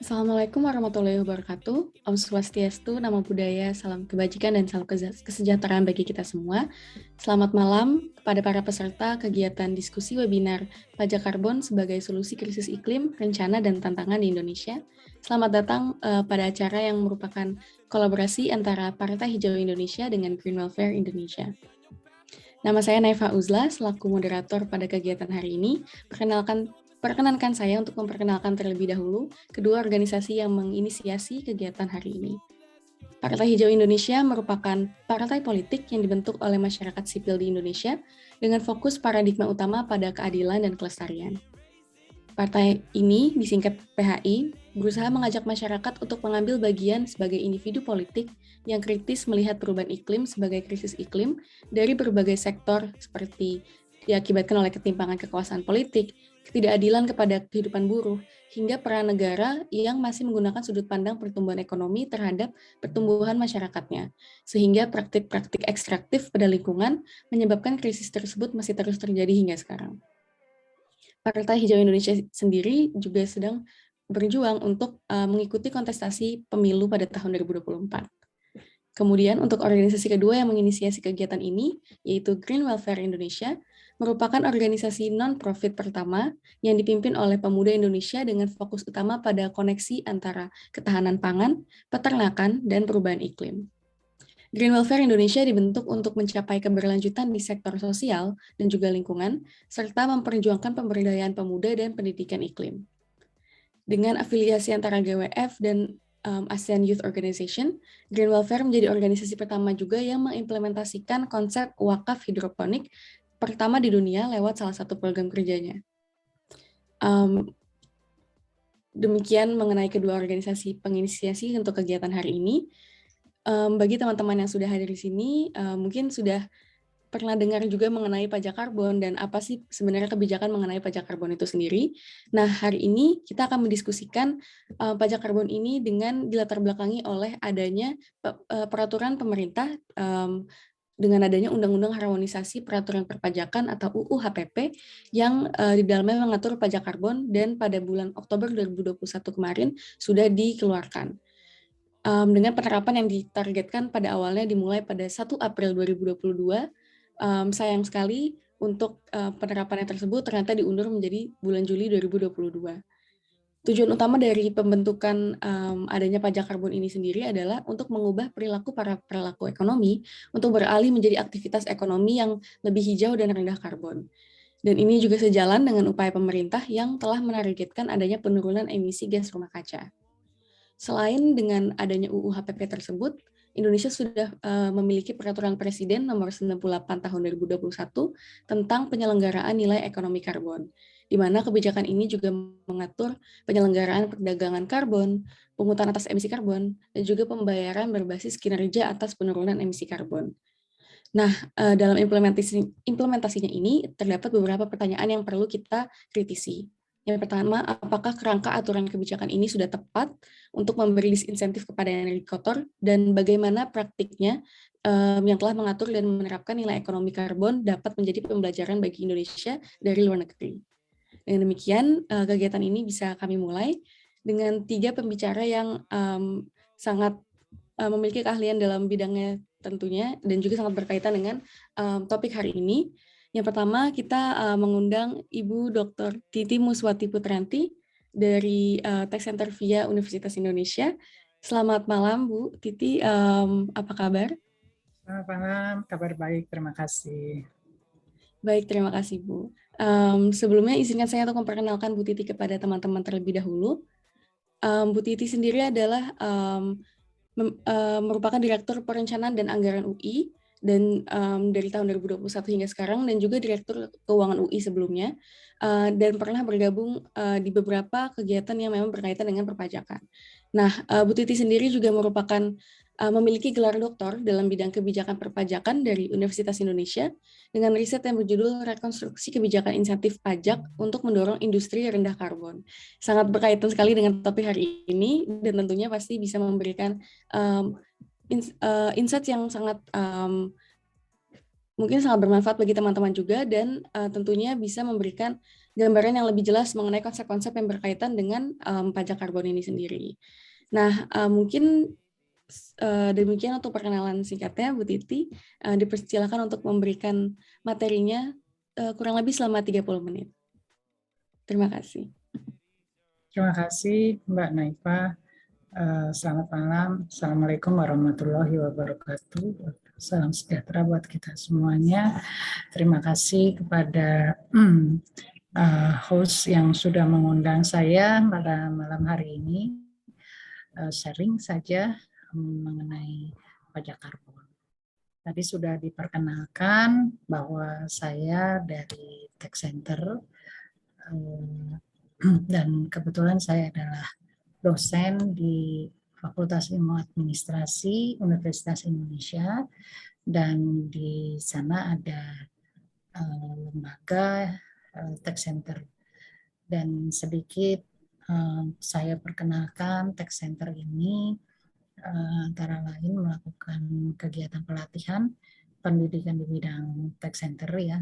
Assalamualaikum warahmatullahi wabarakatuh. Om Swastiastu, Namo Buddhaya, salam kebajikan dan salam kesejahteraan bagi kita semua. Selamat malam kepada para peserta kegiatan diskusi webinar Pajak Karbon sebagai Solusi Krisis Iklim, Rencana dan Tantangan di Indonesia. Selamat datang pada acara yang merupakan kolaborasi antara Partai Hijau Indonesia dengan Green Welfare Indonesia. Nama saya Naifa Uzla, selaku moderator pada kegiatan hari ini. Perkenankan saya untuk memperkenalkan terlebih dahulu kedua organisasi yang menginisiasi kegiatan hari ini. Partai Hijau Indonesia merupakan partai politik yang dibentuk oleh masyarakat sipil di Indonesia dengan fokus paradigma utama pada keadilan dan kelestarian. Partai ini, disingkat PHI, berusaha mengajak masyarakat untuk mengambil bagian sebagai individu politik yang kritis melihat perubahan iklim sebagai krisis iklim dari berbagai sektor seperti diakibatkan oleh ketimpangan kekuasaan politik, ketidakadilan kepada kehidupan buruh, hingga peran negara yang masih menggunakan sudut pandang pertumbuhan ekonomi terhadap pertumbuhan masyarakatnya, sehingga praktik-praktik ekstraktif pada lingkungan menyebabkan krisis tersebut masih terus terjadi hingga sekarang. Partai Hijau Indonesia sendiri juga sedang berjuang untuk mengikuti kontestasi pemilu pada tahun 2024. Kemudian untuk organisasi kedua yang menginisiasi kegiatan ini, yaitu Green Welfare Indonesia, merupakan organisasi non-profit pertama yang dipimpin oleh pemuda Indonesia dengan fokus utama pada koneksi antara ketahanan pangan, peternakan, dan perubahan iklim. Green Welfare Indonesia dibentuk untuk mencapai keberlanjutan di sektor sosial dan juga lingkungan, serta memperjuangkan pemberdayaan pemuda dan pendidikan iklim. Dengan afiliasi antara GWF dan ASEAN Youth Organization, Green Welfare menjadi organisasi pertama juga yang mengimplementasikan konsep wakaf hidroponik pertama di dunia lewat salah satu program kerjanya. Demikian mengenai kedua organisasi penginisiasi untuk kegiatan hari ini. Bagi teman-teman yang sudah hadir di sini, mungkin sudah pernah dengar juga mengenai pajak karbon dan apa sih sebenarnya kebijakan mengenai pajak karbon itu sendiri. Nah, hari ini kita akan mendiskusikan pajak karbon ini dengan dilatar belakangi oleh adanya peraturan pemerintah dengan adanya Undang-Undang Harmonisasi Peraturan Perpajakan atau UU HPP yang di dalamnya mengatur pajak karbon dan pada bulan Oktober 2021 kemarin sudah dikeluarkan. Dengan penerapan yang ditargetkan pada awalnya dimulai pada 1 April 2022, sayang sekali untuk penerapannya tersebut ternyata diundur menjadi bulan Juli 2022. Tujuan utama dari pembentukan adanya pajak karbon ini sendiri adalah untuk mengubah perilaku para pelaku ekonomi untuk beralih menjadi aktivitas ekonomi yang lebih hijau dan rendah karbon. Dan ini juga sejalan dengan upaya pemerintah yang telah menargetkan adanya penurunan emisi gas rumah kaca. Selain dengan adanya UU HPP tersebut, Indonesia sudah memiliki peraturan Presiden nomor 98 tahun 2021 tentang penyelenggaraan nilai ekonomi karbon, di mana kebijakan ini juga mengatur penyelenggaraan perdagangan karbon, pungutan atas emisi karbon, dan juga pembayaran berbasis kinerja atas penurunan emisi karbon. Nah, dalam implementasinya ini terdapat beberapa pertanyaan yang perlu kita kritisi. Yang pertama, apakah kerangka aturan kebijakan ini sudah tepat untuk memberi disinsentif kepada energi kotor dan bagaimana praktiknya yang telah mengatur dan menerapkan nilai ekonomi karbon dapat menjadi pembelajaran bagi Indonesia dari luar negeri. Dengan demikian, kegiatan ini bisa kami mulai dengan 3 pembicara yang sangat memiliki keahlian dalam bidangnya tentunya dan juga sangat berkaitan dengan topik hari ini. Yang pertama kita mengundang Ibu Dr. Titi Muswati Putranti dari Tech Center VIA Universitas Indonesia. Selamat malam Bu Titi, apa kabar? Selamat malam, kabar baik, terima kasih. Baik, terima kasih Bu. Sebelumnya izinkan saya untuk memperkenalkan Bu Titi kepada teman-teman terlebih dahulu. Bu Titi sendiri adalah merupakan Direktur Perencanaan dan Anggaran UI dan dari tahun 2021 hingga sekarang dan juga Direktur Keuangan UI sebelumnya dan pernah bergabung di beberapa kegiatan yang memang berkaitan dengan perpajakan. Nah, Bu Titi sendiri juga merupakan memiliki gelar doktor dalam bidang kebijakan perpajakan dari Universitas Indonesia dengan riset yang berjudul Rekonstruksi Kebijakan Insentif Pajak untuk Mendorong Industri Rendah Karbon. Sangat berkaitan sekali dengan topik hari ini dan tentunya pasti bisa memberikan insight yang sangat mungkin sangat bermanfaat bagi teman-teman juga dan tentunya bisa memberikan gambaran yang lebih jelas mengenai konsep-konsep yang berkaitan dengan pajak karbon ini sendiri. Nah, mungkin demikian untuk perkenalan singkatnya, Bu Titi. Dipersilakan untuk memberikan materinya kurang lebih selama 30 menit. Terima kasih. Terima kasih Mbak Naifa. Selamat malam. Assalamualaikum warahmatullahi wabarakatuh. Salam sejahtera buat kita semuanya. Terima kasih kepada host yang sudah mengundang saya pada malam hari ini. Sharing saja mengenai pajak karbon. Tadi sudah diperkenalkan bahwa saya dari Tech Center dan kebetulan saya adalah dosen di Fakultas Ilmu Administrasi Universitas Indonesia, dan di sana ada lembaga Tech Center. Dan sedikit saya perkenalkan, Tech Center ini antara lain melakukan kegiatan pelatihan pendidikan di bidang Tech Center ya,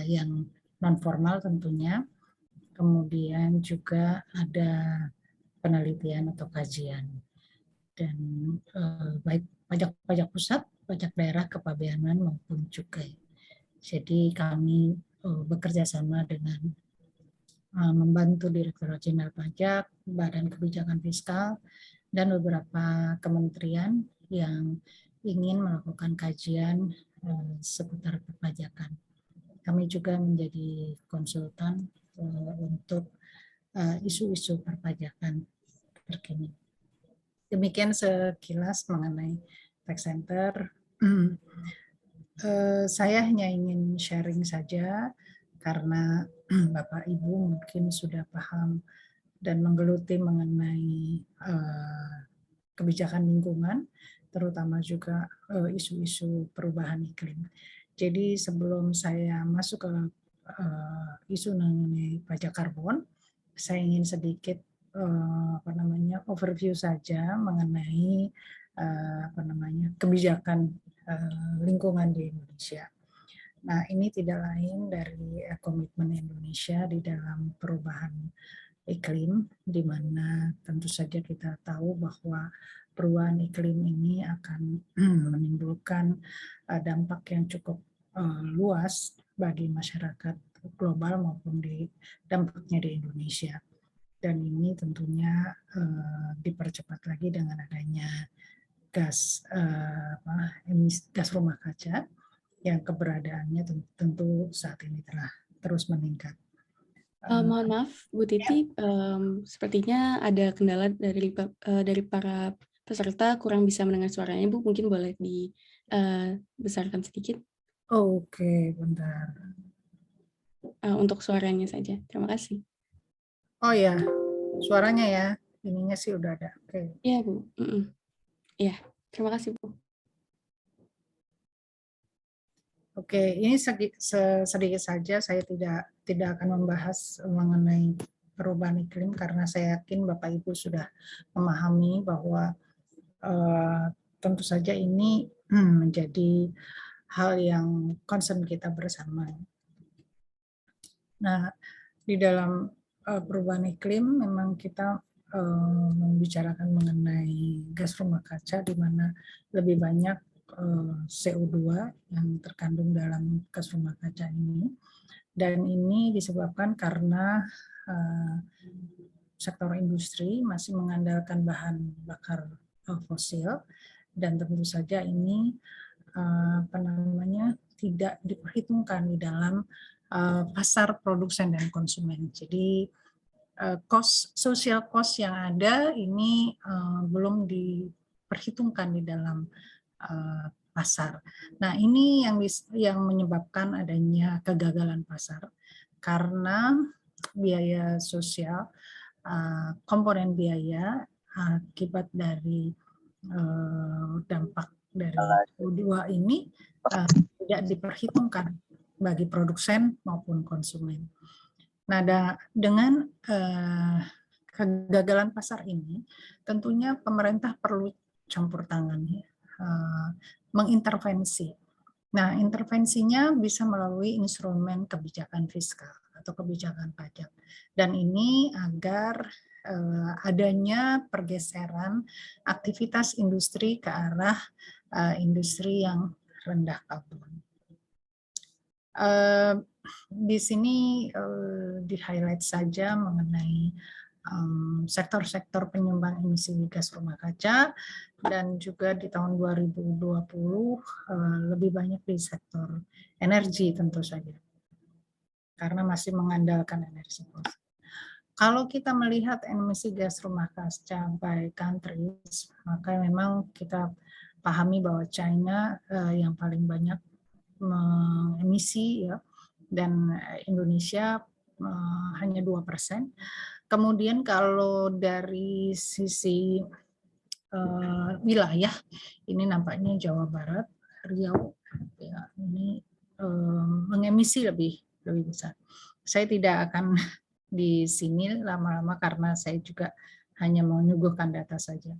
yang non formal tentunya. Kemudian juga ada penelitian atau kajian, dan baik pajak pusat, pajak daerah, kepabeanan maupun cukai. Jadi kami bekerja sama dengan membantu Direktorat Jenderal Pajak, Badan Kebijakan Fiskal, dan beberapa kementerian yang ingin melakukan kajian seputar perpajakan. Kami juga menjadi konsultan untuk isu-isu perpajakan terkini. Demikian sekilas mengenai Tech Center. Saya hanya ingin sharing saja karena Bapak Ibu mungkin sudah paham dan menggeluti mengenai kebijakan lingkungan, terutama juga isu-isu perubahan iklim. Jadi sebelum saya masuk ke isu mengenai pajak karbon, saya ingin sedikit overview saja mengenai kebijakan lingkungan di Indonesia. Nah, ini tidak lain dari komitmen Indonesia di dalam perubahan iklim, di mana tentu saja kita tahu bahwa perubahan iklim ini akan menimbulkan dampak yang cukup luas bagi masyarakat global maupun dampaknya di Indonesia. Dan ini tentunya dipercepat lagi dengan adanya gas rumah kaca yang keberadaannya tentu saat ini telah terus meningkat. Mohon maaf, Bu Titi, sepertinya ada kendala dari para peserta, kurang bisa mendengar suaranya, Bu. Mungkin boleh dibesarkan sedikit. Oke, bentar. Untuk suaranya saja. Terima kasih. Oh ya, suaranya ya. Ininya sih udah ada. Oke. Iya, Bu. Iya, terima kasih, Bu. Oke, ini sedikit saja, saya tidak akan membahas mengenai perubahan iklim karena saya yakin Bapak Ibu sudah memahami bahwa tentu saja ini menjadi hal yang concern kita bersama. Nah, di dalam perubahan iklim memang kita membicarakan mengenai gas rumah kaca, di mana lebih banyak CO2 yang terkandung dalam gas rumah kaca ini, dan ini disebabkan karena sektor industri masih mengandalkan bahan bakar fosil, dan tentu saja ini tidak diperhitungkan di dalam pasar produsen dan konsumen. Jadi social cost yang ada ini belum diperhitungkan di dalam pasar. Nah, ini yang menyebabkan adanya kegagalan pasar karena biaya sosial, komponen biaya akibat dari dampak dari CO2 ini tidak diperhitungkan bagi produsen maupun konsumen. Nah, dengan kegagalan pasar ini, tentunya pemerintah perlu campur tangan, mengintervensi Nah, intervensinya bisa melalui instrumen kebijakan fiskal atau kebijakan pajak. Dan ini agar adanya pergeseran aktivitas industri ke arah industri yang rendah karbon. Di sini di-highlight saja mengenai sektor-sektor penyumbang emisi gas rumah kaca, dan juga di tahun 2020 lebih banyak di sektor energi tentu saja, karena masih mengandalkan energi fosil. Kalau kita melihat emisi gas rumah kaca by countries, maka memang kita pahami bahwa China yang paling banyak emisi, ya, dan Indonesia hanya 2%. Kemudian kalau dari sisi wilayah, ini nampaknya Jawa Barat, Riau, ya, ini mengemisi lebih besar. Saya tidak akan di sini lama-lama karena saya juga hanya menyuguhkan data saja.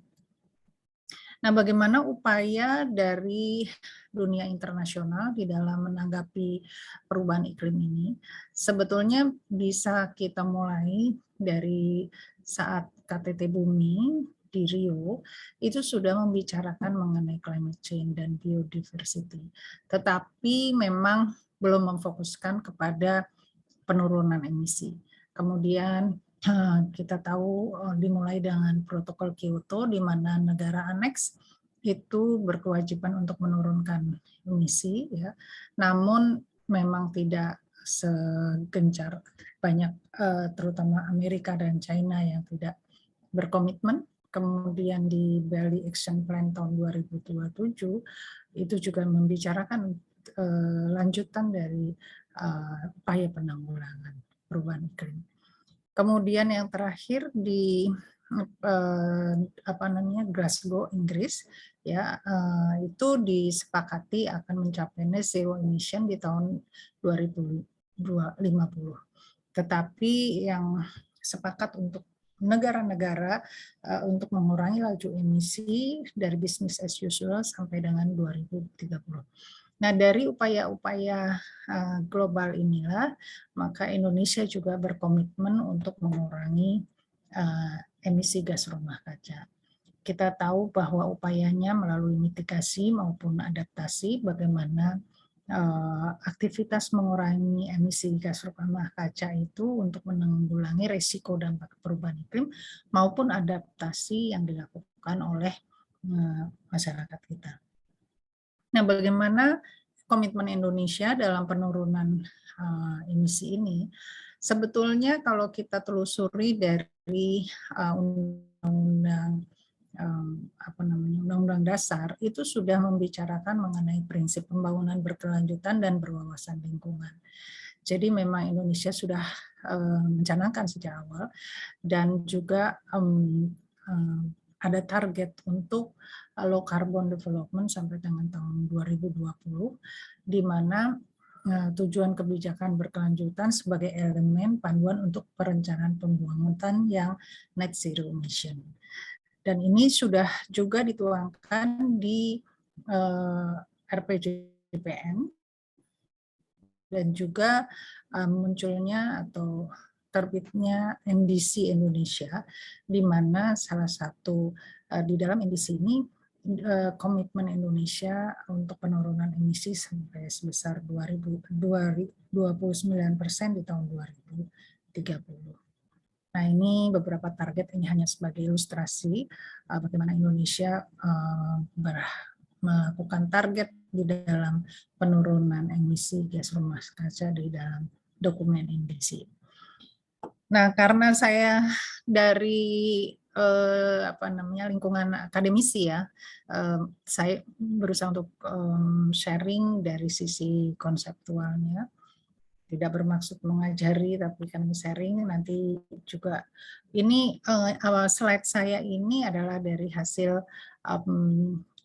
Nah, bagaimana upaya dari dunia internasional di dalam menanggapi perubahan iklim ini? Sebetulnya bisa kita mulai dari saat KTT Bumi di Rio, itu sudah membicarakan mengenai climate change dan biodiversity. Tetapi memang belum memfokuskan kepada penurunan emisi. Kemudian kita tahu dimulai dengan protokol Kyoto, di mana negara aneks itu berkewajiban untuk menurunkan emisi, ya. Namun memang tidak segencar banyak, terutama Amerika dan China yang tidak berkomitmen. Kemudian di Bali Action Plan tahun 2027 itu juga membicarakan lanjutan dari upaya penanggulangan perubahan iklim. Kemudian yang terakhir di Glasgow, Inggris, ya, itu disepakati akan mencapai net zero emission di tahun 2050. Tetapi yang sepakat untuk negara-negara untuk mengurangi laju emisi dari business as usual sampai dengan 2030. Nah, dari upaya-upaya global inilah, maka Indonesia juga berkomitmen untuk mengurangi emisi gas rumah kaca. Kita tahu bahwa upayanya melalui mitigasi maupun adaptasi, bagaimana aktivitas mengurangi emisi gas rumah kaca itu untuk menanggulangi risiko dampak perubahan iklim maupun adaptasi yang dilakukan oleh masyarakat kita. Nah, bagaimana komitmen Indonesia dalam penurunan emisi ini? Sebetulnya kalau kita telusuri dari Undang-Undang Dasar, itu sudah membicarakan mengenai prinsip pembangunan berkelanjutan dan berwawasan lingkungan. Jadi memang Indonesia sudah mencanangkan sejak awal, dan juga ada target untuk low carbon development sampai dengan tahun 2020, di mana tujuan kebijakan berkelanjutan sebagai elemen panduan untuk perencanaan pembangunan yang net zero emission. Dan ini sudah juga dituangkan di RPJPN, dan juga munculnya atau terbitnya NDC Indonesia, di mana salah satu di dalam NDC ini komitmen Indonesia untuk penurunan emisi sampai sebesar 29% di tahun 2030. Nah, ini beberapa target, ini hanya sebagai ilustrasi bagaimana Indonesia melakukan target di dalam penurunan emisi gas rumah kaca di dalam dokumen NDC. Nah, karena saya dari lingkungan akademisi, ya, saya berusaha untuk sharing dari sisi konseptualnya. Tidak bermaksud mengajari, tapi kan sharing. Nanti juga ini slide saya ini adalah dari hasil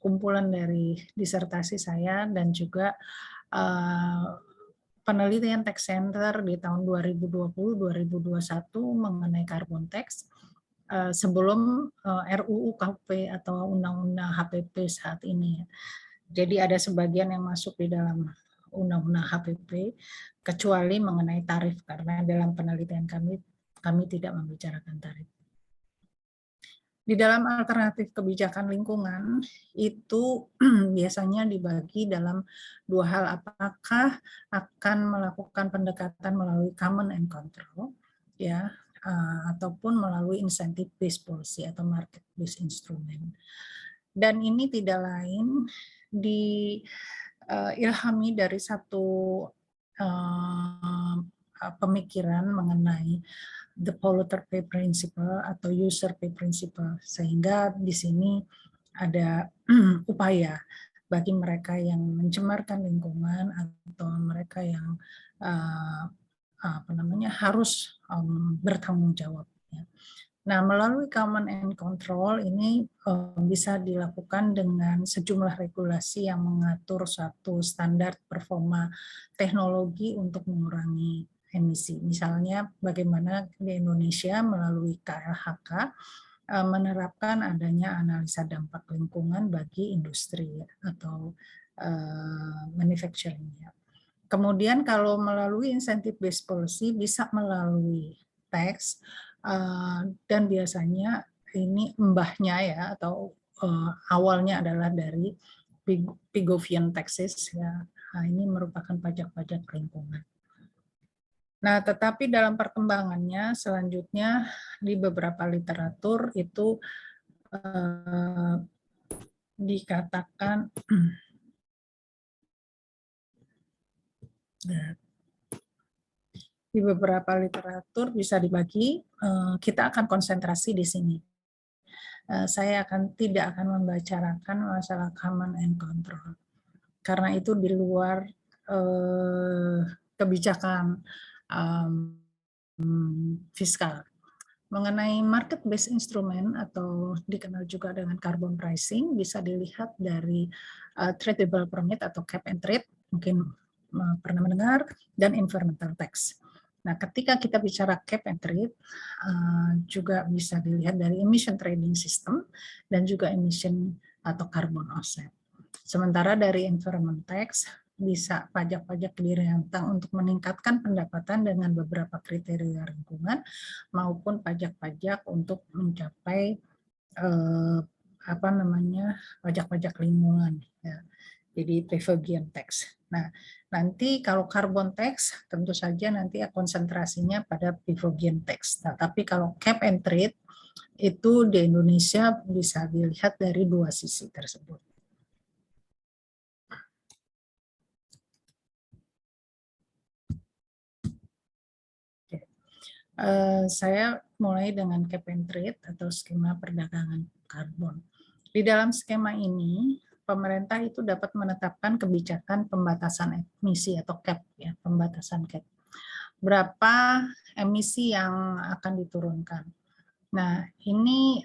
kumpulan dari disertasi saya, dan juga penelitian Tax Center di tahun 2020-2021 mengenai carbon tax sebelum RUU KP atau Undang-Undang HPP saat ini. Jadi ada sebagian yang masuk di dalam undang-undang HPP, kecuali mengenai tarif, karena dalam penelitian kami tidak membicarakan tarif. Di dalam alternatif kebijakan lingkungan itu biasanya dibagi dalam dua hal, apakah akan melakukan pendekatan melalui common and control, ya, ataupun melalui incentive based policy atau market based instrument. Dan ini tidak lain diilhami dari satu pemikiran mengenai the polluter pay principle atau user pay principle, sehingga di sini ada upaya bagi mereka yang mencemarkan lingkungan atau mereka yang harus bertanggung jawab. Nah, melalui common and control ini bisa dilakukan dengan sejumlah regulasi yang mengatur satu standar performa teknologi untuk mengurangi emisi. Misalnya bagaimana di Indonesia melalui KLHK menerapkan adanya analisa dampak lingkungan bagi industri atau manufacturing. Kemudian kalau melalui incentive based policy bisa melalui tax, dan biasanya ini embahnya ya atau awalnya adalah dari Pigovian taxes ya. Nah, ini merupakan pajak-pajak lingkungan. Nah, tetapi dalam perkembangannya selanjutnya di beberapa literatur itu dikatakan di beberapa literatur bisa dibagi, kita akan konsentrasi di sini. Saya tidak akan membicarakan masalah common and control, karena itu di luar kebijakan fiskal. Mengenai market based instrument atau dikenal juga dengan carbon pricing, bisa dilihat dari tradable permit atau cap and trade, mungkin pernah mendengar, dan environmental tax. Nah, ketika kita bicara cap and trade, juga bisa dilihat dari emission trading system dan juga emission atau carbon offset. Sementara dari environment tax, bisa pajak-pajak dirancang untuk meningkatkan pendapatan dengan beberapa kriteria lingkungan maupun pajak-pajak untuk mencapai pajak-pajak lingkungan ya. Jadi Pavilion tax. Nah, nanti kalau carbon tax tentu saja nanti konsentrasinya pada Pavilion tax. Nah, tapi kalau cap and trade itu di Indonesia bisa dilihat dari dua sisi tersebut. Saya mulai dengan cap and trade atau skema perdagangan karbon. Di dalam skema ini, pemerintah itu dapat menetapkan kebijakan pembatasan emisi atau cap, ya, pembatasan cap. Berapa emisi yang akan diturunkan. Nah, ini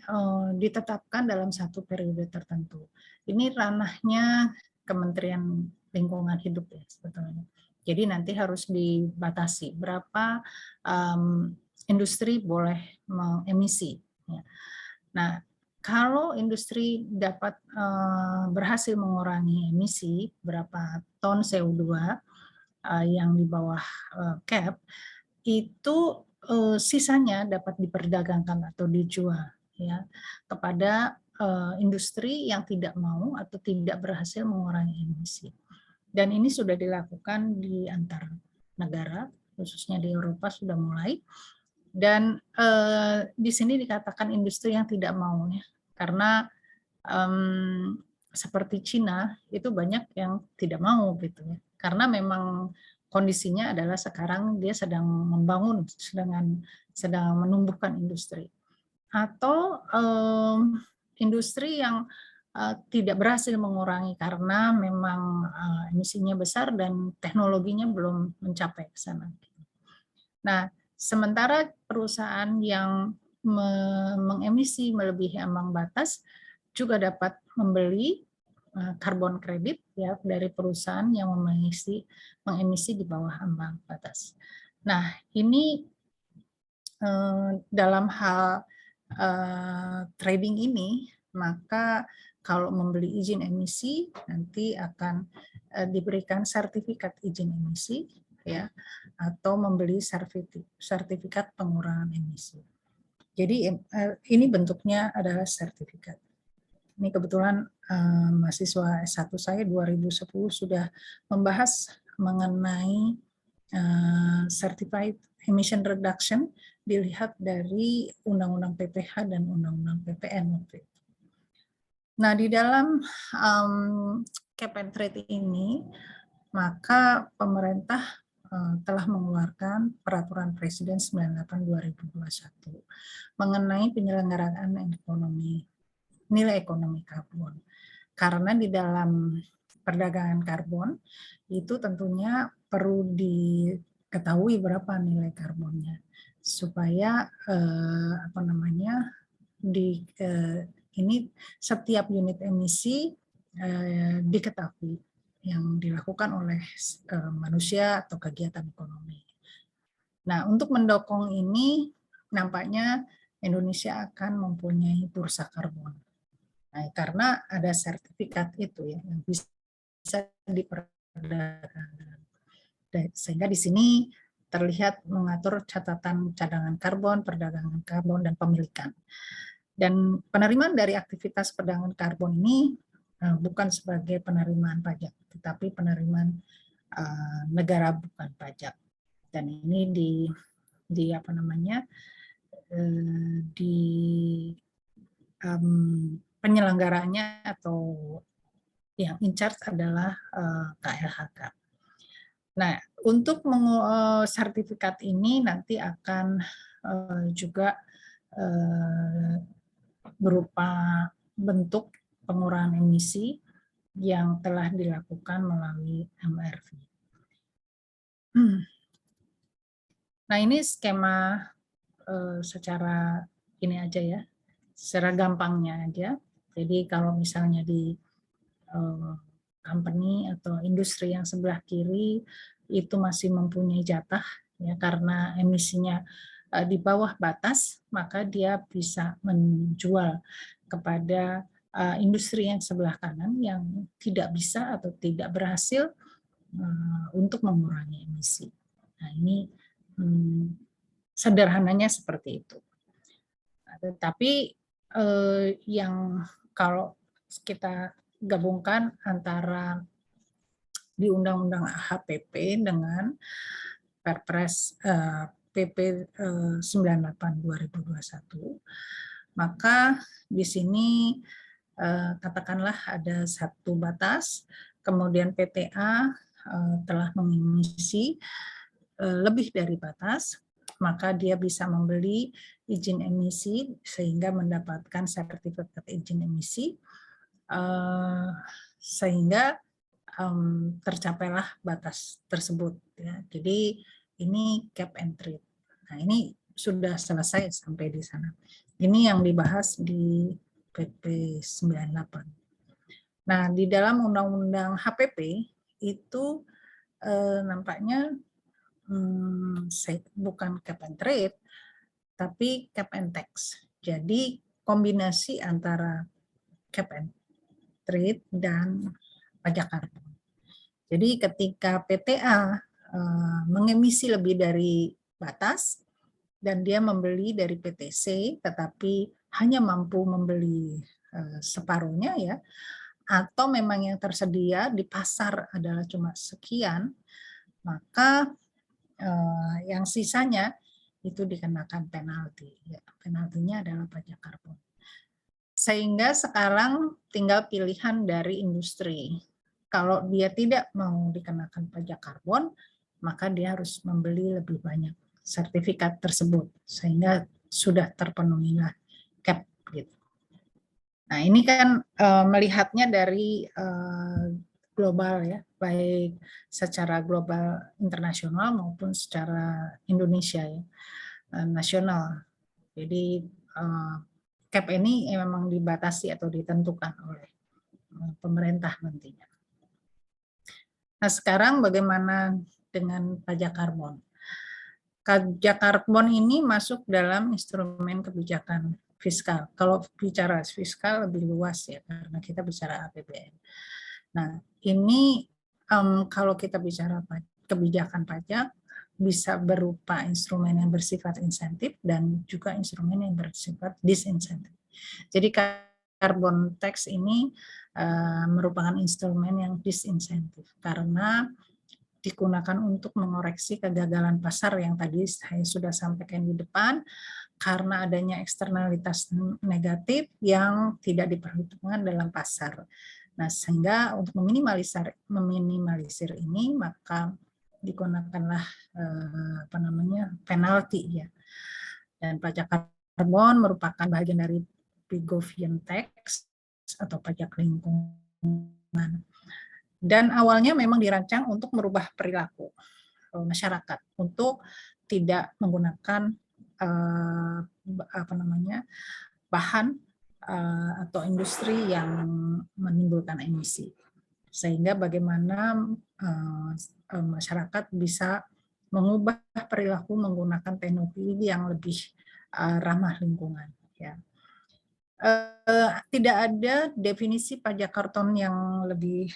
ditetapkan dalam satu periode tertentu. Ini ranahnya Kementerian Lingkungan Hidup ya sebetulnya. Jadi nanti harus dibatasi berapa industri boleh mengemisi. Ya. Nah, kalau industri dapat berhasil mengurangi emisi berapa ton CO2 yang di bawah cap, itu sisanya dapat diperdagangkan atau dijual ya kepada industri yang tidak mau atau tidak berhasil mengurangi emisi. Dan ini sudah dilakukan di antar negara, khususnya di Eropa sudah mulai. Dan di sini dikatakan industri yang tidak mau ya, karena seperti Cina itu banyak yang tidak mau gitu ya, karena memang kondisinya adalah sekarang dia sedang membangun, sedang menumbuhkan industri, atau industri yang tidak berhasil mengurangi karena memang emisinya besar dan teknologinya belum mencapai ke sana. Nah, sementara perusahaan yang mengemisi melebihi ambang batas juga dapat membeli karbon kredit ya dari perusahaan yang mengemisi di bawah ambang batas. Nah, ini dalam hal trading ini, maka kalau membeli izin emisi nanti akan diberikan sertifikat izin emisi, ya, atau membeli sertifikat pengurangan emisi. Jadi ini bentuknya adalah sertifikat. Ini kebetulan mahasiswa S1 saya 2010 sudah membahas mengenai certified emission reduction dilihat dari Undang-Undang PPH dan Undang-Undang PPN waktu itu. Nah, di dalam cap and trade ini, maka pemerintah telah mengeluarkan Peraturan Presiden 98/2021 mengenai penyelenggaraan nilai ekonomi karbon. Karena di dalam perdagangan karbon itu tentunya perlu diketahui berapa nilai karbonnya supaya ini setiap unit emisi diketahui yang dilakukan oleh manusia atau kegiatan ekonomi. Nah, untuk mendukung ini nampaknya Indonesia akan mempunyai bursa karbon. Nah, karena ada sertifikat itu ya yang bisa diperdagangkan. Sehingga di sini terlihat mengatur catatan cadangan karbon, perdagangan karbon, dan pemilikan. Dan penerimaan dari aktivitas perdagangan karbon ini bukan sebagai penerimaan pajak, tetapi penerimaan negara bukan pajak. Dan ini penyelenggaranya atau yang in charge adalah KLHK. Nah, untuk sertifikat ini nanti akan juga berupa bentuk pengurangan emisi yang telah dilakukan melalui MRV. Nah, ini skema secara ini aja ya, secara gampangnya aja. Jadi kalau misalnya di company atau industri yang sebelah kiri itu masih mempunyai jatah ya karena emisinya di bawah batas, maka dia bisa menjual kepada industri yang sebelah kanan yang tidak bisa atau tidak berhasil untuk mengurangi emisi. Nah, ini sederhananya seperti itu. Tetapi yang kalau kita gabungkan antara di Undang-Undang HPP dengan Perpres PP 98/2021, maka di sini katakanlah ada satu batas, kemudian PTA telah mengisi lebih dari batas, maka dia bisa membeli izin emisi sehingga mendapatkan sertifikat izin emisi, sehingga tercapailah batas tersebut. Ya. Jadi ini cap and trade. Nah, ini sudah selesai sampai di sana. Ini yang dibahas di PP 98. Nah, di dalam Undang-Undang HPP itu nampaknya bukan cap and trade, tapi cap and tax. Jadi kombinasi antara cap and trade dan pajak karbon. Jadi ketika PTA mengemisi lebih dari batas dan dia membeli dari PTC tetapi hanya mampu membeli separuhnya ya, atau memang yang tersedia di pasar adalah cuma sekian, maka yang sisanya itu dikenakan penalti. Ya, penaltinya adalah pajak karbon. Sehingga sekarang tinggal pilihan dari industri. Kalau dia tidak mau dikenakan pajak karbon, maka dia harus membeli lebih banyak sertifikat tersebut sehingga sudah terpenuhilah cap gitu. Nah, ini kan melihatnya dari global ya, baik secara global internasional maupun secara Indonesia ya, nasional. Jadi cap ini memang dibatasi atau ditentukan oleh pemerintah nantinya. Nah, sekarang bagaimana dengan pajak karbon? Pajak karbon ini masuk dalam instrumen kebijakan fiskal. Kalau bicara fiskal lebih luas ya, karena kita bicara APBN. Nah, ini kalau kita bicara kebijakan pajak, bisa berupa instrumen yang bersifat insentif dan juga instrumen yang bersifat disinsentif. Jadi carbon tax ini merupakan instrumen yang disinsentif karena digunakan untuk mengoreksi kegagalan pasar yang tadi saya sudah sampaikan di depan, karena adanya eksternalitas negatif yang tidak diperhitungkan dalam pasar. Nah, sehingga untuk meminimalisir ini, maka digunakanlah penalti ya. Dan pajak karbon merupakan bagian dari Pigovian tax atau pajak lingkungan. Dan awalnya memang dirancang untuk merubah perilaku masyarakat untuk tidak menggunakan bahan atau industri yang menimbulkan emisi, sehingga bagaimana masyarakat bisa mengubah perilaku menggunakan teknologi yang lebih ramah lingkungan. Ya. Tidak ada definisi pajak karbon yang lebih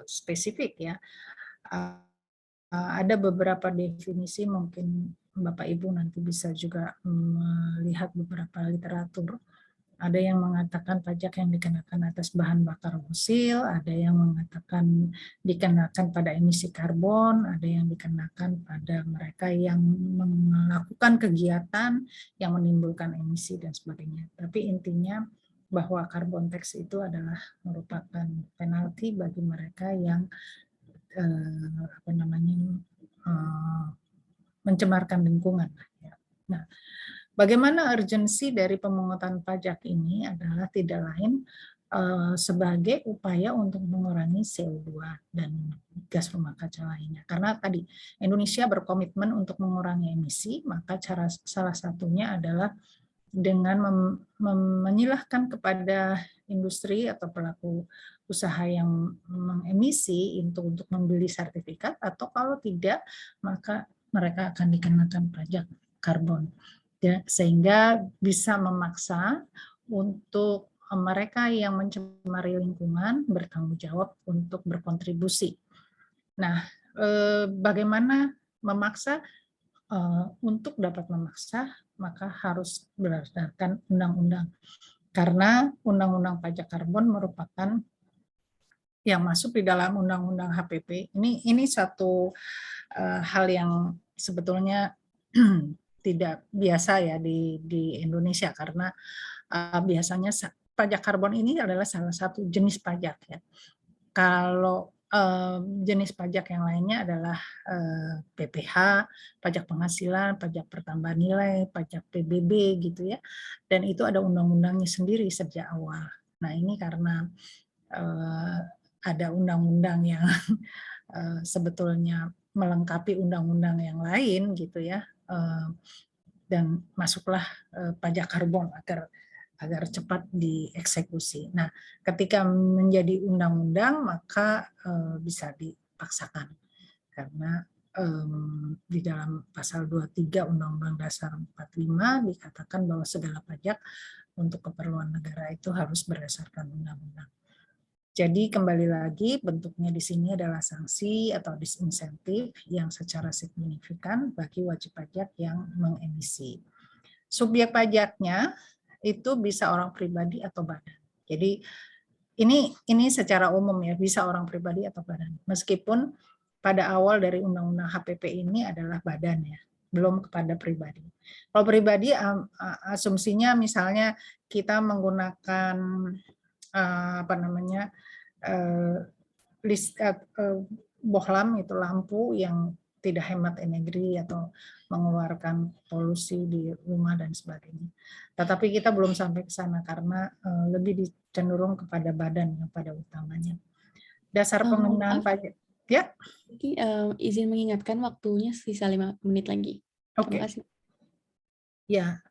spesifik ya. Ada beberapa definisi, mungkin Bapak Ibu nanti bisa juga melihat beberapa literatur. Ada yang mengatakan pajak yang dikenakan atas bahan bakar fosil, ada yang mengatakan dikenakan pada emisi karbon, ada yang dikenakan pada mereka yang melakukan kegiatan yang menimbulkan emisi dan sebagainya. Tapi intinya bahwa carbon tax itu adalah merupakan penalti bagi mereka yang mencemarkan lingkungan. Nah, bagaimana urgensi dari pemungutan pajak ini adalah tidak lain sebagai upaya untuk mengurangi CO2 dan gas rumah kaca lainnya. Karena tadi Indonesia berkomitmen untuk mengurangi emisi, maka salah satunya adalah dengan menyilahkan kepada industri atau pelaku usaha yang mengemisi untuk membeli sertifikat, atau kalau tidak maka mereka akan dikenakan pajak karbon. Ya, sehingga bisa memaksa untuk mereka yang mencemari lingkungan bertanggung jawab untuk berkontribusi. Nah, bagaimana memaksa? Untuk dapat memaksa, maka harus berdasarkan undang-undang. Karena undang-undang pajak karbon merupakan yang masuk di dalam undang-undang HPP. Ini satu hal yang sebetulnya tidak biasa ya di Indonesia, karena biasanya pajak karbon ini adalah salah satu jenis pajak ya. Kalau jenis pajak yang lainnya adalah PPh, pajak penghasilan, pajak pertambahan nilai, pajak PBB gitu ya. Dan itu ada undang-undangnya sendiri sejak awal. Nah, ini karena ada undang-undang yang sebetulnya melengkapi undang-undang yang lain gitu ya. Dan masuklah pajak karbon agar cepat dieksekusi. Nah, ketika menjadi undang-undang maka bisa dipaksakan, karena di dalam pasal 23 Undang-Undang Dasar 45 dikatakan bahwa segala pajak untuk keperluan negara itu harus berdasarkan undang-undang. Jadi kembali lagi bentuknya di sini adalah sanksi atau disinsentif yang secara signifikan bagi wajib pajak yang mengemisi. Subjek pajaknya itu bisa orang pribadi atau badan. Jadi ini secara umum ya, bisa orang pribadi atau badan. Meskipun pada awal dari Undang-Undang HPP ini adalah badan ya, belum kepada pribadi. Kalau pribadi asumsinya misalnya kita menggunakan bohlam, itu lampu yang tidak hemat energi atau mengeluarkan polusi di rumah dan sebagainya. Tetapi kita belum sampai ke sana karena lebih cenderung kepada badan yang pada utamanya. Dasar pengenaan pajak. Ya. Izin mengingatkan waktunya sisa 5 menit lagi. Terima kasih. Ya,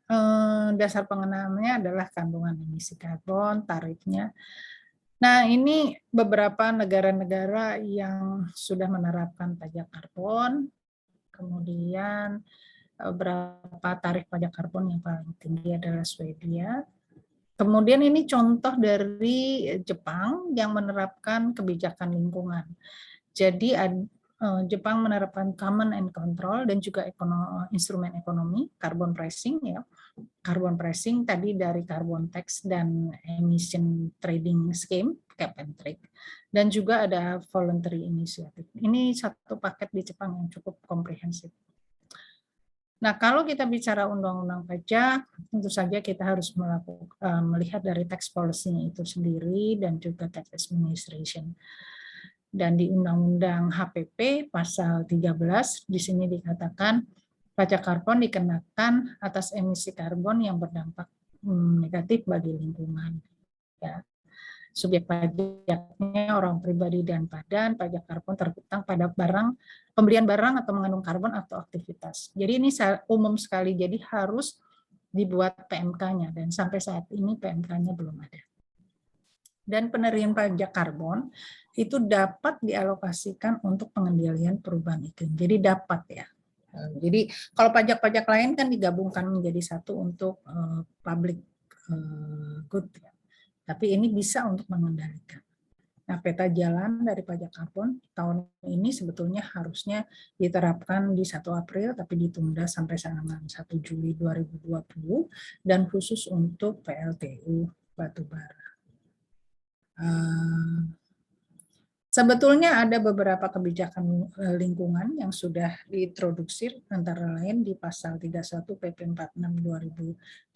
dasar pengenaannya adalah kandungan emisi karbon, tarifnya. Nah, ini beberapa negara-negara yang sudah menerapkan pajak karbon, kemudian berapa tarif pajak karbon yang paling tinggi adalah Swedia. Kemudian ini contoh dari Jepang yang menerapkan kebijakan lingkungan. Jadi Jepang menerapkan common and control dan juga instrumen ekonomi, carbon pricing ya. Carbon pricing tadi dari carbon tax dan emission trading scheme, cap and trade. Dan juga ada voluntary initiative. Ini satu paket di Jepang yang cukup komprehensif. Nah, kalau kita bicara undang-undang pajak, tentu saja kita harus melihat dari tax policy-nya itu sendiri dan juga tax administration. Dan di Undang-Undang HPP pasal 13 di sini dikatakan pajak karbon dikenakan atas emisi karbon yang berdampak negatif bagi lingkungan. Ya. Subjek pajaknya orang pribadi dan badan, pajak karbon terhutang pada pembelian barang atau mengandung karbon atau aktivitas. Jadi ini umum sekali, jadi harus dibuat PMK-nya dan sampai saat ini PMK-nya belum ada. Dan penerimaan pajak karbon itu dapat dialokasikan untuk pengendalian perubahan iklim. Jadi dapat ya. Jadi kalau pajak-pajak lain kan digabungkan menjadi satu untuk public good ya. Tapi ini bisa untuk mengendalikan. Nah, peta jalan dari pajak karbon tahun ini sebetulnya harusnya diterapkan di 1 April, tapi ditunda sampai 1 Juli 2020, dan khusus untuk PLTU batubara. Sebetulnya ada beberapa kebijakan lingkungan yang sudah diintroduksi, antara lain di pasal 31 PP 46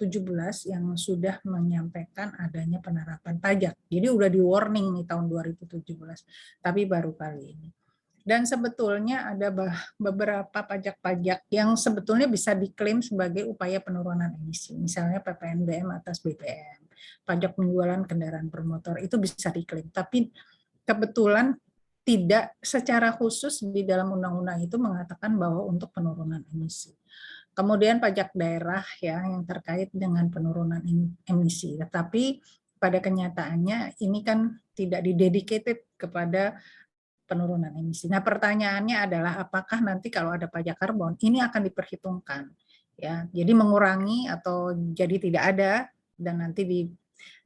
2017 yang sudah menyampaikan adanya penerapan pajak. Jadi udah di warning nih tahun 2017, tapi baru kali ini. Dan sebetulnya ada beberapa pajak-pajak yang sebetulnya bisa diklaim sebagai upaya penurunan emisi. Misalnya PPNBM atas BBM, pajak penjualan kendaraan bermotor, itu bisa diklaim. Tapi kebetulan tidak secara khusus di dalam undang-undang itu mengatakan bahwa untuk penurunan emisi. Kemudian pajak daerah ya yang terkait dengan penurunan emisi. Tetapi pada kenyataannya ini kan tidak didedicated kepada penurunan emisi. Nah, pertanyaannya adalah apakah nanti kalau ada pajak karbon ini akan diperhitungkan ya. Jadi mengurangi atau jadi tidak ada dan nanti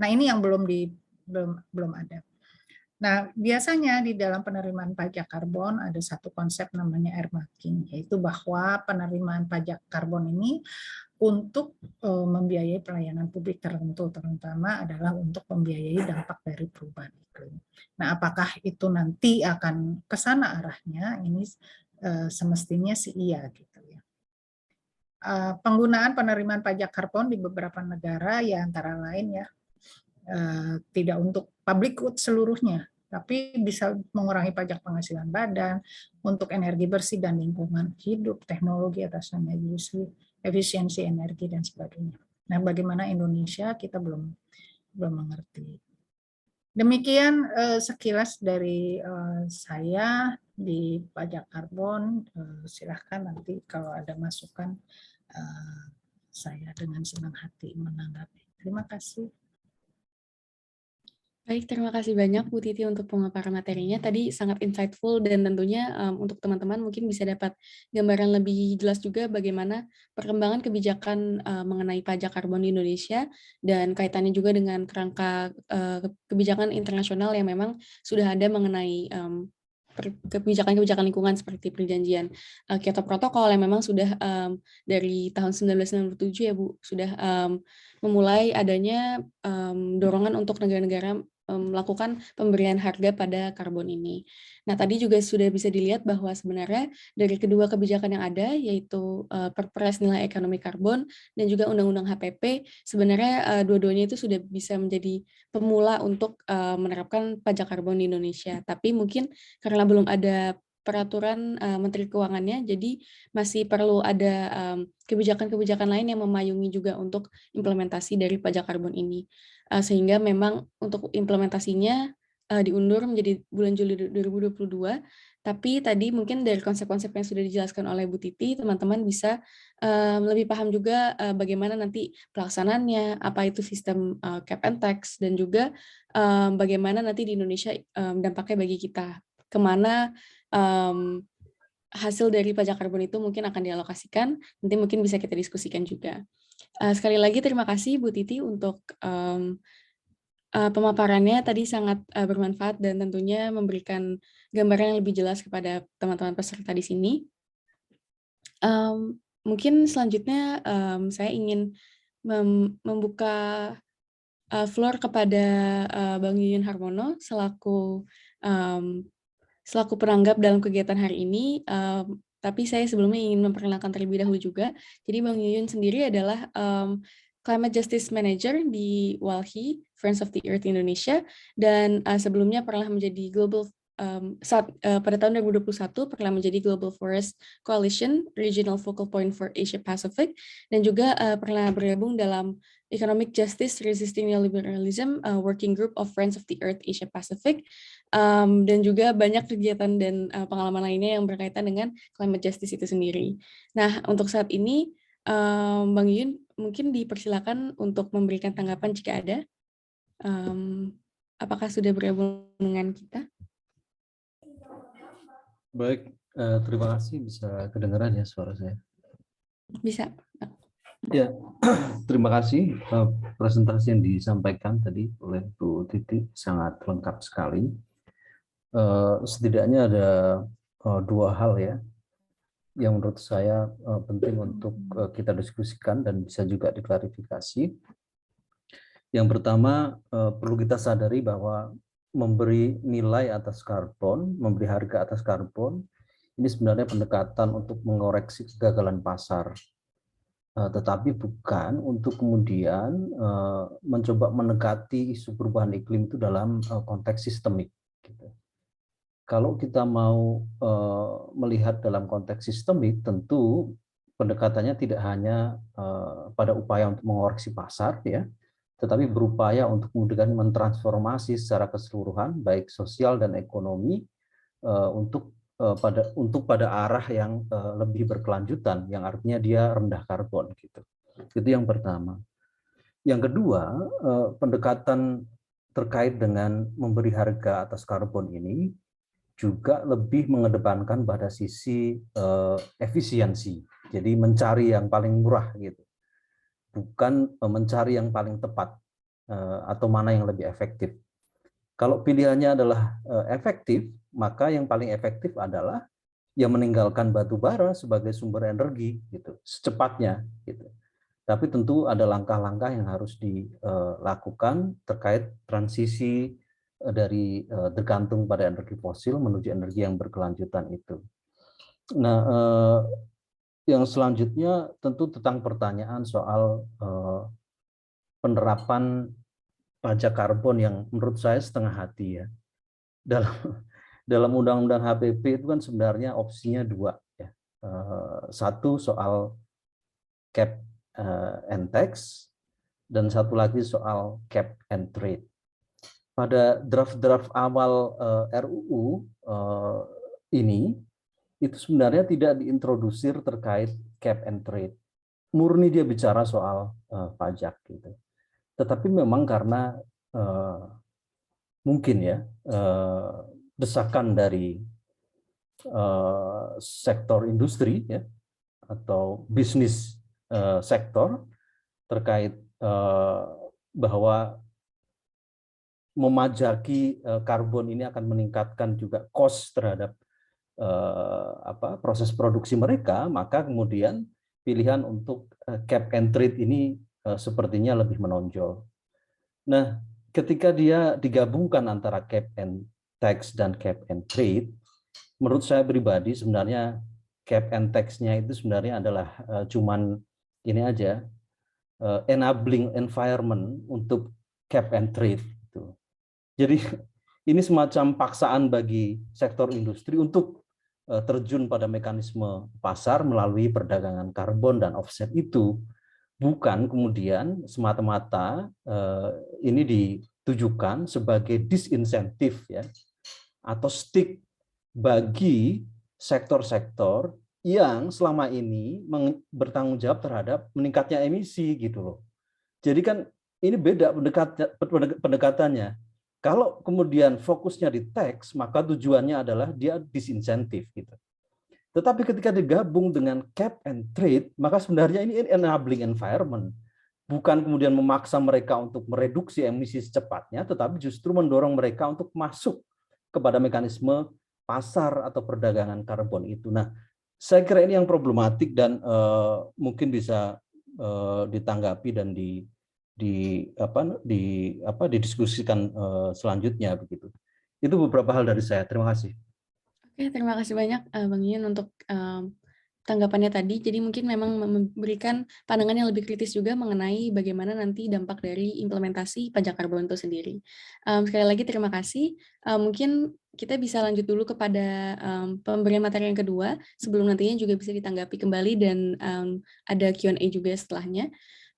Nah, ini yang belum ada. Nah, biasanya di dalam penerimaan pajak karbon ada satu konsep namanya earmarking, yaitu bahwa penerimaan pajak karbon ini untuk membiayai pelayanan publik tertentu, terutama adalah untuk membiayai dampak dari perubahan iklim. Nah, apakah itu nanti akan ke sana arahnya? Ini semestinya sih iya gitu ya. Penggunaan penerimaan pajak karbon di beberapa negara ya antara lain ya tidak untuk public good seluruhnya, tapi bisa mengurangi pajak penghasilan badan untuk energi bersih dan lingkungan hidup, teknologi atas nama efisiensi energi dan sebagainya. Nah, bagaimana Indonesia kita belum mengerti. Demikian sekilas dari saya di pajak karbon. Silahkan nanti kalau ada masukan saya dengan senang hati menanggapi. Terima kasih. Baik, terima kasih banyak Bu Titi untuk pemaparan materinya. Tadi sangat insightful dan tentunya untuk teman-teman mungkin bisa dapat gambaran lebih jelas juga bagaimana perkembangan kebijakan mengenai pajak karbon di Indonesia dan kaitannya juga dengan kerangka kebijakan internasional yang memang sudah ada mengenai kebijakan-kebijakan lingkungan seperti perjanjian Kyoto Protocol yang memang sudah dari tahun 1997 ya Bu, sudah memulai adanya dorongan untuk negara-negara melakukan pemberian harga pada karbon ini. Nah, tadi juga sudah bisa dilihat bahwa sebenarnya dari kedua kebijakan yang ada, yaitu Perpres Nilai Ekonomi Karbon dan juga Undang-Undang HPP, sebenarnya dua-duanya itu sudah bisa menjadi pemula untuk menerapkan pajak karbon di Indonesia. Tapi mungkin karena belum ada peraturan Menteri Keuangannya, jadi masih perlu ada kebijakan-kebijakan lain yang memayungi juga untuk implementasi dari pajak karbon ini. Sehingga memang untuk implementasinya diundur menjadi bulan Juli 2022, tapi tadi mungkin dari konsep-konsep yang sudah dijelaskan oleh Bu Titi, teman-teman bisa lebih paham juga bagaimana nanti pelaksanaannya, apa itu sistem cap and tax, dan juga bagaimana nanti di Indonesia dampaknya bagi kita, kemana hasil dari pajak karbon itu mungkin akan dialokasikan, nanti mungkin bisa kita diskusikan juga. Sekali lagi terima kasih Bu Titi untuk pemaparannya tadi sangat bermanfaat dan tentunya memberikan gambaran yang lebih jelas kepada teman-teman peserta di sini. Mungkin selanjutnya saya ingin membuka floor kepada Bang Yuyun Harmono selaku penanggap dalam kegiatan hari ini. Tapi saya sebelumnya ingin memperkenalkan terlebih dahulu juga. Jadi Bang Yuyun sendiri adalah Climate Justice Manager di WALHI, Friends of the Earth Indonesia, dan sebelumnya pernah menjadi pada tahun 2021 pernah menjadi Global Forest Coalition Regional Focal Point for Asia Pacific, dan juga pernah bergabung dalam Economic Justice Resisting Neoliberalism Working Group of Friends of the Earth Asia Pacific, dan juga banyak kegiatan dan pengalaman lainnya yang berkaitan dengan climate justice itu sendiri. Nah, untuk saat ini Bang Yuyun mungkin dipersilakan untuk memberikan tanggapan jika ada. Apakah sudah bergabung dengan kita? Baik, terima kasih. Bisa kedengaran ya suara saya? Bisa. Ya, terima kasih. Presentasi yang disampaikan tadi oleh Bu Titi sangat lengkap sekali. Setidaknya ada dua hal ya yang menurut saya penting untuk kita diskusikan dan bisa juga diklarifikasi. Yang pertama, perlu kita sadari bahwa memberi nilai atas karbon, memberi harga atas karbon, ini sebenarnya pendekatan untuk mengoreksi kegagalan pasar, tetapi bukan untuk kemudian mencoba mendekati isu perubahan iklim itu dalam konteks sistemik. Gitu. Kalau kita mau melihat dalam konteks sistemik, tentu pendekatannya tidak hanya pada upaya untuk mengoreksi pasar, ya, tetapi berupaya untuk kemudian mentransformasi secara keseluruhan baik sosial dan ekonomi untuk pada arah yang lebih berkelanjutan, yang artinya dia rendah karbon gitu. Itu yang pertama. Yang kedua, pendekatan terkait dengan memberi harga atas karbon ini juga lebih mengedepankan pada sisi efisiensi. Jadi mencari yang paling murah gitu. Bukan mencari yang paling tepat atau mana yang lebih efektif. Kalau pilihannya adalah efektif, maka yang paling efektif adalah yang meninggalkan batu bara sebagai sumber energi gitu, secepatnya gitu. Tapi tentu ada langkah-langkah yang harus dilakukan terkait transisi dari tergantung pada energi fosil menuju energi yang berkelanjutan itu. Nah, yang selanjutnya tentu tentang pertanyaan soal penerapan pajak karbon yang menurut saya setengah hati ya. Dalam undang-undang HPP itu kan sebenarnya opsinya dua ya. Satu soal cap and tax dan satu lagi soal cap and trade. Pada draft-draft awal RUU ini itu sebenarnya tidak diintrodusir terkait cap and trade. Murni dia bicara soal pajak gitu. Tetapi memang karena mungkin ya desakan dari sektor industri ya atau bisnis sektor terkait bahwa memajaki karbon ini akan meningkatkan juga cost terhadap proses produksi mereka, maka kemudian pilihan untuk cap and trade ini sepertinya lebih menonjol. Nah, ketika dia digabungkan antara cap and tax dan cap and trade, menurut saya pribadi sebenarnya cap and tax-nya itu sebenarnya adalah cuman ini aja, enabling environment untuk cap and trade. Gitu. Jadi ini semacam paksaan bagi sektor industri untuk terjun pada mekanisme pasar melalui perdagangan karbon dan offset itu, bukan kemudian semata-mata ini ditujukan sebagai disinsentif ya atau stick bagi sektor-sektor yang selama ini bertanggung jawab terhadap meningkatnya emisi gitu loh. Jadi kan ini beda pendekatannya. Kalau kemudian fokusnya di tax, maka tujuannya adalah dia disinsentif gitu. Tetapi ketika digabung dengan cap and trade, maka sebenarnya ini enabling environment. Bukan kemudian memaksa mereka untuk mereduksi emisi secepatnya, tetapi justru mendorong mereka untuk masuk kepada mekanisme pasar atau perdagangan karbon itu. Nah, saya kira ini yang problematik dan mungkin bisa ditanggapi dan didiskusikan selanjutnya begitu. Itu beberapa hal dari saya. Terima kasih. Oke, terima kasih banyak Bang Yun untuk tanggapannya tadi. Jadi mungkin memang memberikan pandangan yang lebih kritis juga mengenai bagaimana nanti dampak dari implementasi pajak karbon itu sendiri. Sekali lagi terima kasih. Mungkin kita bisa lanjut dulu kepada pemberian materi yang kedua, sebelum nantinya juga bisa ditanggapi kembali dan ada Q&A juga setelahnya.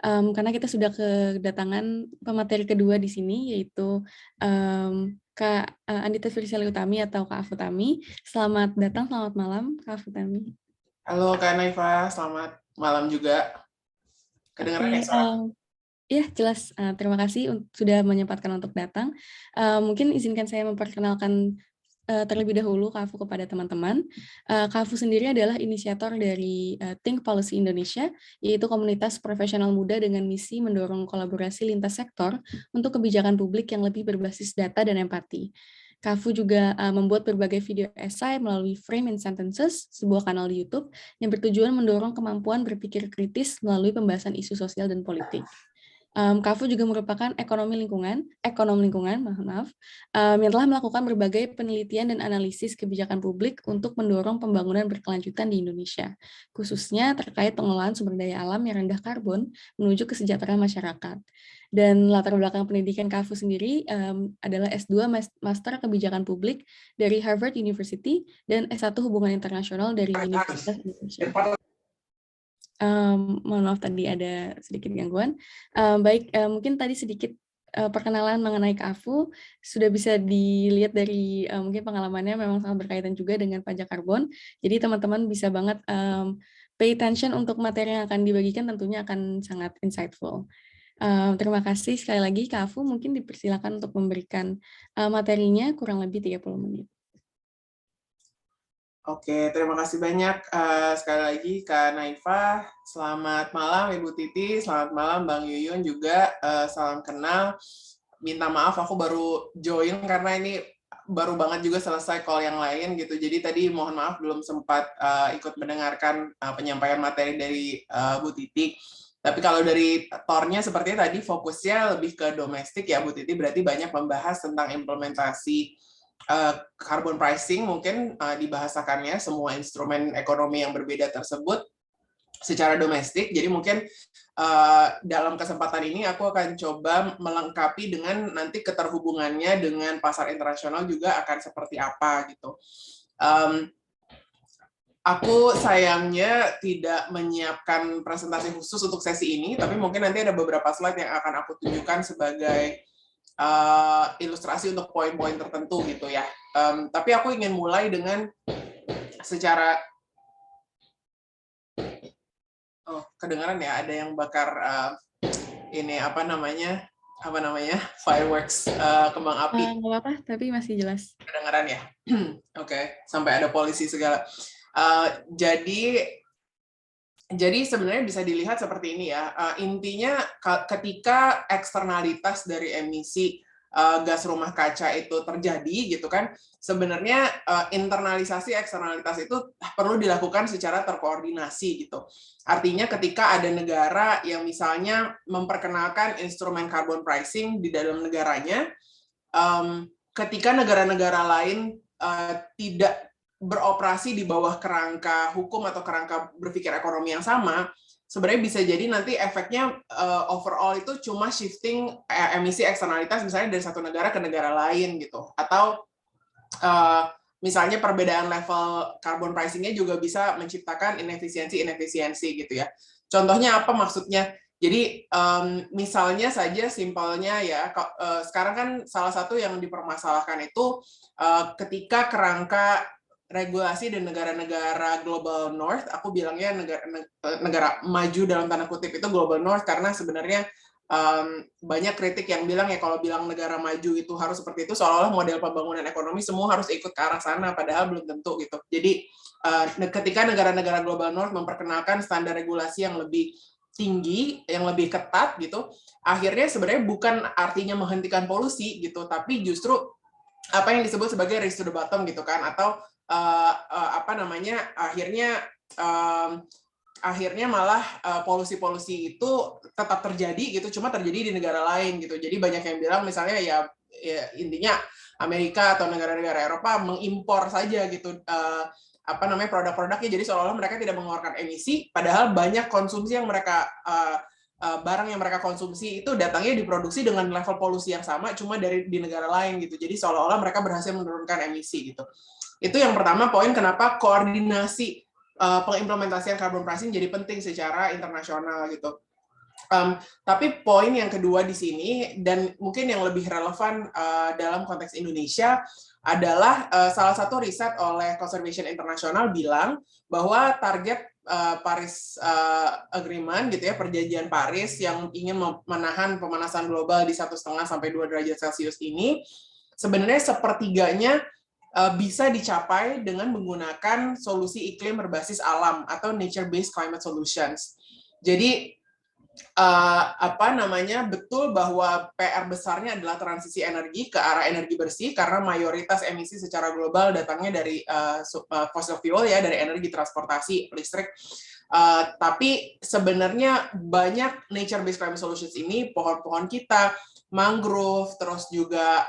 Karena kita sudah kedatangan pemateri kedua di sini, yaitu Kak Andita Firsali Utami atau Kak Afutami. Selamat datang, selamat malam Kak Afutami. Halo Kak Naifa, selamat malam juga. Kedengaran ya suara? Iya, jelas. Terima kasih sudah menyempatkan untuk datang. Mungkin izinkan saya memperkenalkan terlebih dahulu Kak Afu kepada teman-teman. Kak Afu sendiri adalah inisiator dari Think Policy Indonesia, yaitu komunitas profesional muda dengan misi mendorong kolaborasi lintas sektor untuk kebijakan publik yang lebih berbasis data dan empati. Kak Afu juga membuat berbagai video esai melalui Frame and Sentences, sebuah kanal di YouTube yang bertujuan mendorong kemampuan berpikir kritis melalui pembahasan isu sosial dan politik. Kak Afu juga merupakan ekonom lingkungan, yang telah melakukan berbagai penelitian dan analisis kebijakan publik untuk mendorong pembangunan berkelanjutan di Indonesia, khususnya terkait pengelolaan sumber daya alam yang rendah karbon menuju kesejahteraan masyarakat. Dan latar belakang pendidikan Kak Afu sendiri adalah S2 Master Kebijakan Publik dari Harvard University dan S1 Hubungan Internasional dari Universitas Indonesia. Mohon maaf tadi ada sedikit gangguan. Baik, mungkin tadi sedikit perkenalan mengenai Kak Afu sudah bisa dilihat dari mungkin pengalamannya memang sangat berkaitan juga dengan pajak karbon. Jadi teman-teman bisa banget pay attention untuk materi yang akan dibagikan, tentunya akan sangat insightful. Terima kasih sekali lagi Kak Afu, mungkin dipersilakan untuk memberikan materinya kurang lebih 30 menit. Oke, terima kasih banyak sekali lagi Kak Naifa. Selamat malam Ibu Titi, selamat malam Bang Yuyun juga. Salam kenal. Minta maaf aku baru join karena ini baru banget juga selesai call yang lain gitu. Jadi tadi mohon maaf belum sempat ikut mendengarkan penyampaian materi dari Bu Titi. Tapi kalau dari tornya sepertinya tadi fokusnya lebih ke domestik ya Bu Titi, berarti banyak membahas tentang implementasi carbon pricing, mungkin dibahasakannya semua instrumen ekonomi yang berbeda tersebut secara domestik. Jadi mungkin dalam kesempatan ini aku akan coba melengkapi dengan nanti keterhubungannya dengan pasar internasional juga akan seperti apa gitu. Aku sayangnya tidak menyiapkan presentasi khusus untuk sesi ini, tapi mungkin nanti ada beberapa slide yang akan aku tunjukkan sebagai ilustrasi untuk poin-poin tertentu gitu ya. Tapi aku ingin mulai dengan secara kedengaran ya, ada yang bakar ini apa namanya fireworks, kembang api. Nggak apa-apa, tapi masih jelas. Kedengaran ya. Oke, sampai ada polisi segala. Jadi sebenarnya bisa dilihat seperti ini ya. Intinya ketika eksternalitas dari emisi gas rumah kaca itu terjadi gitu kan, sebenarnya internalisasi eksternalitas itu perlu dilakukan secara terkoordinasi gitu. Artinya ketika ada negara yang misalnya memperkenalkan instrumen carbon pricing di dalam negaranya, ketika negara-negara lain tidak beroperasi di bawah kerangka hukum atau kerangka berpikir ekonomi yang sama, sebenarnya bisa jadi nanti efeknya overall itu cuma shifting emisi eksternalitas misalnya dari satu negara ke negara lain gitu, atau misalnya perbedaan level carbon pricing-nya juga bisa menciptakan inefisiensi gitu ya. Contohnya apa maksudnya? Jadi misalnya saja simpelnya ya, sekarang kan salah satu yang dipermasalahkan itu ketika kerangka regulasi dan negara-negara global north, aku bilangnya negara maju dalam tanda kutip itu global north karena sebenarnya banyak kritik yang bilang ya kalau bilang negara maju itu harus seperti itu, seolah-olah model pembangunan ekonomi semua harus ikut ke arah sana, padahal belum tentu gitu. Jadi ketika negara-negara global north memperkenalkan standar regulasi yang lebih tinggi, yang lebih ketat gitu, akhirnya sebenarnya bukan artinya menghentikan polusi gitu, tapi justru apa yang disebut sebagai race to the bottom gitu kan, atau akhirnya malah polusi-polusi itu tetap terjadi gitu, cuma terjadi di negara lain gitu. Jadi banyak yang bilang misalnya ya intinya Amerika atau negara-negara Eropa mengimpor saja gitu produk-produknya, jadi seolah-olah mereka tidak mengeluarkan emisi, padahal banyak konsumsi yang mereka barang yang mereka konsumsi itu datangnya diproduksi dengan level polusi yang sama, cuma di negara lain gitu. Jadi seolah-olah mereka berhasil menurunkan emisi gitu. Itu yang pertama poin kenapa koordinasi pengimplementasian carbon pricing jadi penting secara internasional gitu. Tapi poin yang kedua di sini, dan mungkin yang lebih relevan dalam konteks Indonesia, adalah salah satu riset oleh Conservation International bilang bahwa target Paris Agreement gitu ya, perjanjian Paris yang ingin menahan pemanasan global di 1,5 sampai 2 derajat Celcius ini, sebenarnya sepertiganya bisa dicapai dengan menggunakan solusi iklim berbasis alam atau nature-based climate solutions. Jadi betul bahwa PR besarnya adalah transisi energi ke arah energi bersih, karena mayoritas emisi secara global datangnya dari fossil fuel ya, dari energi transportasi listrik. Tapi sebenarnya banyak nature-based climate solutions ini, pohon-pohon kita, mangrove, terus juga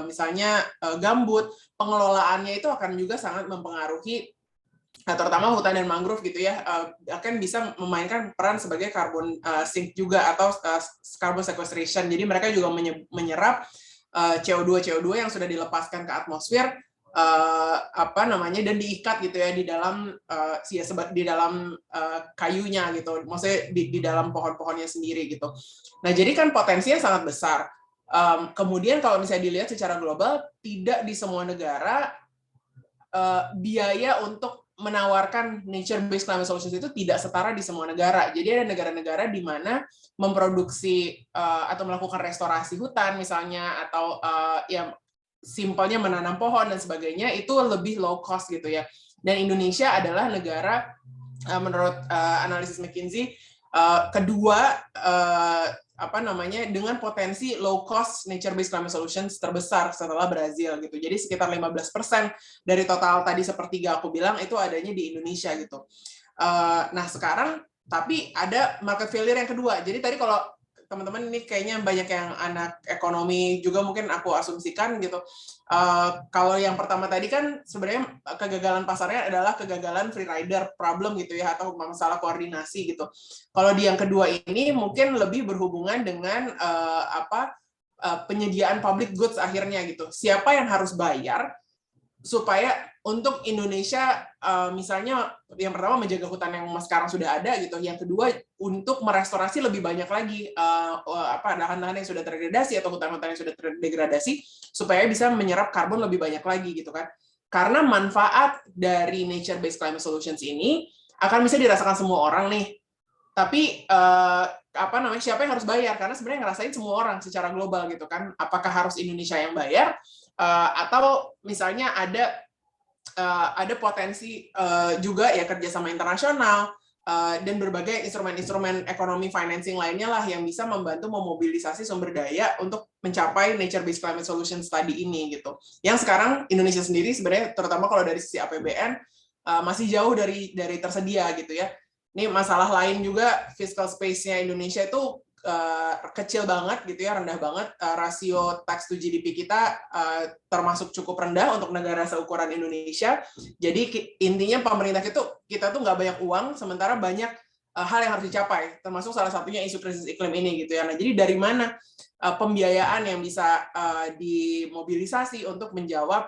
misalnya gambut, pengelolaannya itu akan juga sangat mempengaruhi, terutama hutan dan mangrove gitu ya, akan bisa memainkan peran sebagai carbon sink juga, atau carbon sequestration. Jadi mereka juga menyerap CO2 yang sudah dilepaskan ke atmosfer, dan diikat gitu ya di dalam kayunya gitu, maksudnya di dalam pohon-pohonnya sendiri gitu. Nah, jadi kan potensinya sangat besar. Kemudian kalau misalnya dilihat secara global, tidak di semua negara biaya untuk menawarkan nature-based climate solutions itu tidak setara di semua negara. Jadi ada negara-negara di mana memproduksi atau melakukan restorasi hutan misalnya, atau simpelnya menanam pohon dan sebagainya, itu lebih low cost gitu ya. Dan Indonesia adalah negara menurut analisis McKinsey kedua dengan potensi low cost nature-based climate solutions terbesar setelah Brazil gitu. Jadi sekitar 15% dari total tadi sepertiga aku bilang itu adanya di Indonesia gitu. Nah sekarang tapi ada market failure yang kedua. Jadi tadi kalau teman-teman ini kayaknya banyak yang anak ekonomi juga mungkin aku asumsikan gitu. Kalau yang pertama tadi kan sebenarnya kegagalan pasarnya adalah kegagalan free rider problem gitu ya, atau masalah koordinasi gitu. Kalau di yang kedua ini mungkin lebih berhubungan dengan penyediaan public goods akhirnya gitu. Siapa yang harus bayar supaya untuk Indonesia misalnya yang pertama menjaga hutan yang sekarang sudah ada gitu, yang kedua untuk merestorasi lebih banyak lagi lahan-lahan yang sudah terdegradasi atau hutan-hutan yang sudah terdegradasi supaya bisa menyerap karbon lebih banyak lagi gitu kan. Karena manfaat dari nature-based climate solutions ini akan bisa dirasakan semua orang nih. Tapi siapa yang harus bayar? Karena sebenarnya ngerasain semua orang secara global gitu kan. Apakah harus Indonesia yang bayar? Atau misalnya ada potensi juga ya kerjasama internasional dan berbagai instrumen-instrumen ekonomi financing lainnya lah yang bisa membantu memobilisasi sumber daya untuk mencapai nature-based climate solutions tadi ini gitu. Yang sekarang Indonesia sendiri sebenarnya terutama kalau dari sisi APBN masih jauh dari tersedia gitu ya. Ini masalah lain juga, fiscal space-nya Indonesia itu kecil banget gitu ya, rendah banget. Rasio tax to GDP kita termasuk cukup rendah untuk negara seukuran Indonesia. Jadi intinya pemerintah kita tuh nggak banyak uang, sementara banyak hal yang harus dicapai, termasuk salah satunya isu krisis iklim ini gitu ya. Nah, jadi dari mana pembiayaan yang bisa dimobilisasi untuk menjawab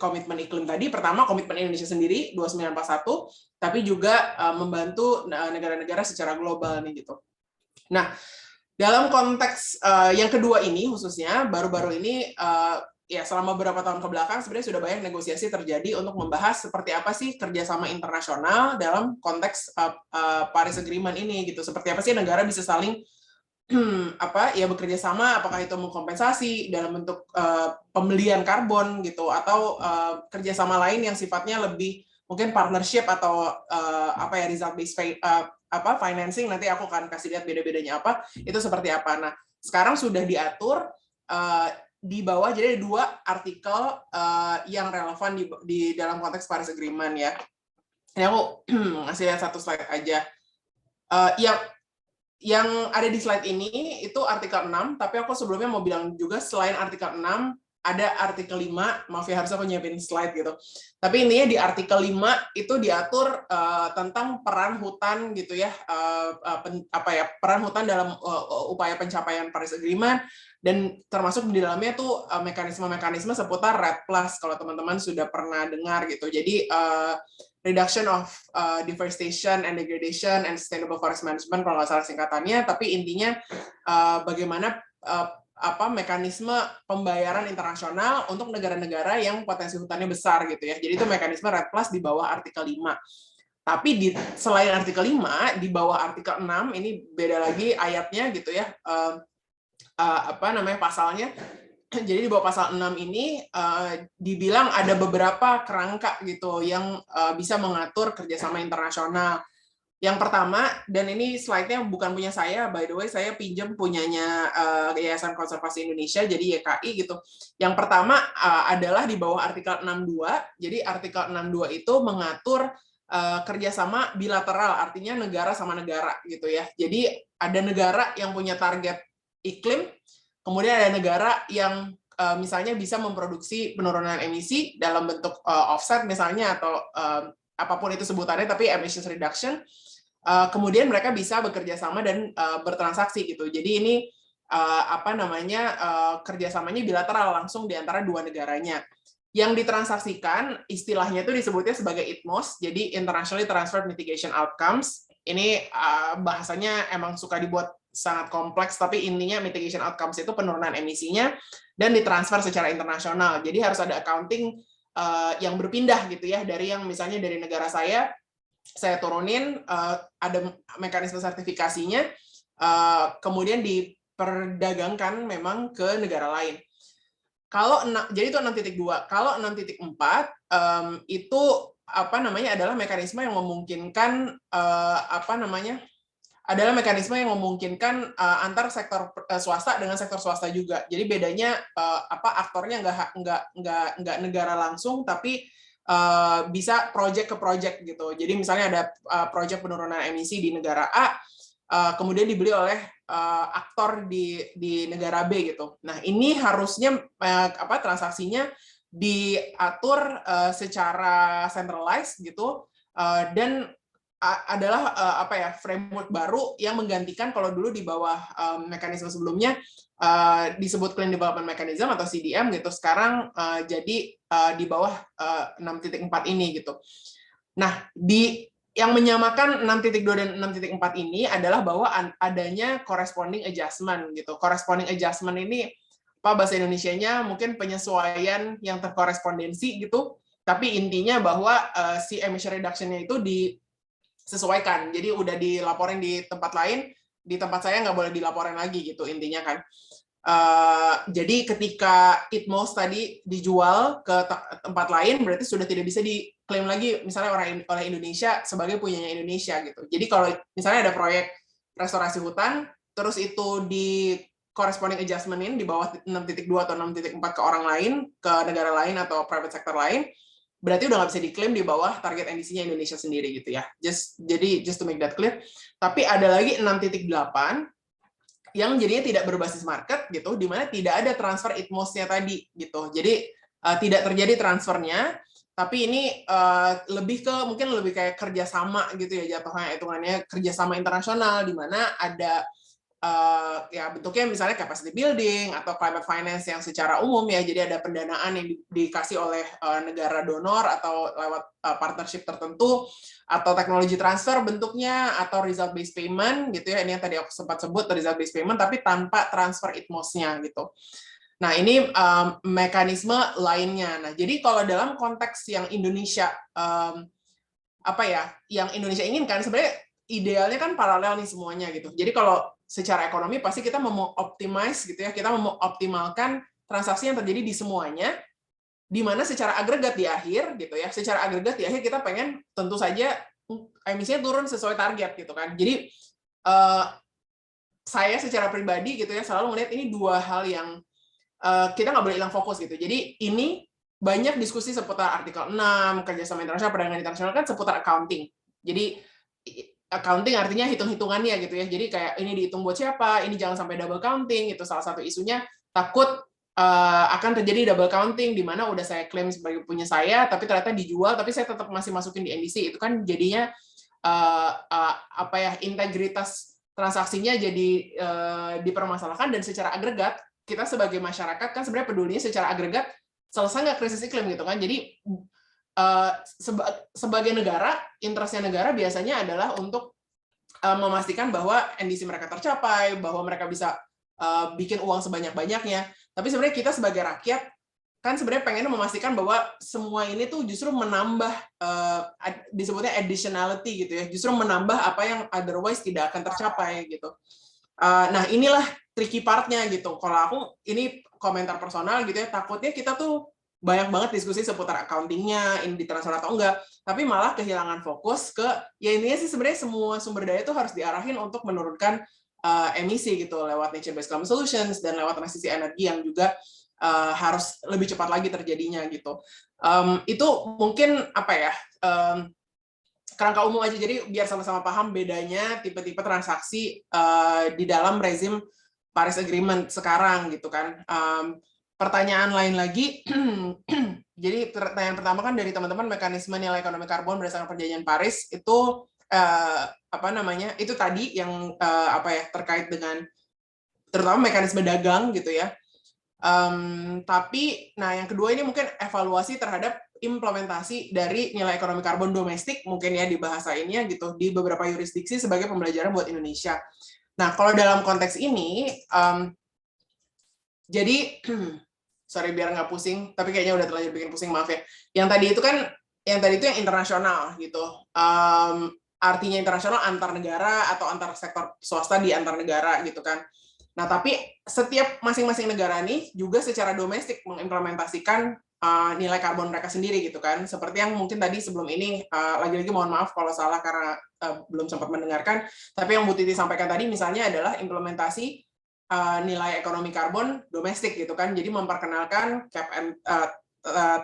komitmen iklim tadi? Pertama, komitmen Indonesia sendiri 2941, tapi juga membantu negara-negara secara global nih gitu. Nah, dalam konteks yang kedua ini khususnya baru-baru ini ya selama beberapa tahun ke belakang sebenarnya sudah banyak negosiasi terjadi untuk membahas seperti apa sih kerjasama internasional dalam konteks Paris Agreement ini gitu. Seperti apa sih negara bisa saling bekerja sama, apakah itu mengkompensasi dalam bentuk pembelian karbon gitu, atau kerjasama lain yang sifatnya lebih mungkin partnership atau result based financing. Nanti aku akan kasih lihat beda-bedanya apa, itu seperti apa. Nah, sekarang sudah diatur di bawah, jadi ada 2 artikel yang relevan di dalam konteks Paris Agreement ya. Ini aku ngasih lihat satu slide aja. Yang ada di slide ini itu artikel 6, tapi aku sebelumnya mau bilang juga selain artikel 6, ada artikel 5, maaf ya harus aku nyiapin slide gitu. Tapi intinya di artikel 5 itu diatur tentang peran hutan gitu ya, peran hutan dalam upaya pencapaian Paris Agreement, dan termasuk di dalamnya tuh mekanisme-mekanisme seputar REDD+, kalau teman-teman sudah pernah dengar gitu. Jadi reduction of deforestation and degradation and sustainable forest management kalau nggak salah singkatannya, tapi intinya bagaimana mekanisme pembayaran internasional untuk negara-negara yang potensi hutannya besar gitu ya. Jadi itu mekanisme REDD+ di bawah artikel 5. Tapi selain artikel 5, di bawah artikel 6, ini beda lagi ayatnya gitu ya, pasalnya. Jadi di bawah pasal 6 ini dibilang ada beberapa kerangka gitu yang bisa mengatur kerjasama internasional. Yang pertama, dan ini slide-nya bukan punya saya, by the way, saya pinjam punyanya Yayasan Konservasi Indonesia, jadi YKI gitu. Yang pertama adalah di bawah artikel 62, jadi artikel 62 itu mengatur kerjasama bilateral, artinya negara sama negara gitu ya. Jadi ada negara yang punya target iklim, kemudian ada negara yang misalnya bisa memproduksi penurunan emisi dalam bentuk offset misalnya, atau apapun itu sebutannya, tapi emissions reduction. Kemudian mereka bisa bekerja sama dan bertransaksi gitu. Jadi ini kerjasamanya bilateral langsung di antara 2 negaranya. Yang ditransaksikan istilahnya itu disebutnya sebagai ITMOS, jadi Internationally Transferred Mitigation Outcomes. Ini bahasanya emang suka dibuat sangat kompleks, tapi intinya mitigation outcomes itu penurunan emisinya dan ditransfer secara internasional. Jadi harus ada accounting yang berpindah gitu ya, dari yang misalnya dari negara saya turunin, ada mekanisme sertifikasinya, kemudian diperdagangkan memang ke negara lain. Jadi itu 6.2. Kalau 6.4 itu adalah mekanisme yang memungkinkan adalah mekanisme yang memungkinkan antar sektor swasta dengan sektor swasta juga. Jadi bedanya aktornya nggak negara langsung, tapi bisa project ke project gitu. Jadi misalnya ada project penurunan emisi di negara A, kemudian dibeli oleh aktor di negara B gitu. Nah, ini harusnya transaksinya diatur secara centralized gitu, dan adalah framework baru yang menggantikan kalau dulu di bawah mekanisme sebelumnya disebut Clean Development Mechanism atau CDM gitu. Sekarang jadi di bawah 6.4 ini gitu. Nah, yang menyamakan 6.2 dan 6.4 ini adalah bahwa adanya corresponding adjustment gitu. Corresponding adjustment ini bahasa Indonesianya mungkin penyesuaian yang terkorespondensi gitu. Tapi intinya bahwa si emission reduction-nya itu disesuaikan. Jadi udah dilaporin di tempat lain, di tempat saya nggak boleh dilaporin lagi gitu intinya kan. Jadi ketika ITMOS tadi dijual ke tempat lain, berarti sudah tidak bisa diklaim lagi misalnya oleh Indonesia sebagai punyanya Indonesia gitu. Jadi kalau misalnya ada proyek restorasi hutan, terus itu di corresponding adjustment-in di bawah 6.2 atau 6.4 ke orang lain, ke negara lain atau private sector lain, berarti udah nggak bisa diklaim di bawah target NDC-nya Indonesia sendiri gitu ya. Just to make that clear. Tapi ada lagi 6.8 yang jadinya tidak berbasis market gitu, di mana tidak ada transfer ITMOS-nya tadi gitu. Jadi tidak terjadi transfernya, tapi ini mungkin lebih kayak kerjasama gitu ya jatuhnya, hitungannya kerjasama internasional di mana ada bentuknya misalnya capacity building atau climate finance yang secara umum ya, jadi ada pendanaan yang dikasih oleh negara donor atau lewat partnership tertentu, atau teknologi transfer bentuknya, atau result based payment gitu ya, ini yang tadi aku sempat sebut result based payment tapi tanpa transfer ITMOS-nya gitu. Nah, ini mekanisme lainnya. Nah, jadi kalau dalam konteks yang Indonesia, yang Indonesia inginkan, sebenarnya idealnya kan paralel nih semuanya gitu. Jadi kalau secara ekonomi pasti kita mau optimize gitu ya, kita mau optimalkan transaksi yang terjadi di semuanya, di mana secara agregat di akhir gitu ya, secara agregat di akhir kita pengen tentu saja emisinya turun sesuai target gitu kan. Jadi saya secara pribadi gitu ya selalu melihat ini dua hal yang kita nggak boleh hilang fokus gitu. Jadi ini banyak diskusi seputar artikel 6, kerjasama internasional, perdagangan internasional kan seputar accounting. Jadi accounting artinya hitung-hitungannya gitu ya. Jadi kayak ini dihitung buat siapa, ini jangan sampai double counting, itu salah satu isunya. Takut akan terjadi double counting di mana udah saya klaim sebagai punya saya, tapi ternyata dijual, tapi saya tetap masih masukin di NDC. Itu kan jadinya integritas transaksinya jadi dipermasalahkan, dan secara agregat kita sebagai masyarakat kan sebenarnya pedulinya secara agregat selesai nggak krisis iklim gitu kan. Jadi sebagai negara, interestnya negara biasanya adalah untuk memastikan bahwa NDC mereka tercapai, bahwa mereka bisa bikin uang sebanyak-banyaknya. Tapi sebenarnya kita sebagai rakyat kan sebenarnya pengen memastikan bahwa semua ini tuh justru menambah, disebutnya additionality gitu ya, justru menambah apa yang otherwise tidak akan tercapai gitu. Nah, inilah tricky partnya gitu. Kalau aku, ini komentar personal gitu ya, takutnya kita tuh banyak banget diskusi seputar accounting-nya, ini ditransfer atau enggak, tapi malah kehilangan fokus ke, ya intinya sih sebenarnya semua sumber daya itu harus diarahin untuk menurunkan emisi gitu, lewat nature-based climate solutions, dan lewat transisi energi yang juga harus lebih cepat lagi terjadinya gitu. Itu mungkin kerangka umum aja, jadi biar sama-sama paham bedanya tipe-tipe transaksi di dalam rezim Paris Agreement sekarang gitu kan. Pertanyaan lain lagi, jadi pertanyaan pertama kan dari teman-teman, mekanisme nilai ekonomi karbon berdasarkan perjanjian Paris itu itu tadi yang terkait dengan terutama mekanisme dagang gitu ya. Tapi, nah yang kedua ini mungkin evaluasi terhadap implementasi dari nilai ekonomi karbon domestik, mungkin ya di bahasa ini ya gitu, di beberapa yurisdiksi sebagai pembelajaran buat Indonesia. Nah, kalau dalam konteks ini, jadi, sorry biar nggak pusing, tapi kayaknya udah terlanjur bikin pusing, maaf ya. Yang tadi itu yang internasional gitu. Artinya internasional antar negara atau antar sektor swasta di antar negara gitu kan. Nah, tapi setiap masing-masing negara nih juga secara domestik mengimplementasikan nilai karbon mereka sendiri gitu kan. Seperti yang mungkin tadi sebelum ini, lagi-lagi mohon maaf kalau salah karena belum sempat mendengarkan, tapi yang Bu Titi sampaikan tadi misalnya adalah implementasi nilai ekonomi karbon domestik gitu kan. Jadi memperkenalkan cap and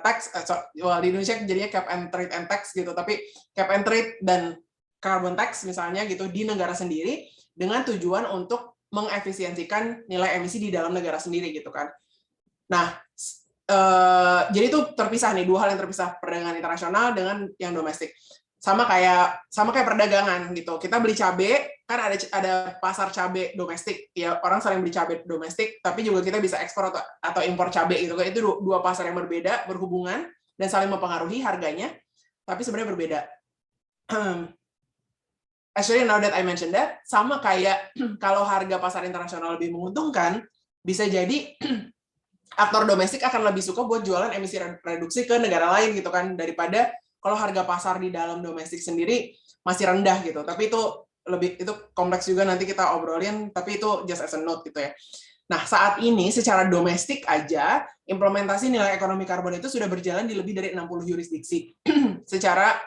tax, di Indonesia jadinya cap and trade and tax gitu, tapi cap and trade dan carbon tax misalnya gitu di negara sendiri dengan tujuan untuk mengefisiensikan nilai emisi di dalam negara sendiri gitu kan. Nah, jadi itu terpisah nih, dua hal yang terpisah, perdagangan internasional dengan yang domestik. Sama kayak perdagangan gitu. Kita beli cabai, kan ada pasar cabai domestik. Ya, orang sering beli cabai domestik, tapi juga kita bisa ekspor atau impor cabai gitu kan. Itu dua pasar yang berbeda, berhubungan dan saling mempengaruhi harganya, tapi sebenarnya berbeda. Actually, now that I mentioned that, sama kayak kalau harga pasar internasional lebih menguntungkan, bisa jadi aktor domestik akan lebih suka buat jualan emisi reduksi ke negara lain gitu kan, daripada kalau harga pasar di dalam domestik sendiri masih rendah gitu. Tapi itu kompleks juga, nanti kita obrolin, tapi itu just as a note gitu ya. Nah, saat ini secara domestik aja, implementasi nilai ekonomi karbon itu sudah berjalan di lebih dari 60 yurisdiksi secara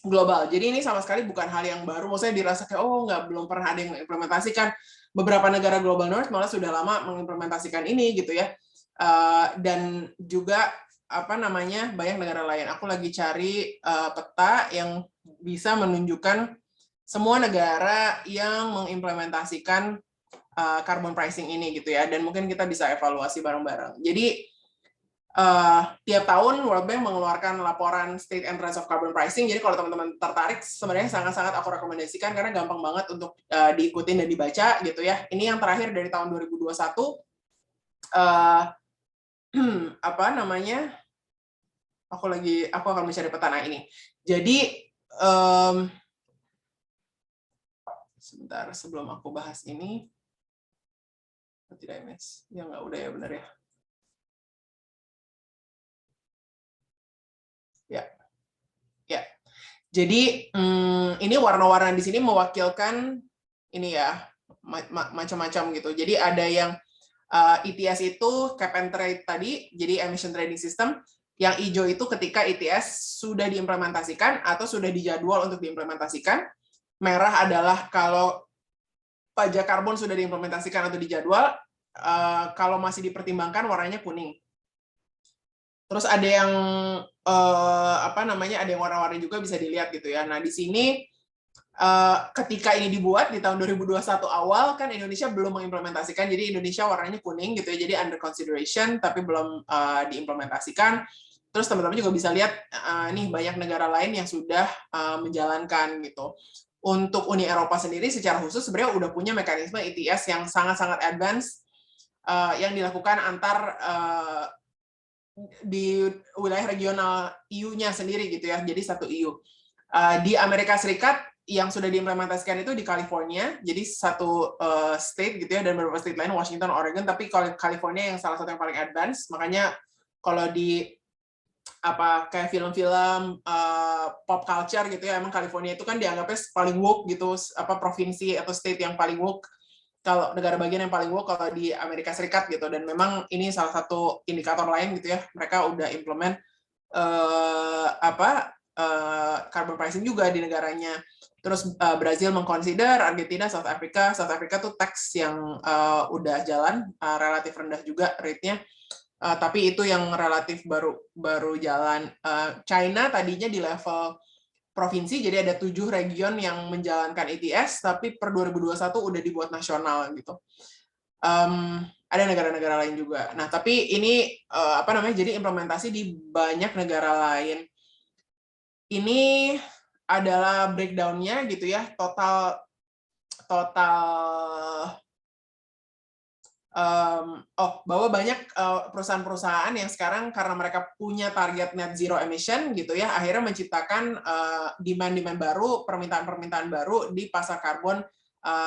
global. Jadi ini sama sekali bukan hal yang baru, maksudnya dirasa kayak belum pernah ada yang mengimplementasikan. Beberapa negara global north malah sudah lama mengimplementasikan ini gitu ya. Dan juga banyak negara lain. Aku lagi cari peta yang bisa menunjukkan semua negara yang mengimplementasikan carbon pricing ini gitu ya, dan mungkin kita bisa evaluasi bareng-bareng. Jadi tiap tahun World Bank mengeluarkan laporan State and Trends of Carbon Pricing. Jadi kalau teman-teman tertarik, sebenarnya sangat-sangat aku rekomendasikan karena gampang banget untuk diikutin dan dibaca gitu ya. Ini yang terakhir dari tahun 2021. Aku akan mencari peta ini. Jadi sebentar sebelum aku bahas ini, tidak MS, ya nggak udah ya benar ya. Jadi ini warna-warna di sini mewakilkan ini ya, macam-macam gitu. Jadi ada yang ETS itu cap and trade tadi, jadi emission trading system. Yang hijau itu ketika ETS sudah diimplementasikan atau sudah dijadwal untuk diimplementasikan. Merah adalah kalau pajak karbon sudah diimplementasikan atau dijadwal. Kalau masih dipertimbangkan warnanya kuning. Terus ada yang ada yang warna-warni juga bisa dilihat gitu ya. Nah, di sini ketika ini dibuat di tahun 2021 awal kan Indonesia belum mengimplementasikan, jadi Indonesia warnanya kuning gitu ya. Jadi under consideration tapi belum diimplementasikan. Terus teman-teman juga bisa lihat nih banyak negara lain yang sudah menjalankan gitu. Untuk Uni Eropa sendiri secara khusus sebenarnya udah punya mekanisme ETS yang sangat-sangat advance yang dilakukan antar di wilayah regional EU-nya sendiri gitu ya, jadi satu EU. Di Amerika Serikat yang sudah diimplementasikan itu di California, jadi satu state gitu ya, dan beberapa state lain, Washington, Oregon, tapi California yang salah satu yang paling advance. Makanya kalau di kayak film-film pop culture gitu ya, emang California itu kan dianggapnya paling woke gitu, provinsi atau state yang paling woke. Kalau negara bagian yang paling woke kalau di Amerika Serikat gitu, dan memang ini salah satu indikator lain gitu ya, mereka udah implement carbon pricing juga di negaranya. Terus Brazil mengconsider, Argentina, South Africa tuh tax yang udah jalan, relatif rendah juga rate-nya, tapi itu yang relatif baru jalan. China tadinya di level provinsi, jadi ada 7 region yang menjalankan ETS, tapi per 2021 udah dibuat nasional gitu. Ada negara-negara lain juga. Nah, tapi ini jadi implementasi di banyak negara lain. Ini adalah breakdown-nya gitu ya, total bahwa banyak perusahaan-perusahaan yang sekarang karena mereka punya target net zero emission gitu ya, akhirnya menciptakan demand-demand baru, permintaan-permintaan baru di pasar karbon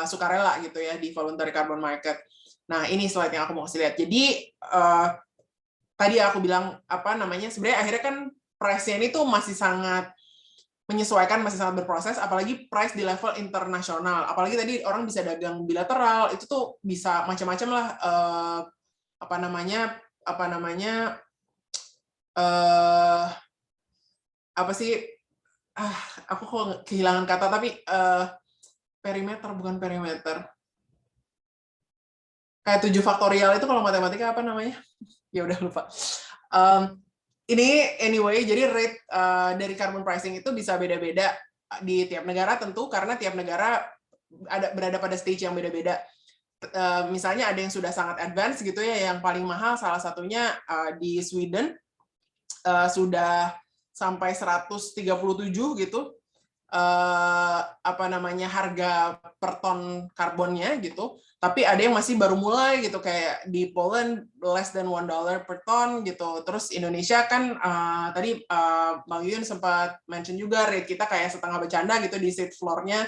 sukarela gitu ya, di voluntary carbon market. Nah, ini slide yang aku mau kasih lihat. Jadi tadi aku bilang sebenarnya akhirnya kan price-nya ini tuh masih sangat menyesuaikan, masih sangat berproses, apalagi price di level internasional. Apalagi tadi orang bisa dagang bilateral, itu tuh bisa macam-macam lah. Aku kok kehilangan kata, tapi perimeter, bukan perimeter. Kayak 7 faktorial itu kalau matematika apa namanya? Ya udah lupa. Ini anyway, jadi rate dari carbon pricing itu bisa beda-beda di tiap negara tentu, karena tiap negara berada pada stage yang beda-beda. Misalnya ada yang sudah sangat advance gitu ya, yang paling mahal salah satunya di Sweden sudah sampai 137 gitu harga per ton karbonnya gitu. Tapi ada yang masih baru mulai gitu, kayak di Poland less than $1 per ton gitu. Terus Indonesia kan tadi Bang Yuyun sempat mention juga rate kita kayak setengah bercanda gitu di set floor-nya.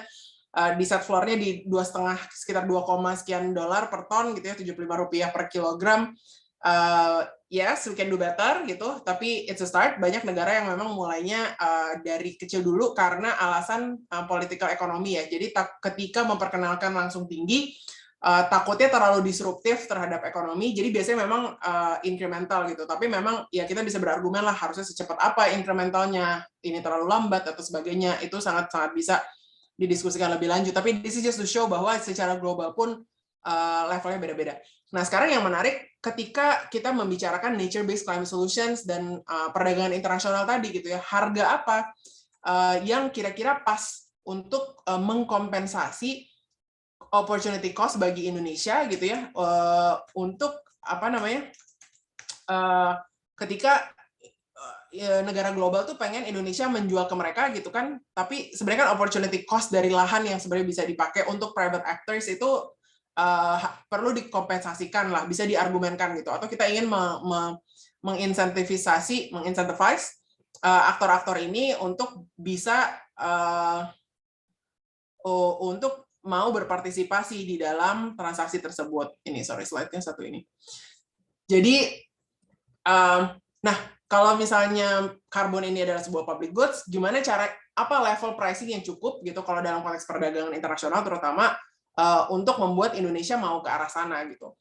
Di set floor-nya di 2,5 sekitar 2, sekian dolar per ton gitu ya, Rp75 per kilogram. Yes, we can do better gitu, tapi it's a start. Banyak negara yang memang mulainya dari kecil dulu karena alasan political economy ya. Jadi ketika memperkenalkan langsung tinggi, takutnya terlalu disruptif terhadap ekonomi. Jadi biasanya memang incremental gitu. Tapi memang ya kita bisa berargumen lah, harusnya secepat apa incrementalnya, ini terlalu lambat atau sebagainya. Itu sangat-sangat bisa didiskusikan lebih lanjut. Tapi this is just to show bahwa secara global pun levelnya beda-beda. Nah, sekarang yang menarik ketika kita membicarakan nature-based climate solutions dan perdagangan internasional tadi gitu ya, harga apa yang kira-kira pas untuk mengkompensasi opportunity cost bagi Indonesia gitu ya, untuk ketika negara global tuh pengen Indonesia menjual ke mereka gitu kan, tapi sebenarnya kan opportunity cost dari lahan yang sebenarnya bisa dipakai untuk private actors itu perlu dikompensasikan lah, bisa diargumenkan gitu, atau kita ingin mengincentivize aktor-aktor ini untuk bisa untuk mau berpartisipasi di dalam transaksi tersebut. Ini slide-nya satu ini. Jadi nah, kalau misalnya karbon ini adalah sebuah public goods, gimana apa level pricing yang cukup gitu kalau dalam konteks perdagangan internasional terutama untuk membuat Indonesia mau ke arah sana gitu.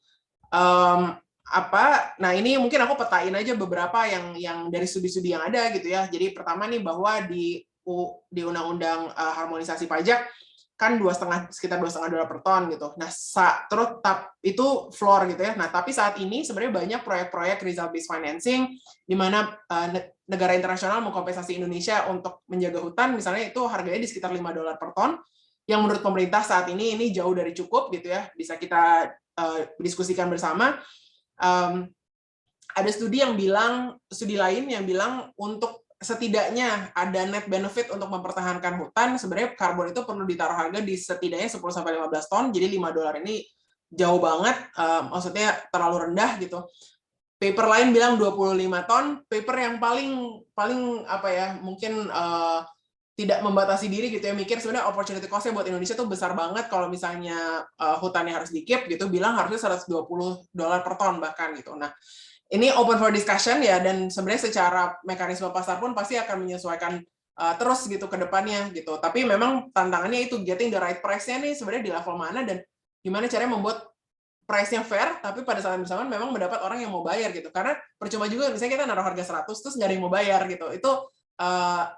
Nah ini mungkin aku petain aja beberapa yang dari studi-studi yang ada gitu ya. Jadi pertama nih bahwa di Undang-Undang Harmonisasi Pajak kan sekitar $2,5 per ton gitu. Nah, terus itu floor gitu ya. Nah, tapi saat ini sebenarnya banyak proyek-proyek result based financing di mana negara internasional mengkompensasi Indonesia untuk menjaga hutan, misalnya itu harganya di sekitar $5 per ton. Yang menurut pemerintah saat ini jauh dari cukup gitu ya. Bisa kita diskusikan bersama. Ada studi lain yang bilang untuk setidaknya ada net benefit untuk mempertahankan hutan, sebenarnya karbon itu perlu ditaruh harga di setidaknya 10-15 ton, jadi $5 ini jauh banget, maksudnya terlalu rendah gitu. Paper lain bilang 25 ton, paper yang paling apa ya, mungkin tidak membatasi diri gitu ya, mikir sebenarnya opportunity cost-nya buat Indonesia tuh besar banget kalau misalnya hutannya harus di-keep gitu, bilang harusnya $120 per ton bahkan gitu. Nah, ini open for discussion ya, dan sebenarnya secara mekanisme pasar pun pasti akan menyesuaikan terus gitu ke depannya gitu. Tapi memang tantangannya itu getting the right price-nya nih sebenarnya di level mana dan gimana caranya membuat price-nya fair, tapi pada saat yang bersamaan memang mendapat orang yang mau bayar gitu. Karena percuma juga misalnya kita naruh harga 100 terus nggak ada yang mau bayar gitu. Itu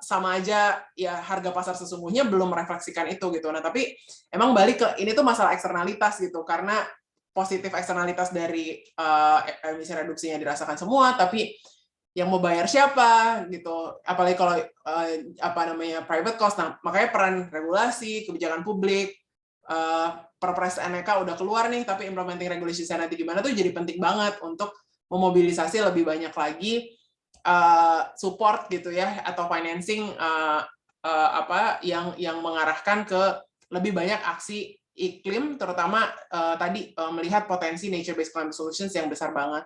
sama aja ya harga pasar sesungguhnya belum merefleksikan itu gitu. Nah, tapi emang balik ke ini tuh masalah eksternalitas gitu, karena positif eksternalitas dari emisi reduksinya dirasakan semua, tapi yang mau bayar siapa gitu, apalagi kalau private cost. Nah, makanya peran regulasi, kebijakan publik, Perpres NEK udah keluar nih, tapi implementing regulation nanti gimana tuh jadi penting banget untuk memobilisasi lebih banyak lagi support gitu ya, atau financing yang mengarahkan ke lebih banyak aksi iklim, terutama tadi melihat potensi nature-based climate solutions yang besar banget.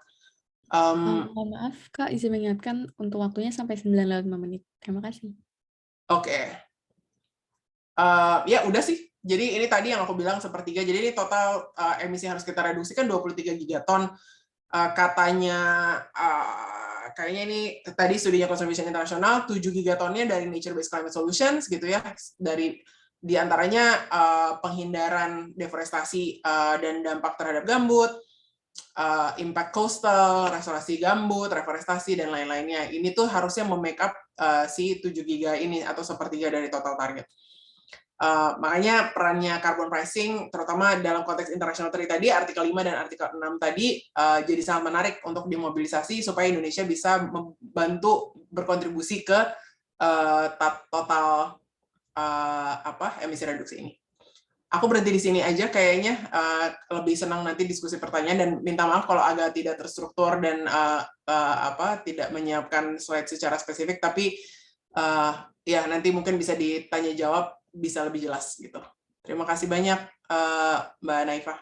Mohon maaf, Kak, izin mengingatkan untuk waktunya sampai 9:05 menit. Terima kasih. Oke. Ya udah sih. Jadi ini tadi yang aku bilang sepertiga. Jadi ini total emisi yang harus kita reduksi kan 23 gigaton. Katanya, kayaknya ini tadi studinya Conservation International, 7 gigatonnya dari nature-based climate solutions gitu ya. Di antaranya penghindaran deforestasi dan dampak terhadap gambut, impact coastal, restorasi gambut, reforestasi, dan lain-lainnya. Ini tuh harusnya memake up si 7 giga ini atau sepertiga dari total target. Makanya perannya carbon pricing, terutama dalam konteks internasional tadi, artikel 5 dan artikel 6 tadi, jadi sangat menarik untuk dimobilisasi supaya Indonesia bisa membantu berkontribusi ke total emisi reduksi ini. Aku berhenti di sini aja kayaknya, lebih senang nanti diskusi pertanyaan, dan minta maaf kalau agak tidak terstruktur dan tidak menyiapkan slide secara spesifik, tapi ya nanti mungkin bisa ditanya jawab, bisa lebih jelas gitu. Terima kasih banyak Mbak Naifah.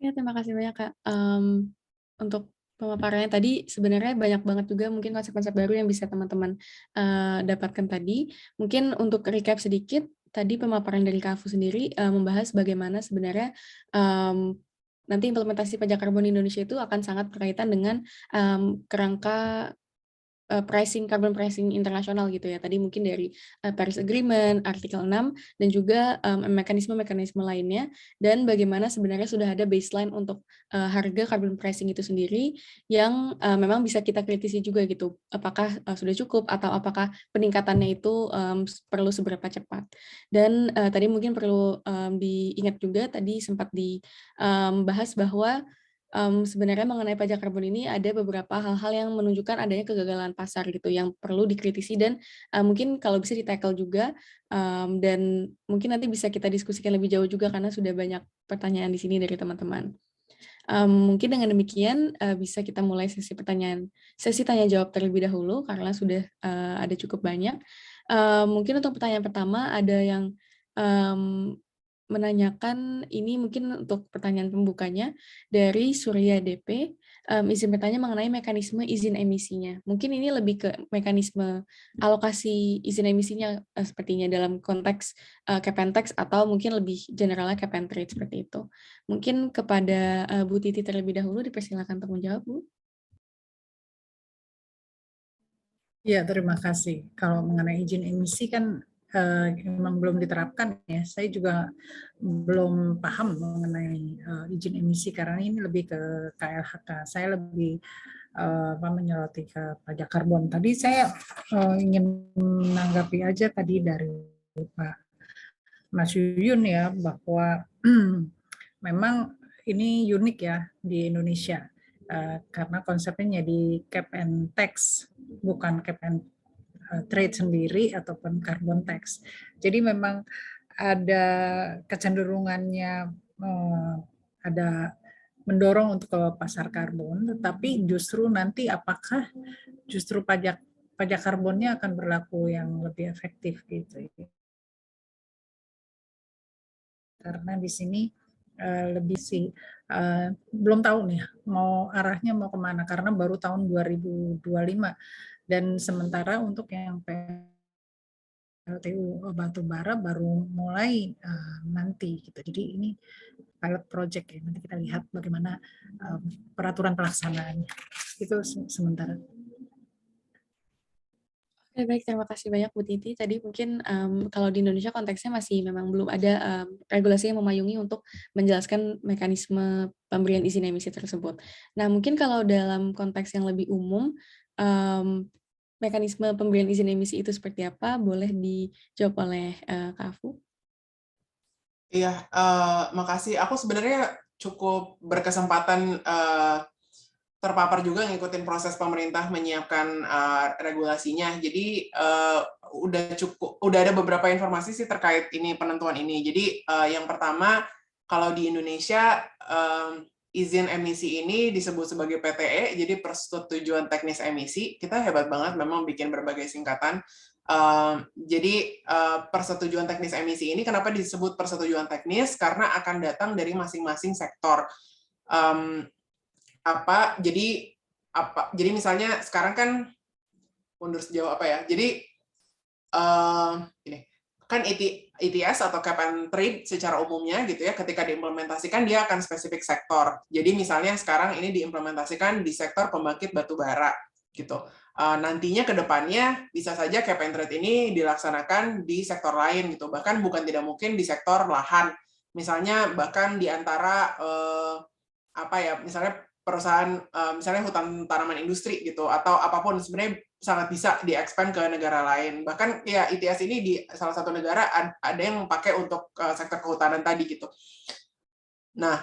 Ya, terima kasih banyak, Kak. Untuk pemaparannya tadi sebenarnya banyak banget juga mungkin konsep-konsep baru yang bisa teman-teman dapatkan tadi. Mungkin untuk recap sedikit, tadi pemaparan dari Kak Afu sendiri membahas bagaimana sebenarnya nanti implementasi pajak karbon di Indonesia itu akan sangat berkaitan dengan kerangka carbon pricing internasional gitu ya. Tadi mungkin dari Paris Agreement, artikel 6, dan juga mekanisme-mekanisme lainnya, dan bagaimana sebenarnya sudah ada baseline untuk harga carbon pricing itu sendiri yang memang bisa kita kritisi juga gitu. Apakah sudah cukup atau apakah peningkatannya itu perlu seberapa cepat. Dan tadi mungkin perlu diingat juga, tadi sempat dibahas bahwa sebenarnya mengenai pajak karbon ini ada beberapa hal-hal yang menunjukkan adanya kegagalan pasar gitu yang perlu dikritisi, dan mungkin kalau bisa di-tackle juga, dan mungkin nanti bisa kita diskusikan lebih jauh juga karena sudah banyak pertanyaan di sini dari teman-teman. Mungkin dengan demikian bisa kita mulai sesi tanya jawab terlebih dahulu karena sudah ada cukup banyak. Mungkin untuk pertanyaan pertama ada yang menanyakan, ini mungkin untuk pertanyaan pembukanya dari Surya DP, izin bertanya mengenai mekanisme izin emisinya. Mungkin ini lebih ke mekanisme alokasi izin emisinya sepertinya dalam konteks cap and tax, atau mungkin lebih generalnya cap and trade seperti itu. Mungkin kepada Bu Titi terlebih dahulu, dipersilakan untuk menjawab, Bu. Ya, terima kasih. Kalau mengenai izin emisi kan memang belum diterapkan ya. Saya juga belum paham mengenai izin emisi karena ini lebih ke KLHK. Saya lebih menyoroti ke pajak karbon. Tadi saya ingin menanggapi aja tadi dari Pak Mas Yuyun ya, bahwa memang ini unik ya di Indonesia. Karena konsepnya di cap and tax, bukan cap and trade sendiri ataupun carbon tax. Jadi memang ada kecenderungannya ada mendorong untuk ke pasar karbon, tetapi justru nanti apakah justru pajak karbonnya akan berlaku yang lebih efektif gitu. Karena di sini lebih sih belum tahu nih mau arahnya mau kemana karena baru tahun 2025 dan sementara untuk yang PLTU batu bara baru mulai nanti gitu. Jadi ini pilot project ya, nanti kita lihat bagaimana peraturan pelaksanaannya. Itu sementara. Oke, baik, terima kasih banyak Bu Titi. Tadi mungkin kalau di Indonesia konteksnya masih memang belum ada regulasi yang memayungi untuk menjelaskan mekanisme pemberian izin emisi tersebut. Nah, mungkin kalau dalam konteks yang lebih umum, mekanisme pemberian izin emisi itu seperti apa? Boleh dijawab oleh Kak Afu? Iya, makasih. Aku sebenarnya cukup berkesempatan terpapar juga ngikutin proses pemerintah menyiapkan regulasinya. Jadi udah ada beberapa informasi sih terkait ini penentuan ini. Jadi yang pertama, kalau di Indonesia izin emisi ini disebut sebagai PTE, jadi persetujuan teknis emisi. Kita hebat banget memang bikin berbagai singkatan. Jadi persetujuan teknis emisi ini kenapa disebut persetujuan teknis? Karena akan datang dari masing-masing sektor. Jadi misalnya sekarang kan mundur sejauh apa ya? Jadi ini kan ETS atau cap and trade secara umumnya gitu ya, ketika diimplementasikan dia akan spesifik sektor. Jadi misalnya sekarang ini diimplementasikan di sektor pembangkit batu bara gitu. Nantinya ke depannya bisa saja cap and trade ini dilaksanakan di sektor lain gitu. Bahkan bukan tidak mungkin di sektor lahan. Misalnya bahkan di antara misalnya perusahaan misalnya hutan tanaman industri gitu atau apapun sebenarnya sangat bisa di-expand ke negara lain. Bahkan ya ITS ini di salah satu negara ada yang pakai untuk sektor kehutanan tadi gitu. Nah,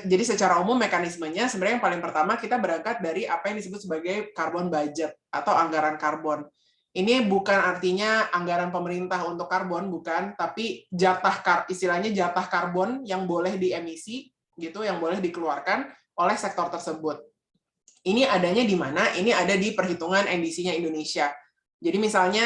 jadi secara umum mekanismenya sebenarnya yang paling pertama kita berangkat dari apa yang disebut sebagai carbon budget atau anggaran karbon. Ini bukan artinya anggaran pemerintah untuk karbon, bukan, tapi istilahnya jatah karbon yang boleh diemisi gitu, yang boleh dikeluarkan oleh sektor tersebut. Ini adanya di mana? Ini ada di perhitungan NDC-nya Indonesia. Jadi misalnya,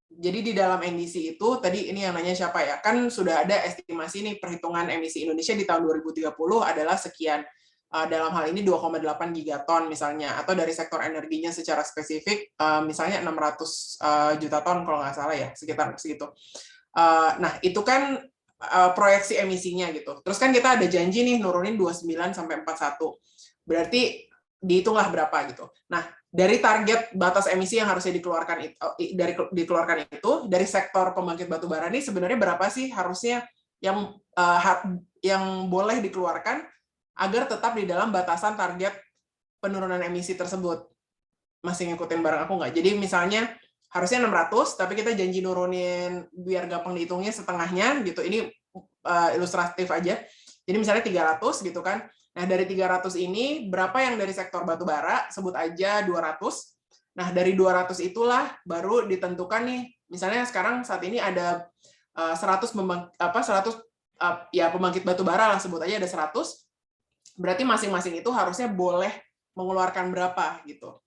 jadi di dalam NDC itu, tadi ini yang nanya siapa ya, kan sudah ada estimasi nih perhitungan emisi Indonesia di tahun 2030 adalah sekian. Dalam hal ini 2,8 gigaton misalnya, atau dari sektor energinya secara spesifik, misalnya 600 juta ton kalau nggak salah ya, sekitar segitu. Nah, itu kan proyeksi emisinya gitu. Terus kan kita ada janji nih nurunin 29 sampai 41. Berarti dihitunglah berapa gitu. Nah, dari target batas emisi yang harusnya dikeluarkan itu dari sektor pembangkit batu bara ini sebenarnya berapa sih harusnya yang boleh dikeluarkan agar tetap di dalam batasan target penurunan emisi tersebut. Masih ngikutin bareng aku nggak? Jadi misalnya harusnya 600, tapi kita janji nurunin biar gampang dihitungnya setengahnya gitu. Ini ilustratif aja. Jadi misalnya 300 gitu kan. Nah, dari 300 ini berapa yang dari sektor batu bara? Sebut aja 200. Nah, dari 200 itulah baru ditentukan nih. Misalnya sekarang saat ini ada 100 pembangkit batu bara lah, sebut aja ada 100. Berarti masing-masing itu harusnya boleh mengeluarkan berapa gitu.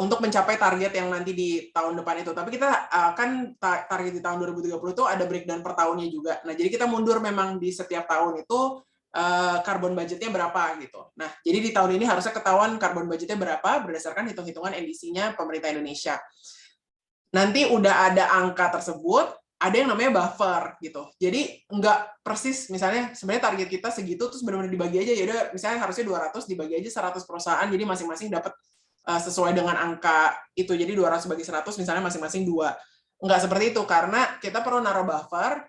Untuk mencapai target yang nanti di tahun depan itu. Tapi kita kan target di tahun 2030 itu ada breakdown per tahunnya juga. Nah, jadi kita mundur memang di setiap tahun itu karbon budgetnya berapa gitu. Nah, jadi di tahun ini harusnya ketahuan karbon budgetnya berapa berdasarkan hitung-hitungan NDC-nya pemerintah Indonesia. Nanti udah ada angka tersebut, ada yang namanya buffer gitu. Jadi nggak persis, misalnya sebenarnya target kita segitu terus benar-benar dibagi aja, ya udah misalnya harusnya 200 dibagi aja 100 perusahaan, jadi masing-masing dapat sesuai dengan angka itu. Jadi 200 bagi 100 misalnya masing-masing 2. Enggak seperti itu, karena kita perlu naruh buffer,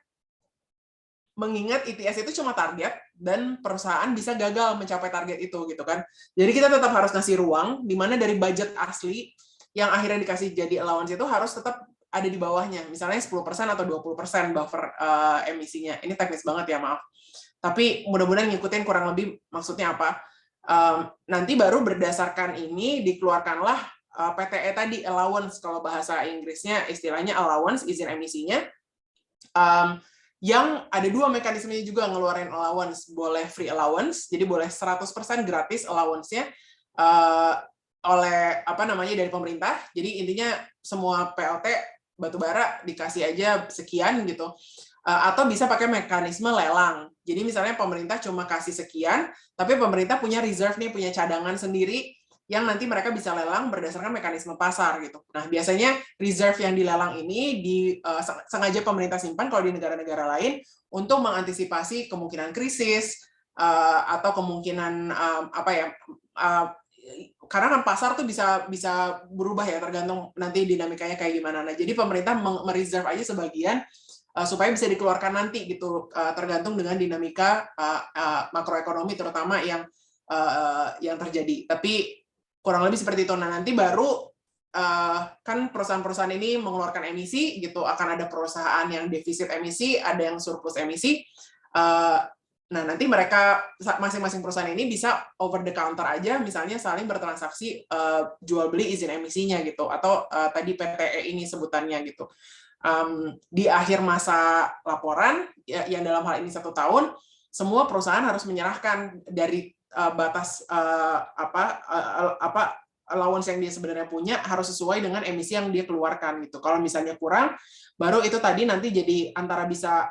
mengingat ITS itu cuma target, dan perusahaan bisa gagal mencapai target itu, gitu kan. Jadi kita tetap harus ngasih ruang, di mana dari budget asli, yang akhirnya dikasih jadi allowance itu harus tetap ada di bawahnya, misalnya 10% atau 20% buffer emisinya. Ini teknis banget ya, maaf. Tapi mudah-mudahan ngikutin kurang lebih maksudnya apa. Nanti baru berdasarkan ini dikeluarkanlah PTE tadi, allowance, kalau bahasa Inggrisnya istilahnya allowance, izin emisinya, yang ada 2 mekanismenya juga ngeluarin allowance. Boleh free allowance, jadi boleh 100% gratis allowance-nya oleh dari pemerintah. Jadi intinya semua PLT batubara dikasih aja sekian gitu. Atau bisa pakai mekanisme lelang. Jadi misalnya pemerintah cuma kasih sekian, tapi pemerintah punya reserve nih, punya cadangan sendiri yang nanti mereka bisa lelang berdasarkan mekanisme pasar gitu. Nah, biasanya reserve yang dilelang ini sengaja pemerintah simpan kalau di negara-negara lain untuk mengantisipasi kemungkinan krisis atau kemungkinan karena kan pasar tuh bisa berubah ya, tergantung nanti dinamikanya kayak gimana. Nah, jadi pemerintah mereserve aja sebagian supaya bisa dikeluarkan nanti gitu, tergantung dengan dinamika makroekonomi terutama yang terjadi. Tapi kurang lebih seperti itu. Nah, nanti baru kan perusahaan-perusahaan ini mengeluarkan emisi gitu, akan ada perusahaan yang defisit emisi, ada yang surplus emisi. Nah, nanti mereka masing-masing perusahaan ini bisa over the counter aja, misalnya saling bertransaksi jual beli izin emisinya gitu, atau tadi PTE ini sebutannya gitu. Di akhir masa laporan yang dalam hal ini 1 tahun, semua perusahaan harus menyerahkan dari batas allowance yang dia sebenarnya punya harus sesuai dengan emisi yang dia keluarkan gitu. Kalau misalnya kurang, baru itu tadi nanti jadi antara bisa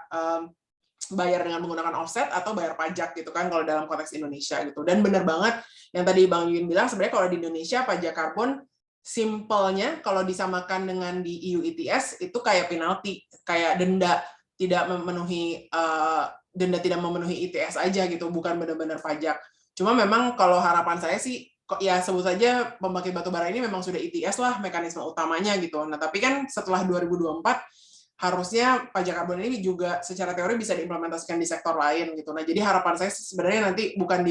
bayar dengan menggunakan offset atau bayar pajak gitu kan kalau dalam konteks Indonesia gitu. Dan benar banget yang tadi Bang Yuyun bilang, sebenarnya kalau di Indonesia pajak karbon simpelnya kalau disamakan dengan di EU ETS itu kayak penalti, kayak denda tidak memenuhi ITS aja gitu, bukan benar-benar pajak. Cuma memang kalau harapan saya sih ya sebut saja pembangkit batubara ini memang sudah ITS lah mekanisme utamanya gitu. Nah, tapi kan setelah 2024 harusnya pajak karbon ini juga secara teori bisa diimplementasikan di sektor lain gitu. Nah, jadi harapan saya sebenarnya nanti bukan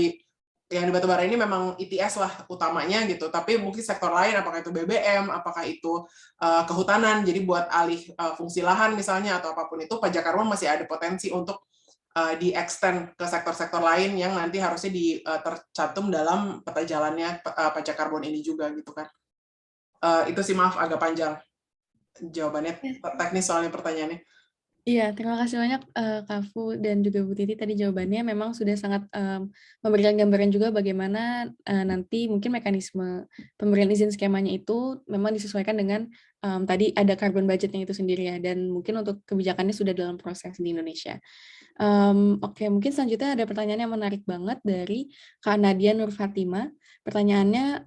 yang di batubara ini memang ITS lah utamanya gitu, tapi mungkin sektor lain, apakah itu BBM, apakah itu kehutanan, jadi buat alih fungsi lahan misalnya, atau apapun itu, pajak karbon masih ada potensi untuk di-extend ke sektor-sektor lain yang nanti harusnya tercantum dalam peta jalannya pajak karbon ini juga gitu kan. Itu sih, maaf agak panjang jawabannya, teknis soalnya pertanyaannya. Iya, terima kasih banyak Kak Fu dan juga Bu Titi, tadi jawabannya memang sudah sangat memberikan gambaran juga bagaimana nanti mungkin mekanisme pemberian izin skemanya itu memang disesuaikan dengan tadi ada carbon budgetnya itu sendiri ya, dan mungkin untuk kebijakannya sudah dalam proses di Indonesia. Oke, mungkin selanjutnya ada pertanyaan yang menarik banget dari Kak Nadia Nur Fatima. Pertanyaannya,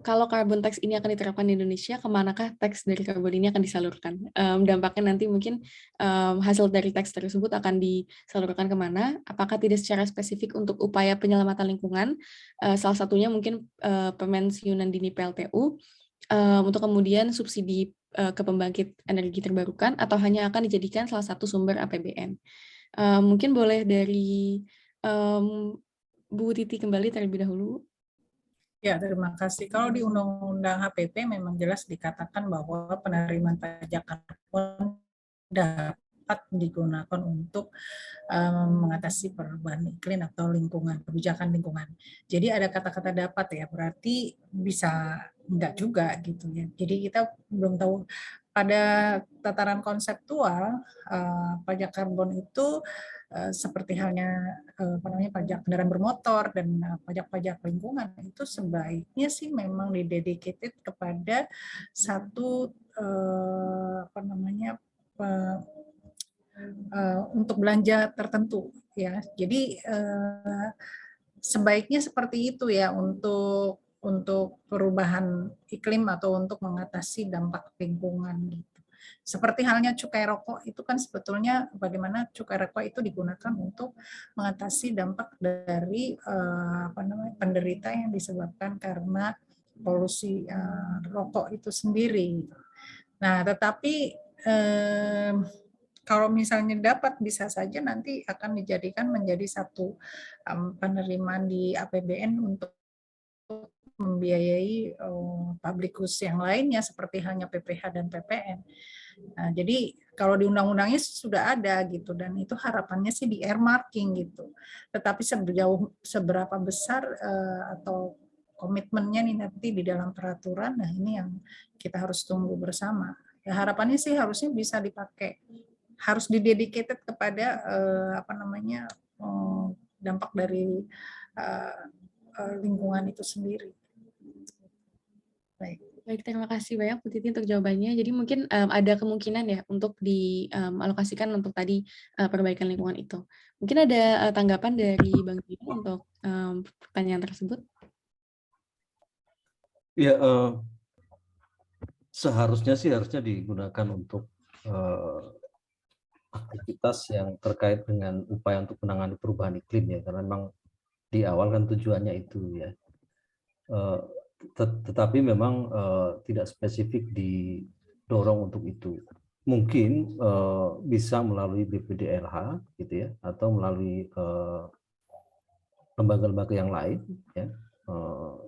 kalau carbon tax ini akan diterapkan di Indonesia, kemanakah tax dari karbon ini akan disalurkan? Dampaknya nanti mungkin hasil dari tax tersebut akan disalurkan kemana? Apakah tidak secara spesifik untuk upaya penyelamatan lingkungan? Salah satunya mungkin pemensiunan dini PLTU, untuk kemudian subsidi ke pembangkit energi terbarukan, atau hanya akan dijadikan salah satu sumber APBN? Mungkin boleh dari Bu Titi kembali terlebih dahulu. Ya, terima kasih. Kalau di Undang-Undang HPP memang jelas dikatakan bahwa penerimaan pajak karbon dapat digunakan untuk mengatasi perubahan iklim atau lingkungan, kebijakan lingkungan. Jadi ada kata-kata dapat ya, berarti bisa enggak juga gitu ya. Jadi kita belum tahu pada tataran konseptual pajak karbon itu seperti halnya pajak kendaraan bermotor dan pajak-pajak lingkungan itu sebaiknya sih memang didedicated kepada satu untuk belanja tertentu ya. Jadi sebaiknya seperti itu ya untuk perubahan iklim atau untuk mengatasi dampak lingkungan gitu. Seperti halnya cukai rokok itu kan sebetulnya bagaimana cukai rokok itu digunakan untuk mengatasi dampak dari penderita yang disebabkan karena polusi rokok itu sendiri. Nah, tetapi kalau misalnya dapat, bisa saja nanti akan dijadikan menjadi satu penerimaan di APBN untuk membiayai public goods yang lainnya seperti halnya PPH dan PPN. Nah, jadi kalau di undang-undangnya sudah ada gitu, dan itu harapannya sih di earmarking gitu. Tetapi seberapa besar atau komitmennya nih nanti di dalam peraturan, nah ini yang kita harus tunggu bersama. Ya, harapannya sih harusnya bisa dipakai, harus didedicated kepada dampak dari lingkungan itu sendiri. Baik, terima kasih banyak Bu Titi untuk jawabannya. Jadi mungkin ada kemungkinan ya untuk dialokasikan untuk tadi perbaikan lingkungan itu. Mungkin ada tanggapan dari Bang Yuyun untuk pertanyaan tersebut? Ya, seharusnya digunakan untuk aktivitas yang terkait dengan upaya untuk menangani perubahan iklim ya, karena memang di awal kan tujuannya itu ya. Tetapi memang tidak spesifik didorong untuk itu. Mungkin bisa melalui BPDLH gitu ya, atau melalui lembaga-lembaga yang lain ya,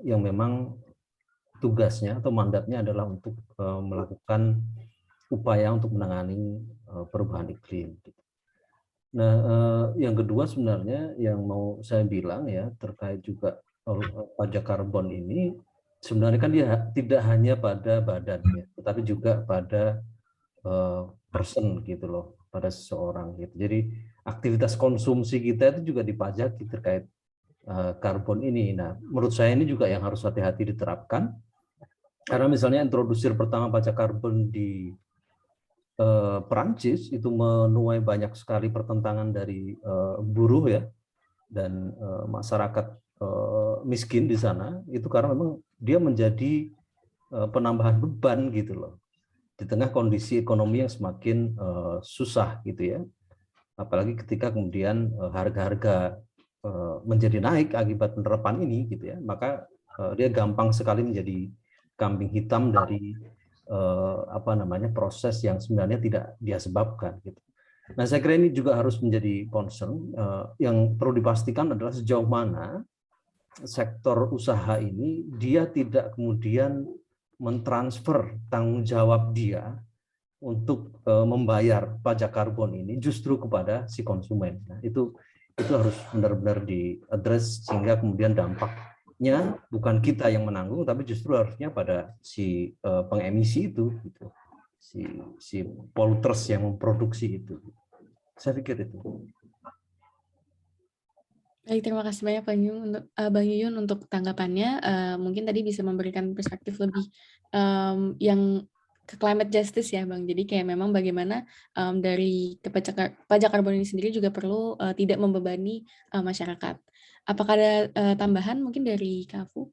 yang memang tugasnya atau mandatnya adalah untuk melakukan upaya untuk menangani perubahan iklim. Nah, yang kedua sebenarnya yang mau saya bilang ya terkait juga pajak karbon ini, sebenarnya kan dia tidak hanya pada badan ya, tetapi juga pada person gitu loh, pada seseorang gitu. Jadi aktivitas konsumsi kita itu juga dipajaki terkait karbon ini. Nah, menurut saya ini juga yang harus hati-hati diterapkan, karena misalnya introdusir pertama pajak karbon di Perancis itu menuai banyak sekali pertentangan dari buruh ya dan masyarakat miskin di sana, itu karena memang dia menjadi penambahan beban gitu loh di tengah kondisi ekonomi yang semakin susah gitu ya, apalagi ketika kemudian harga-harga menjadi naik akibat penerapan ini gitu ya, maka dia gampang sekali menjadi kambing hitam dari proses yang sebenarnya tidak dia sebabkan gitu. Nah, saya kira ini juga harus menjadi concern. Yang perlu dipastikan adalah sejauh mana sektor usaha ini dia tidak kemudian mentransfer tanggung jawab dia untuk membayar pajak karbon ini justru kepada si konsumen. Nah, itu harus benar-benar diadres sehingga kemudian dampaknya bukan kita yang menanggung, tapi justru harusnya pada si pengemisi itu, gitu. si polluters yang memproduksi itu. Saya pikir itu. Baik, terima kasih banyak Bang Yuyun untuk tanggapannya. Mungkin tadi bisa memberikan perspektif lebih yang ke climate justice ya Bang. Jadi kayak memang bagaimana dari pajak karbon ini sendiri juga perlu tidak membebani masyarakat. Apakah ada tambahan mungkin dari Kak Fu?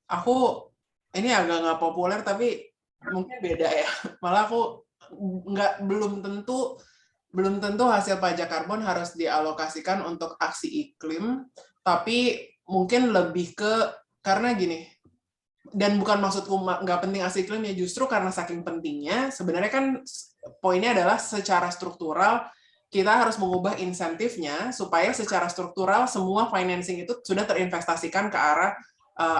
Aku ini agak nggak populer tapi mungkin beda ya. Malah aku belum tentu hasil pajak karbon harus dialokasikan untuk aksi iklim, tapi mungkin lebih ke karena gini. Dan bukan maksudku nggak penting aksi iklim ya, justru karena saking pentingnya sebenarnya kan poinnya adalah secara struktural kita harus mengubah insentifnya supaya secara struktural semua financing itu sudah terinvestasikan ke arah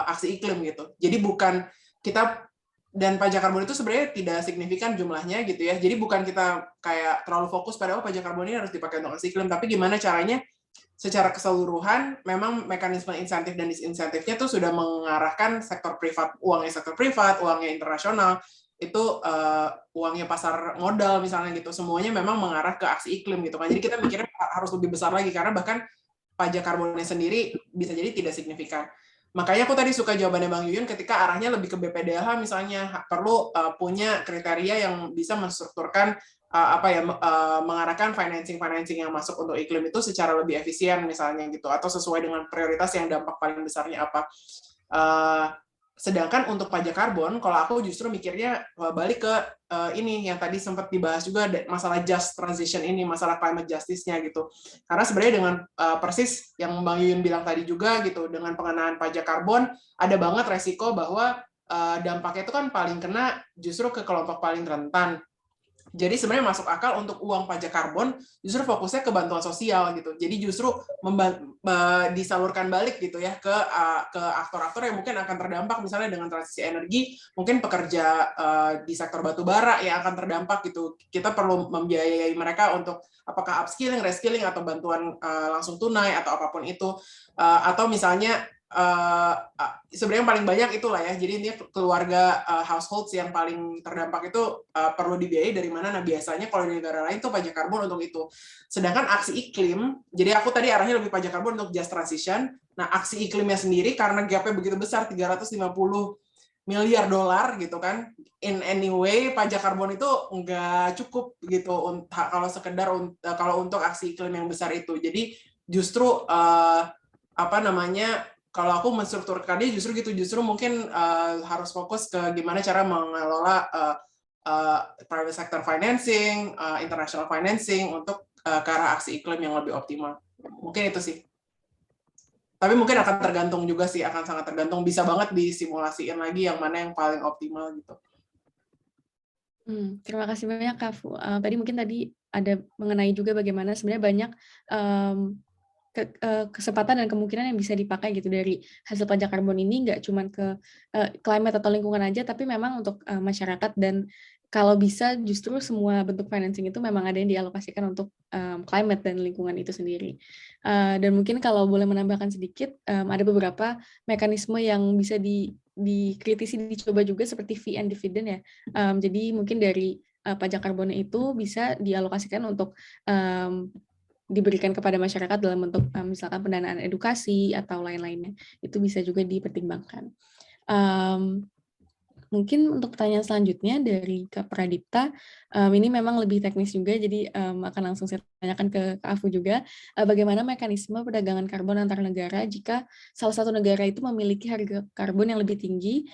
aksi iklim gitu. Jadi bukan kita, dan pajak karbon itu sebenarnya tidak signifikan jumlahnya gitu ya. Jadi bukan kita kayak terlalu fokus pada pajak karbon ini harus dipakai untuk aksi iklim, tapi gimana caranya secara keseluruhan memang mekanisme insentif dan disinsentifnya tuh sudah mengarahkan sektor privat, uangnya internasional, itu uangnya pasar modal misalnya gitu, semuanya memang mengarah ke aksi iklim gitu kan. Jadi kita mikirnya harus lebih besar lagi karena bahkan pajak karbonnya sendiri bisa jadi tidak signifikan. Makanya aku tadi suka jawabannya Bang Yuyun ketika arahnya lebih ke BPDH misalnya, perlu punya kriteria yang bisa menstrukturkan mengarahkan financing yang masuk untuk iklim itu secara lebih efisien misalnya gitu, atau sesuai dengan prioritas yang dampak paling besarnya apa. Sedangkan untuk pajak karbon, kalau aku justru mikirnya balik ke ini yang tadi sempat dibahas juga, masalah just transition ini, masalah climate justice-nya gitu. Karena sebenarnya dengan persis yang Bang Yuyun bilang tadi juga gitu, dengan pengenaan pajak karbon, ada banget resiko bahwa dampaknya itu kan paling kena justru ke kelompok paling rentan. Jadi sebenarnya masuk akal untuk uang pajak karbon justru fokusnya ke bantuan sosial gitu. Jadi justru disalurkan balik gitu ya ke aktor-aktor yang mungkin akan terdampak, misalnya dengan transisi energi, mungkin pekerja di sektor batu bara yang akan terdampak gitu. Kita perlu membiayai mereka untuk apakah upskilling, reskilling, atau bantuan langsung tunai atau apapun itu, atau misalnya sebenarnya yang paling banyak itulah ya, jadi ini keluarga households yang paling terdampak itu perlu dibiayai dari mana. Nah biasanya kalau di negara lain tuh pajak karbon untuk itu. Sedangkan aksi iklim, jadi aku tadi arahnya lebih pajak karbon untuk just transition. Nah aksi iklimnya sendiri karena gapnya begitu besar, 350 miliar dolar gitu kan, in anyway pajak karbon itu nggak cukup gitu kalau sekedar kalau untuk aksi iklim yang besar itu. Jadi justru kalau aku menstrukturkannya justru gitu, justru mungkin harus fokus ke gimana cara mengelola private sector financing, international financing untuk ke arah aksi iklim yang lebih optimal. Mungkin itu sih. Tapi mungkin akan tergantung juga sih, akan sangat tergantung, bisa banget disimulasiin lagi yang mana yang paling optimal gitu. Terima kasih banyak Kak Fu. Tadi ada mengenai juga bagaimana sebenarnya banyak kesempatan dan kemungkinan yang bisa dipakai gitu dari hasil pajak karbon ini, nggak cuma ke climate atau lingkungan aja, tapi memang untuk masyarakat, dan kalau bisa justru semua bentuk financing itu memang ada yang dialokasikan untuk climate dan lingkungan itu sendiri. Dan mungkin kalau boleh menambahkan sedikit, ada beberapa mekanisme yang bisa dikritisi, dicoba juga, seperti fee and dividend ya. Jadi mungkin dari pajak karbonnya itu bisa dialokasikan untuk diberikan kepada masyarakat dalam bentuk misalkan pendanaan edukasi atau lain-lainnya. Itu bisa juga dipertimbangkan. Mungkin untuk pertanyaan selanjutnya dari Kak Pradipta, ini memang lebih teknis juga, jadi akan langsung saya tanyakan ke Kak Afu juga, bagaimana mekanisme perdagangan karbon antar negara jika salah satu negara itu memiliki harga karbon yang lebih tinggi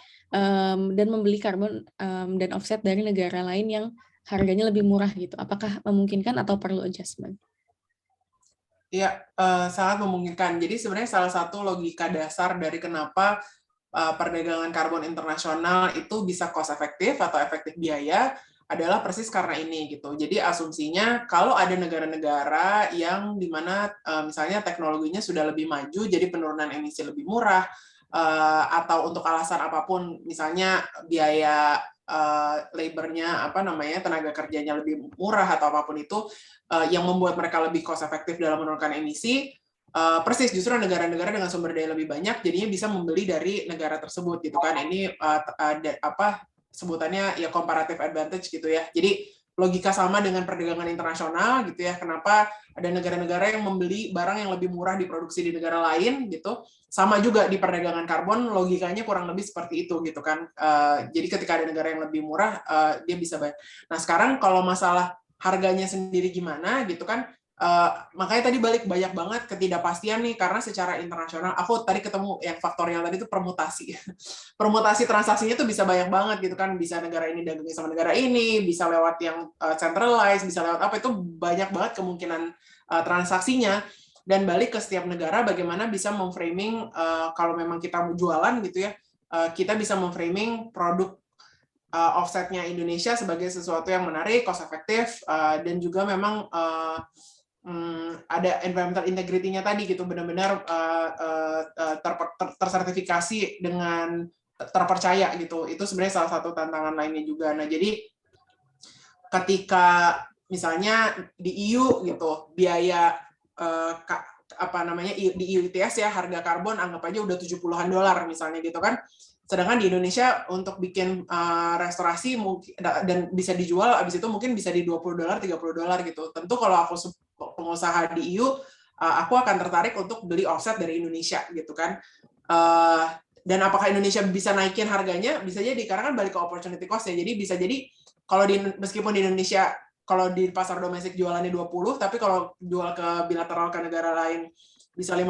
dan membeli karbon dan offset dari negara lain yang harganya lebih murah gitu. Apakah memungkinkan atau perlu adjustment? Iya, sangat memungkinkan. Jadi sebenarnya salah satu logika dasar dari kenapa perdagangan karbon internasional itu bisa cost efektif atau efektif biaya adalah persis karena ini gitu. Jadi asumsinya kalau ada negara-negara yang dimana misalnya teknologinya sudah lebih maju, jadi penurunan emisi lebih murah, atau untuk alasan apapun, misalnya biaya labor-nya tenaga kerjanya lebih murah atau apapun itu, yang membuat mereka lebih cost efektif dalam menurunkan emisi, persis justru negara-negara dengan sumber daya lebih banyak jadinya bisa membeli dari negara tersebut gitu kan. Ini sebutannya ya comparative advantage gitu ya. Jadi logika sama dengan perdagangan internasional gitu ya. Kenapa ada negara-negara yang membeli barang yang lebih murah diproduksi di negara lain gitu. Sama juga di perdagangan karbon, logikanya kurang lebih seperti itu gitu kan. Jadi ketika ada negara yang lebih murah, dia bisa bayar. Nah sekarang kalau masalah harganya sendiri gimana gitu kan, makanya tadi balik banyak banget ketidakpastian nih, karena secara internasional aku tadi ketemu yang faktorial tadi itu permutasi transaksinya tuh bisa banyak banget gitu kan, bisa negara ini dagangnya sama negara ini, bisa lewat yang centralized, bisa lewat apa, itu banyak banget kemungkinan transaksinya. Dan balik ke setiap negara bagaimana bisa memframing, kalau memang kita mau jualan gitu ya, kita bisa memframing produk offsetnya Indonesia sebagai sesuatu yang menarik, cost efektif, dan juga memang ada environmental integrity-nya tadi gitu, benar-benar tersertifikasi dengan terpercaya gitu. Itu sebenarnya salah satu tantangan lainnya juga. Nah, jadi ketika misalnya di EU gitu, biaya di EU ETS ya, harga karbon anggap aja udah $70-an misalnya gitu kan. Sedangkan di Indonesia untuk bikin restorasi dan bisa dijual, abis itu mungkin bisa di $20, $30 gitu. Tentu kalau aku pengusaha di EU, aku akan tertarik untuk beli offset dari Indonesia gitu kan. Dan apakah Indonesia bisa naikin harganya? Bisa jadi, karena kan balik ke opportunity cost ya. Jadi bisa jadi kalau meskipun di Indonesia, kalau di pasar domestik jualannya 20, tapi kalau jual ke bilateral ke negara lain bisa $50,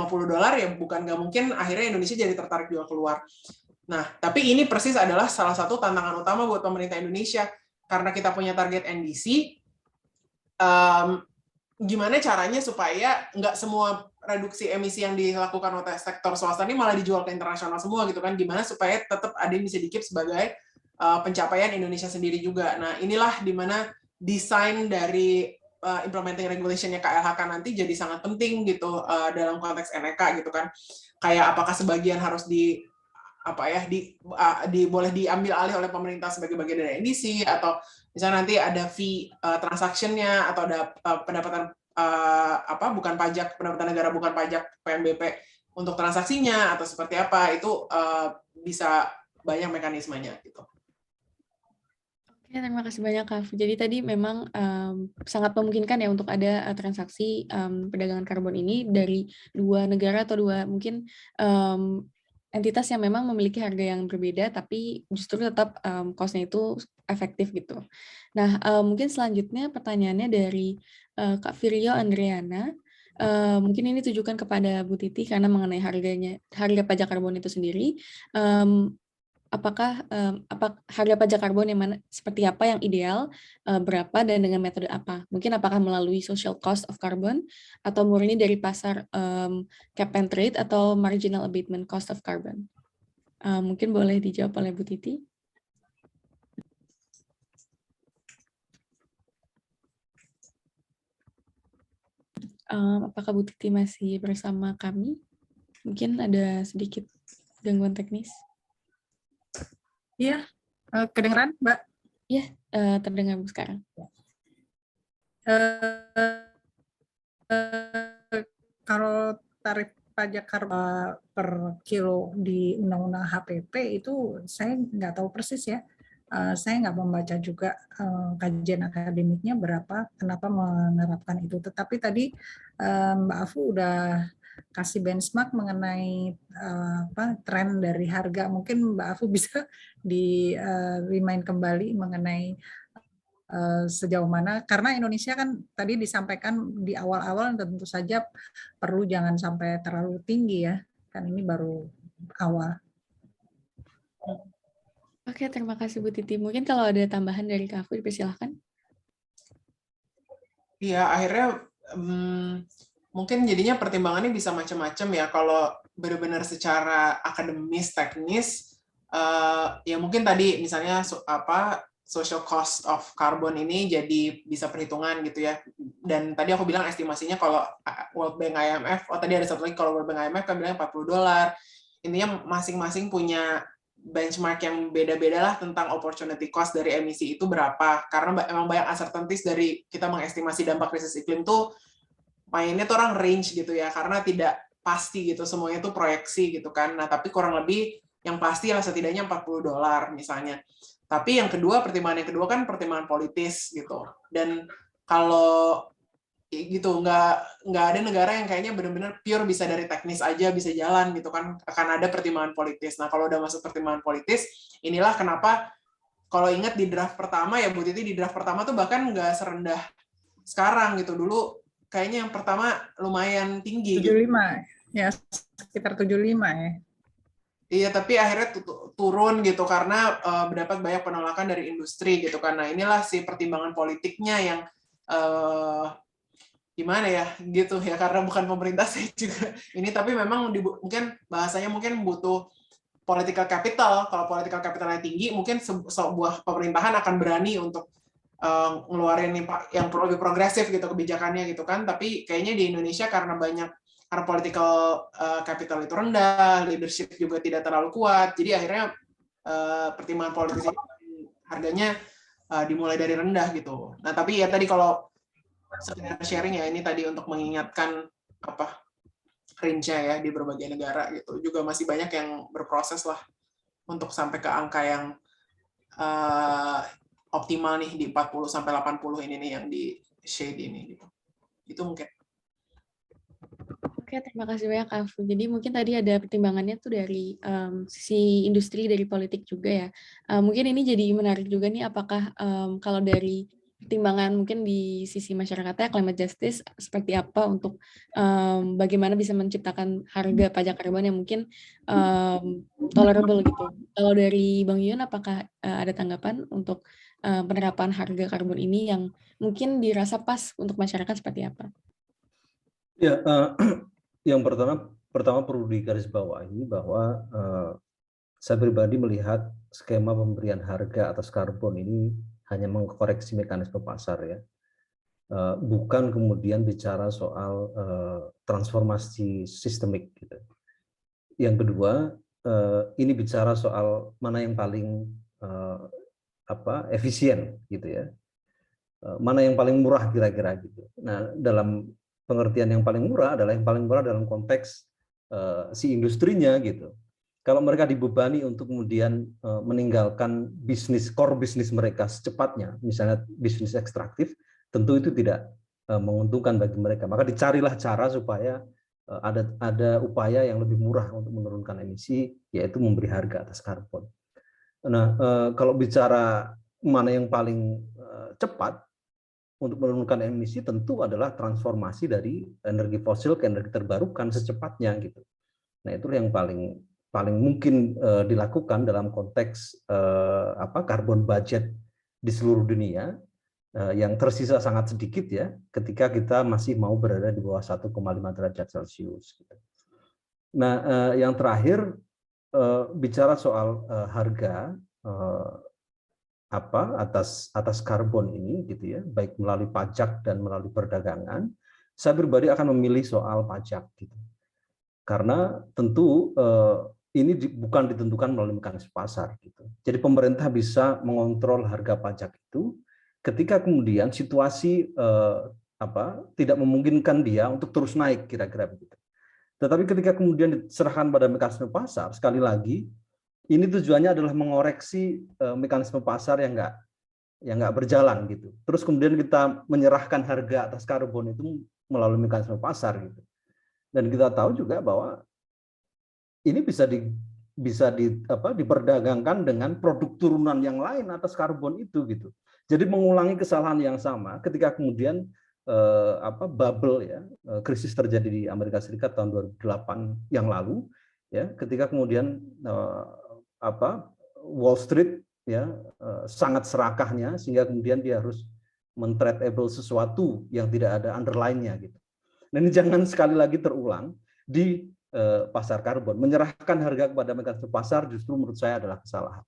ya bukan nggak mungkin akhirnya Indonesia jadi tertarik jual keluar. Nah, tapi ini persis adalah salah satu tantangan utama buat pemerintah Indonesia. Karena kita punya target NDC, gimana caranya supaya nggak semua reduksi emisi yang dilakukan oleh sektor swasta ini malah dijual ke internasional semua gitu kan? Gimana supaya tetap ada yang bisa dikeep sebagai pencapaian Indonesia sendiri juga. Nah, inilah di mana desain dari implementing regulation-nya KLHK nanti jadi sangat penting gitu dalam konteks NEK gitu kan. Kayak apakah sebagian harus boleh diambil alih oleh pemerintah sebagai bagian dari NDC, atau misalnya nanti ada fee transaction-nya, atau ada pendapatan bukan pajak, pendapatan negara bukan pajak PNBP untuk transaksinya, atau seperti apa, itu bisa banyak mekanismenya gitu. Oke, terima kasih banyak Kak. Jadi tadi memang sangat memungkinkan ya untuk ada transaksi perdagangan karbon ini dari dua negara atau dua mungkin entitas yang memang memiliki harga yang berbeda, tapi justru tetap cost-nya itu efektif gitu. Nah, mungkin selanjutnya pertanyaannya dari Kak Virio Andriana. Mungkin ini tujukan kepada Bu Titi karena mengenai harga pajak karbon itu sendiri. Apakah harga pajak karbon yang mana, seperti apa yang ideal, berapa dan dengan metode apa? Mungkin apakah melalui social cost of carbon atau murni dari pasar cap and trade atau marginal abatement cost of carbon? Mungkin boleh dijawab oleh Bu Titi. Apakah Bu Titi masih bersama kami? Mungkin ada sedikit gangguan teknis. Iya, kedengeran, Mbak? Iya, terdengar Bu sekarang. Kalau tarif pajak karbon per kilo di Undang-Undang HPP itu saya nggak tahu persis ya. Saya nggak membaca juga kajian akademiknya berapa, kenapa menerapkan itu. Tetapi tadi Mbak Afu udah kasih benchmark mengenai tren dari harga. Mungkin Mbak Afu bisa di-remind kembali mengenai sejauh mana, karena Indonesia kan tadi disampaikan di awal-awal tentu saja perlu jangan sampai terlalu tinggi ya, kan ini baru awal. Oke, terima kasih Bu Titi. Mungkin kalau ada tambahan dari Kak Afu, dipersilahkan. Iya, akhirnya mungkin jadinya pertimbangannya bisa macam-macam ya. Kalau benar-benar secara akademis, teknis, ya mungkin tadi misalnya social cost of carbon ini jadi bisa perhitungan gitu ya. Dan tadi aku bilang estimasinya kalau World Bank IMF, tadi ada satu lagi, kalau World Bank IMF kan bilang $40. Intinya masing-masing punya benchmark yang beda-beda lah tentang opportunity cost dari emisi itu berapa. Karena emang banyak uncertainties dari kita mengestimasi dampak krisis iklim tuh, mainnya tuh orang range gitu ya, karena tidak pasti gitu, semuanya tuh proyeksi gitu kan. Nah, tapi kurang lebih yang pasti lah setidaknya $40 misalnya. Tapi pertimbangan yang kedua kan pertimbangan politis gitu. Dan kalau gitu nggak ada negara yang kayaknya benar-benar pure bisa dari teknis aja bisa jalan gitu kan, akan ada pertimbangan politis. Nah, kalau udah masuk pertimbangan politis, inilah kenapa kalau ingat di draft pertama ya Bu Titi, di draft pertama tuh bahkan nggak serendah sekarang gitu. Dulu kayaknya yang pertama lumayan tinggi 75 gitu. Ya, sekitar 75 ya. Iya, tapi akhirnya turun gitu karena mendapat banyak penolakan dari industri gitu kan. Nah, inilah sih pertimbangan politiknya yang gimana ya gitu ya, karena bukan pemerintah saya juga ini, tapi memang mungkin bahasanya mungkin butuh political capital. Kalau political capitalnya tinggi, mungkin sebuah pemerintahan akan berani untuk ngeluarin yang lebih progresif gitu kebijakannya gitu kan. Tapi kayaknya di Indonesia karena political capital itu rendah, leadership juga tidak terlalu kuat, jadi akhirnya pertimbangan politis harganya dimulai dari rendah gitu. Nah, tapi ya tadi kalau sekedar sharing ya, ini tadi untuk mengingatkan range-nya ya di berbagai negara gitu. Juga masih banyak yang berproses lah untuk sampai ke angka yang optimal nih di 40 sampai 80 ini nih yang di shade ini gitu. Itu mungkin. Oke, terima kasih banyak, Afu. Jadi mungkin tadi ada pertimbangannya tuh dari sisi industri, dari politik juga ya. Mungkin ini jadi menarik juga nih, apakah kalau dari pertimbangan mungkin di sisi masyarakatnya climate justice seperti apa untuk bagaimana bisa menciptakan harga pajak karbon yang mungkin tolerable gitu. Kalau dari Bang Yun, apakah ada tanggapan untuk penerapan harga karbon ini yang mungkin dirasa pas untuk masyarakat seperti apa? Ya, yang pertama perlu digarisbawahi bahwa saya pribadi melihat skema pemberian harga atas karbon ini hanya mengkoreksi mekanisme pasar ya, bukan kemudian bicara soal transformasi sistemik gitu. Yang kedua, ini bicara soal mana yang paling efisien gitu ya, mana yang paling murah kira-kira gitu. Nah, dalam pengertian yang paling murah adalah yang paling murah dalam konteks si industrinya gitu. Kalau mereka dibebani untuk kemudian meninggalkan core bisnis mereka secepatnya, misalnya bisnis ekstraktif, tentu itu tidak menguntungkan bagi mereka. Maka dicarilah cara supaya ada upaya yang lebih murah untuk menurunkan emisi, yaitu memberi harga atas karbon. Nah, kalau bicara mana yang paling cepat untuk menurunkan emisi, tentu adalah transformasi dari energi fosil ke energi terbarukan secepatnya gitu. Nah, itu yang paling mungkin dilakukan dalam konteks carbon budget di seluruh dunia, yang tersisa sangat sedikit ya ketika kita masih mau berada di bawah 1,5 derajat Celcius. Nah, yang terakhir bicara soal harga atas karbon ini gitu ya, baik melalui pajak dan melalui perdagangan, saya pribadi akan memilih soal pajak gitu. Karena tentu ini bukan ditentukan melalui mekanisme pasar gitu. Jadi pemerintah bisa mengontrol harga pajak itu ketika kemudian situasi tidak memungkinkan dia untuk terus naik kira-kira begitu. Tetapi ketika kemudian diserahkan pada mekanisme pasar, sekali lagi ini tujuannya adalah mengoreksi mekanisme pasar yang nggak berjalan gitu. Terus kemudian kita menyerahkan harga atas karbon itu melalui mekanisme pasar gitu. Dan kita tahu juga bahwa ini bisa diperdagangkan dengan produk turunan yang lain atas karbon itu gitu. Jadi mengulangi kesalahan yang sama ketika kemudian bubble ya, krisis terjadi di Amerika Serikat tahun 2008 yang lalu ya, ketika kemudian Wall Street ya sangat serakahnya sehingga kemudian dia harus men-tradable sesuatu yang tidak ada underline-nya gitu. Nah, ini jangan sekali lagi terulang di pasar karbon. Menyerahkan harga kepada mekanisme pasar justru menurut saya adalah kesalahan.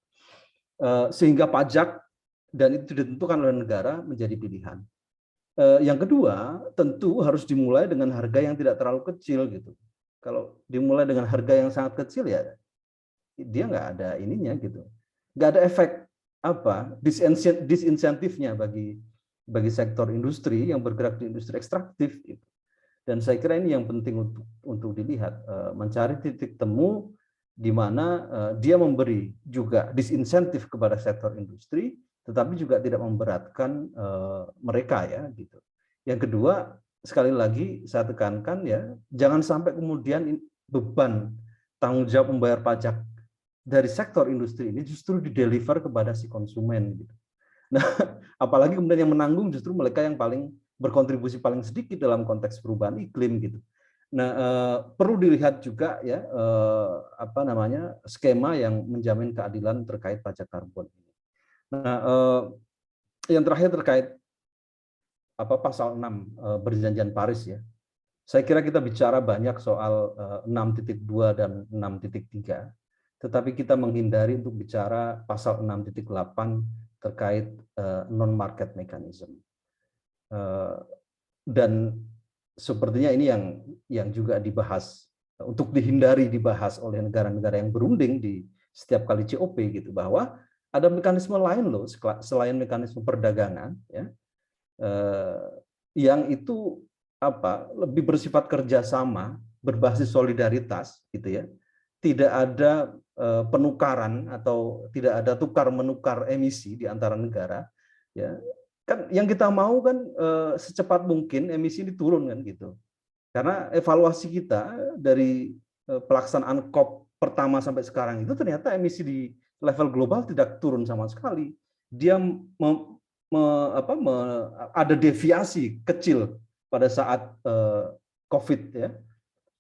Sehingga pajak dan itu ditentukan oleh negara menjadi pilihan. Yang kedua, tentu harus dimulai dengan harga yang tidak terlalu kecil gitu. Kalau dimulai dengan harga yang sangat kecil ya dia nggak ada ininya gitu. Nggak ada efek disinsentifnya bagi sektor industri yang bergerak di industri ekstraktif gitu. Dan saya kira ini yang penting untuk dilihat, mencari titik temu di mana dia memberi juga disinsentif kepada sektor industri, tetapi juga tidak memberatkan mereka ya gitu. Yang kedua, sekali lagi saya tekankan ya, jangan sampai kemudian beban tanggung jawab membayar pajak dari sektor industri ini justru dideliver kepada si konsumen gitu. Nah, apalagi kemudian yang menanggung justru mereka yang paling berkontribusi paling sedikit dalam konteks perubahan iklim gitu. Nah, perlu dilihat juga ya skema yang menjamin keadilan terkait pajak karbon ini. Nah, yang terakhir terkait pasal 6 perjanjian Paris ya. Saya kira kita bicara banyak soal 6.2 dan 6.3, tetapi kita menghindari untuk bicara pasal 6.8 terkait non-market mechanism. Dan sepertinya ini yang juga dibahas, untuk dihindari dibahas oleh negara-negara yang berunding di setiap kali COP gitu, bahwa ada mekanisme lain loh selain mekanisme perdagangan ya, yang itu lebih bersifat kerjasama berbasis solidaritas gitu ya, tidak ada penukaran atau tidak ada tukar menukar emisi di antara negara ya. Kan yang kita mau kan secepat mungkin emisi ini turun kan gitu. Karena evaluasi kita dari pelaksanaan COP pertama sampai sekarang itu ternyata emisi di level global tidak turun sama sekali. Dia ada deviasi kecil pada saat COVID ya,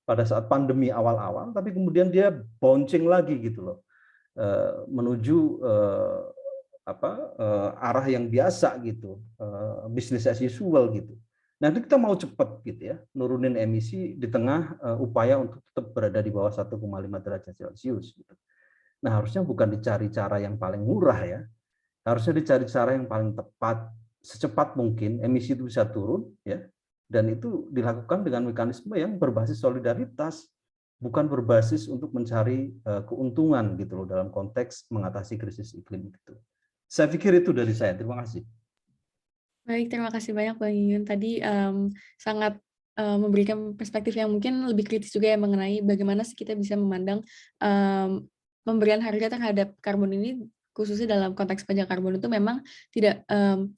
pada saat pandemi awal-awal, tapi kemudian dia bouncing lagi gitu loh, menuju arah yang biasa gitu, business as usual gitu. Nanti kita mau cepat gitu ya, nurunin emisi di tengah upaya untuk tetap berada di bawah 1,5 derajat Celcius gitu. Nah, harusnya bukan dicari cara yang paling murah ya, harusnya dicari cara yang paling tepat, secepat mungkin emisi itu bisa turun ya, dan itu dilakukan dengan mekanisme yang berbasis solidaritas, bukan berbasis untuk mencari keuntungan gitu loh dalam konteks mengatasi krisis iklim itu. Saya pikir itu dari saya. Terima kasih. Baik, terima kasih banyak Bang Yuyun. Tadi sangat memberikan perspektif yang mungkin lebih kritis juga ya mengenai bagaimana sih kita bisa memandang pemberian harga terhadap karbon ini, khususnya dalam konteks pajak karbon itu memang tidak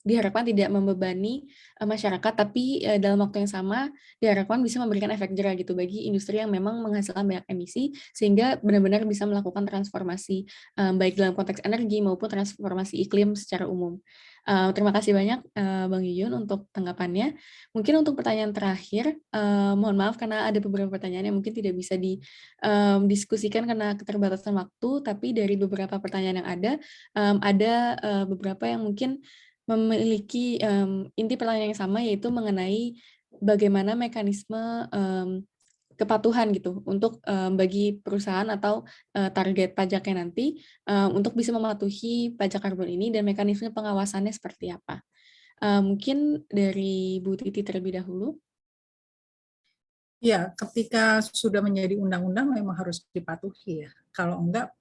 diharapkan tidak membebani masyarakat, tapi dalam waktu yang sama diharapkan bisa memberikan efek jerah gitu bagi industri yang memang menghasilkan banyak emisi, sehingga benar-benar bisa melakukan transformasi baik dalam konteks energi maupun transformasi iklim secara umum. Terima kasih banyak Bang Yuyun untuk tanggapannya. Mungkin untuk pertanyaan terakhir, mohon maaf karena ada beberapa pertanyaan yang mungkin tidak bisa didiskusikan karena keterbatasan waktu, tapi dari beberapa pertanyaan yang ada beberapa yang mungkin memiliki inti pertanyaan yang sama, yaitu mengenai bagaimana mekanisme kepatuhan gitu untuk bagi perusahaan atau target pajaknya nanti untuk bisa mematuhi pajak karbon ini dan mekanisme pengawasannya seperti apa. Mungkin dari Bu Titi terlebih dahulu. Ya, ketika sudah menjadi undang-undang memang harus dipatuhi ya. Kalau enggak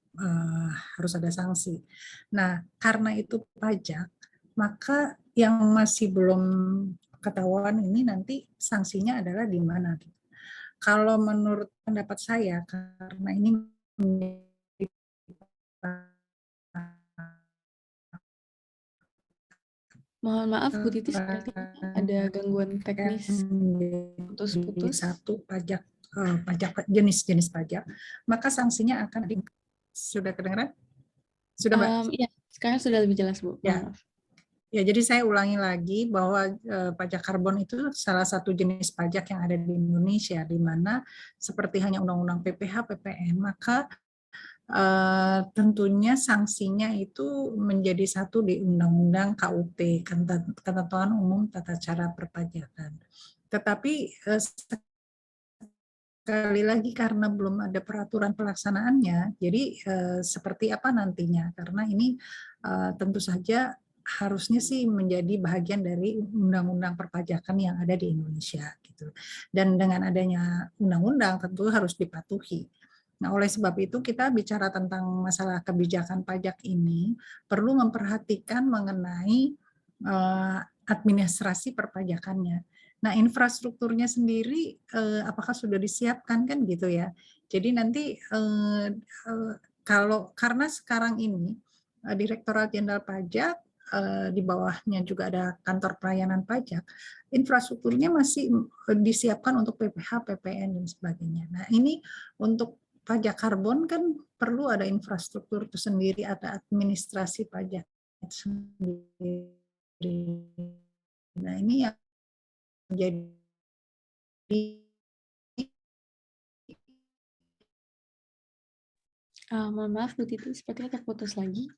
harus ada sanksi. Nah, karena itu pajak, maka yang masih belum ketahuan ini nanti sanksinya adalah di mana. Kalau menurut pendapat saya, karena ini Mohon maaf Bu Titi, sepertinya ada gangguan teknis putus-putus. Satu pajak jenis-jenis pajak, maka sanksinya akan sudah kedengaran? Sudah, Mbak? Iya, sekarang sudah lebih jelas Bu. Ya. Maaf. Ya, jadi saya ulangi lagi bahwa pajak karbon itu salah satu jenis pajak yang ada di Indonesia, di mana seperti hanya undang-undang PPH, PPN, maka tentunya sanksinya itu menjadi satu di undang-undang KUP, Ketentuan Umum Tata Cara Perpajakan. Tetapi sekali lagi karena belum ada peraturan pelaksanaannya, jadi seperti apa nantinya? Karena ini tentu saja harusnya sih menjadi bagian dari undang-undang perpajakan yang ada di Indonesia gitu. Dan dengan adanya undang-undang tentu harus dipatuhi. Nah, oleh sebab itu kita bicara tentang masalah kebijakan pajak ini perlu memperhatikan mengenai administrasi perpajakannya. Nah, infrastrukturnya sendiri apakah sudah disiapkan kan gitu ya. Jadi nanti karena sekarang ini Direktorat Jenderal Pajak di bawahnya juga ada kantor pelayanan pajak, infrastrukturnya masih disiapkan untuk PPH, PPN dan sebagainya. Nah, ini untuk pajak karbon kan perlu ada infrastruktur itu sendiri, ada administrasi pajak sendiri. Nah, ini yang menjadi Mohon maaf Bu Titi, sepertinya terputus lagi.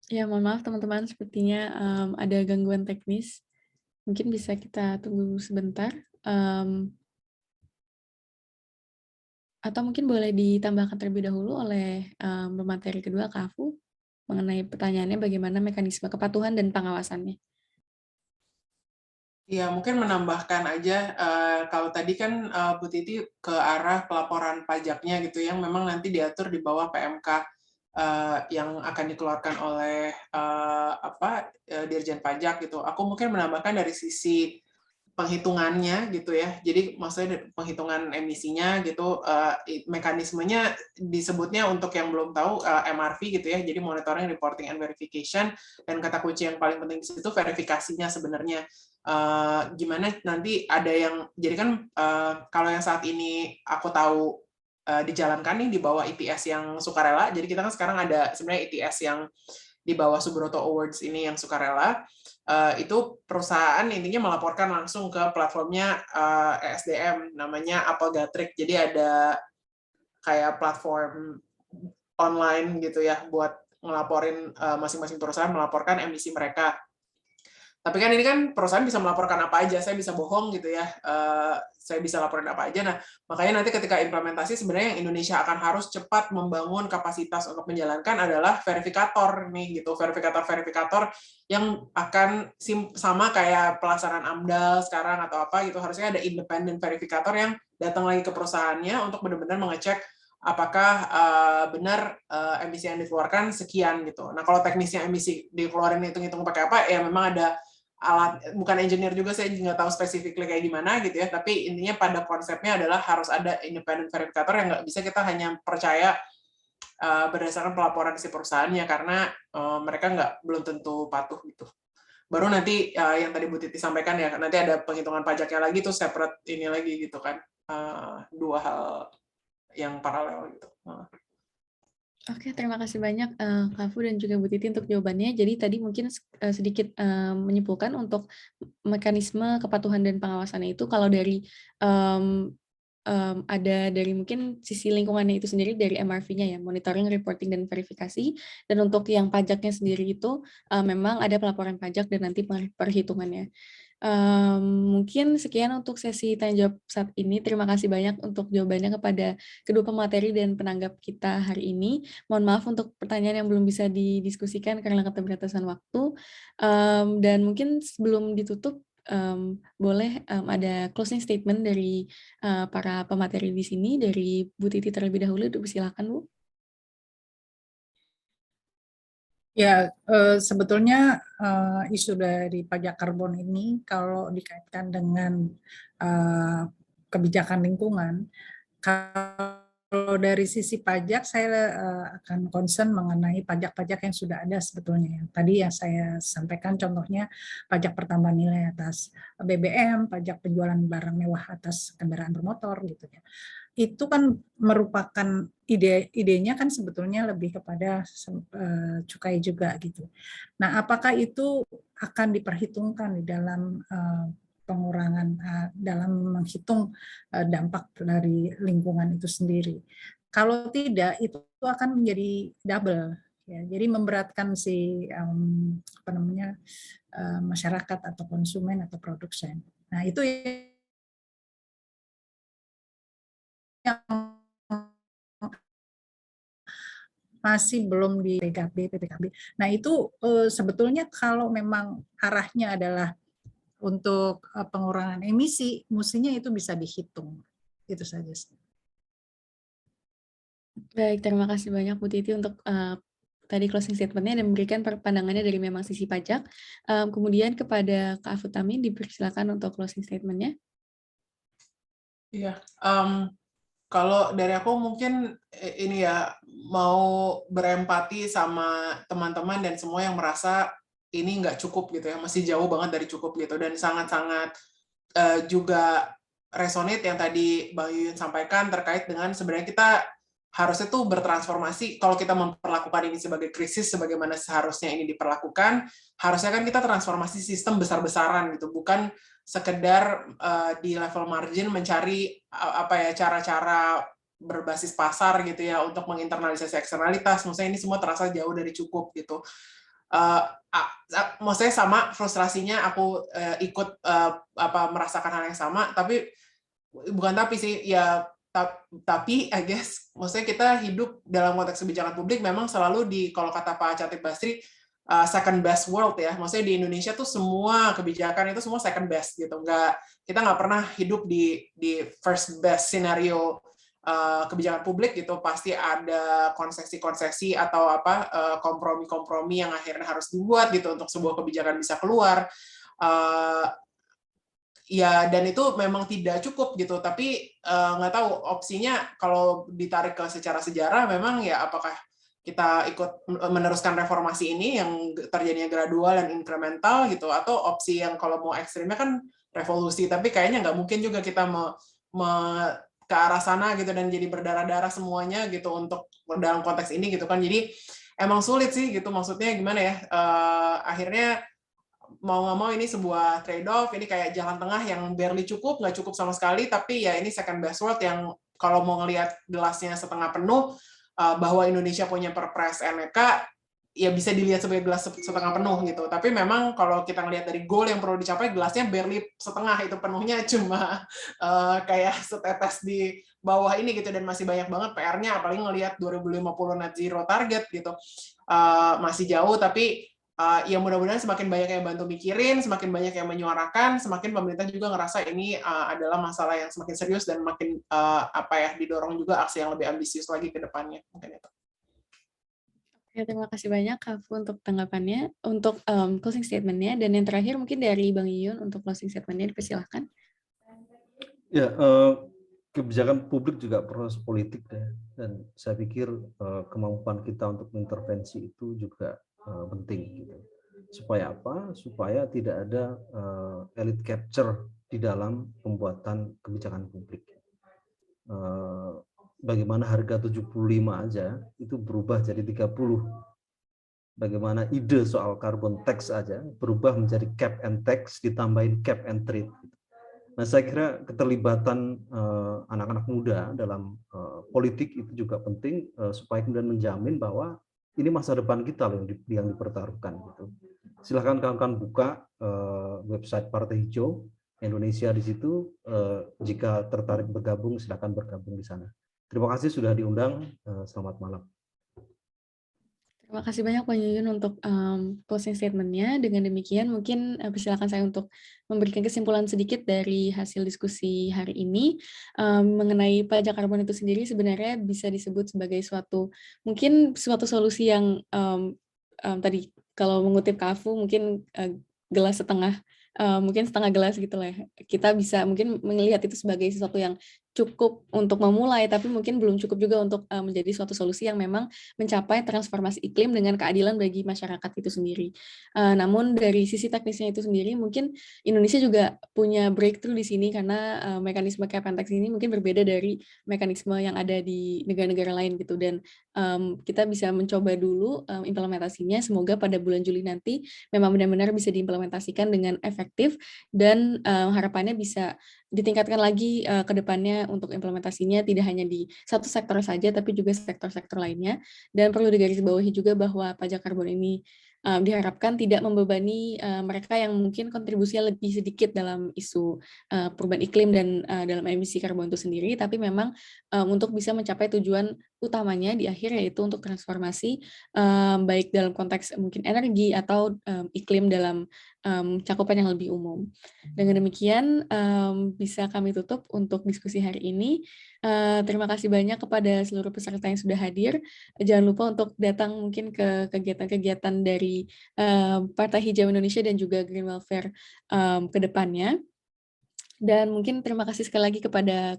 Ya, mohon maaf teman-teman, sepertinya ada gangguan teknis. Mungkin bisa kita tunggu sebentar. Atau mungkin boleh ditambahkan terlebih dahulu oleh pemateri kedua, Kak Afu, mengenai pertanyaannya bagaimana mekanisme kepatuhan dan pengawasannya. Ya, mungkin menambahkan aja, kalau tadi kan Bu Titi ke arah pelaporan pajaknya gitu, yang memang nanti diatur di bawah PMK yang akan dikeluarkan oleh Dirjen Pajak gitu. Aku mungkin menambahkan dari sisi penghitungannya gitu ya. Jadi maksudnya penghitungan emisinya gitu, mekanismenya disebutnya untuk yang belum tahu MRV gitu ya. Jadi monitoring, reporting, and verification. Dan kata kunci yang paling penting di situ verifikasinya sebenarnya. Gimana nanti ada yang, jadi kan kalau yang saat ini aku tahu dijalankan nih di bawah ITS yang sukarela. Jadi kita kan sekarang ada sebenarnya ITS yang di bawah Subroto Awards ini yang sukarela. Itu perusahaan intinya melaporkan langsung ke platformnya ESDM, namanya Apple Gatric. Jadi ada kayak platform online gitu ya buat ngelaporin, masing-masing perusahaan melaporkan emisi mereka. Tapi kan ini kan perusahaan bisa melaporkan apa aja, saya bisa bohong gitu ya, saya bisa laporin apa aja. Nah, makanya nanti ketika implementasi sebenarnya yang Indonesia akan harus cepat membangun kapasitas untuk menjalankan adalah verifikator nih gitu, verifikator yang akan sama kayak pelaksanaan AMDAL sekarang atau apa gitu, harusnya ada independent verifikator yang datang lagi ke perusahaannya untuk benar-benar mengecek apakah benar emisi yang dikeluarkan sekian gitu. Nah, kalau teknisnya emisi dikeluarin hitung-hitung pakai apa, ya memang ada alat, bukan engineer juga, saya nggak tahu spesifiknya kayak gimana gitu ya, tapi intinya pada konsepnya adalah harus ada independent verifikator yang nggak bisa kita hanya percaya berdasarkan pelaporan si perusahaannya, karena mereka belum tentu patuh gitu. Baru nanti yang tadi Bu Titi sampaikan ya, nanti ada penghitungan pajaknya lagi tuh separate ini lagi gitu kan, dua hal yang paralel gitu. Oke, terima kasih banyak Kak Fu dan juga Bu Titi untuk jawabannya. Jadi tadi mungkin sedikit menyimpulkan untuk mekanisme kepatuhan dan pengawasannya itu, kalau dari ada dari mungkin sisi lingkungannya itu sendiri, dari MRV-nya ya, monitoring, reporting, dan verifikasi. Dan untuk yang pajaknya sendiri itu memang ada pelaporan pajak dan nanti perhitungannya. Mungkin sekian untuk sesi tanya jawab saat ini. Terima kasih banyak untuk jawabannya kepada kedua pemateri dan penanggap kita hari ini. Mohon maaf untuk pertanyaan yang belum bisa didiskusikan karena keterbatasan waktu. Dan mungkin sebelum ditutup, boleh ada closing statement dari para pemateri di sini. Dari Bu Titi terlebih dahulu, silakan Bu. Ya, sebetulnya isu dari pajak karbon ini kalau dikaitkan dengan kebijakan lingkungan, kalau dari sisi pajak saya akan concern mengenai pajak-pajak yang sudah ada sebetulnya. Tadi yang saya sampaikan contohnya pajak pertambahan nilai atas BBM, pajak penjualan barang mewah atas kendaraan bermotor gitu ya. Itu kan merupakan idenya kan sebetulnya lebih kepada cukai juga gitu. Nah, apakah itu akan diperhitungkan di dalam pengurangan dalam menghitung dampak dari lingkungan itu sendiri? Kalau tidak, itu akan menjadi double, ya. Jadi memberatkan si masyarakat atau konsumen atau produsen. Nah, itu yang masih belum di PPKB. Nah, itu sebetulnya kalau memang arahnya adalah untuk pengurangan emisi, mestinya itu bisa dihitung. Itu saja. Baik, terima kasih banyak Bu Titi untuk tadi closing statement-nya dan memberikan pandangannya dari memang sisi pajak. Kemudian kepada Kak Afutamin, dipersilakan untuk closing statement-nya. Iya, kalau dari aku mungkin ini ya, mau berempati sama teman-teman dan semua yang merasa ini nggak cukup gitu ya, masih jauh banget dari cukup gitu, dan sangat-sangat juga resonate yang tadi Bang Yuyun sampaikan terkait dengan sebenarnya kita harusnya tuh bertransformasi. Kalau kita memperlakukan ini sebagai krisis sebagaimana seharusnya ini diperlakukan, harusnya kan kita transformasi sistem besar-besaran gitu, bukan sekedar di level margin mencari cara-cara berbasis pasar gitu ya untuk menginternalisasi eksternalitas. Maksudnya ini semua terasa jauh dari cukup gitu. Maksudnya sama frustrasinya, aku ikut merasakan hal yang sama, tapi bukan tapi sih ya, tapi I guess maksudnya kita hidup dalam konteks kebijakan publik memang selalu kalau kata Pak Chatib Basri, second best world ya. Maksudnya di Indonesia tuh semua kebijakan itu semua second best gitu. Kita nggak pernah hidup di first best scenario kebijakan publik gitu. Pasti ada konsesi-konsesi atau kompromi-kompromi yang akhirnya harus dibuat gitu untuk sebuah kebijakan bisa keluar. Ya, dan itu memang tidak cukup gitu, tapi nggak tahu opsinya kalau ditarik ke secara sejarah memang ya apakah kita ikut meneruskan reformasi ini yang terjadinya gradual dan incremental gitu, atau opsi yang kalau mau ekstrimnya kan revolusi, tapi kayaknya nggak mungkin juga kita ke arah sana gitu dan jadi berdarah-darah semuanya gitu untuk dalam konteks ini gitu kan. Jadi emang sulit sih gitu, maksudnya gimana ya, akhirnya mau nggak mau ini sebuah trade off, ini kayak jalan tengah yang barely cukup, nggak cukup sama sekali, tapi ya ini second best world yang kalau mau ngelihat gelasnya setengah penuh, bahwa Indonesia punya Perpres NEK, ya bisa dilihat sebagai gelas setengah penuh gitu. Tapi memang kalau kita ngelihat dari goal yang perlu dicapai, gelasnya barely setengah, itu penuhnya cuma kayak setetes di bawah ini gitu, dan masih banyak banget PR-nya, apalagi ngelihat 2050 net zero target gitu. Masih jauh, tapi ya mudah-mudahan semakin banyak yang bantu mikirin, semakin banyak yang menyuarakan, semakin pemerintah juga ngerasa ini adalah masalah yang semakin serius dan makin didorong juga aksi yang lebih ambisius lagi ke depannya. Mungkin itu. Ya, terima kasih banyak Kak Fu untuk tanggapannya, untuk closing statement-nya, dan yang terakhir mungkin dari Bang Yuyun untuk closing statement-nya, dipersilahkan. Ya, kebijakan publik juga proses politik ya, dan saya pikir kemampuan kita untuk mengintervensi itu juga penting gitu. Supaya apa? Supaya tidak ada elite capture di dalam pembuatan kebijakan publik. Bagaimana harga 75 aja itu berubah jadi 30. Bagaimana ide soal carbon tax aja berubah menjadi cap and tax ditambahin cap and trade. Nah, saya kira keterlibatan anak-anak muda dalam politik itu juga penting supaya kemudian menjamin bahwa ini masa depan kita loh yang dipertaruhkan gitu. Silahkan kawan-kawan buka website Partai Hijau Indonesia di situ. Jika tertarik bergabung, silahkan bergabung di sana. Terima kasih sudah diundang. Selamat malam. Terima kasih banyak Pak Yuyun untuk closing statement-nya. Dengan demikian mungkin persilakan saya untuk memberikan kesimpulan sedikit dari hasil diskusi hari ini. Mengenai pajak karbon itu sendiri sebenarnya bisa disebut sebagai suatu solusi yang tadi kalau mengutip Kafu mungkin gelas setengah, mungkin setengah gelas gitu lah. Kita bisa mungkin melihat itu sebagai sesuatu yang cukup untuk memulai, tapi mungkin belum cukup juga untuk menjadi suatu solusi yang memang mencapai transformasi iklim dengan keadilan bagi masyarakat itu sendiri. Namun dari sisi teknisnya itu sendiri, mungkin Indonesia juga punya breakthrough di sini karena mekanisme cap and tax ini mungkin berbeda dari mekanisme yang ada di negara-negara lain gitu. Dan kita bisa mencoba dulu implementasinya. Semoga pada bulan Juli nanti memang benar-benar bisa diimplementasikan dengan efektif dan harapannya bisa ditingkatkan lagi ke depannya untuk implementasinya tidak hanya di satu sektor saja tapi juga sektor-sektor lainnya. Dan perlu digarisbawahi juga bahwa pajak karbon ini diharapkan tidak membebani mereka yang mungkin kontribusinya lebih sedikit dalam isu perubahan iklim dan dalam emisi karbon itu sendiri, tapi memang untuk bisa mencapai tujuan utamanya di akhir, yaitu untuk transformasi baik dalam konteks mungkin energi atau iklim dalam cakupan yang lebih umum. Dengan demikian bisa kami tutup untuk diskusi hari ini. Terima kasih banyak kepada seluruh peserta yang sudah hadir. Jangan lupa untuk datang mungkin ke kegiatan-kegiatan dari Partai Hijau Indonesia dan juga Green Welfare ke depannya. Dan mungkin terima kasih sekali lagi kepada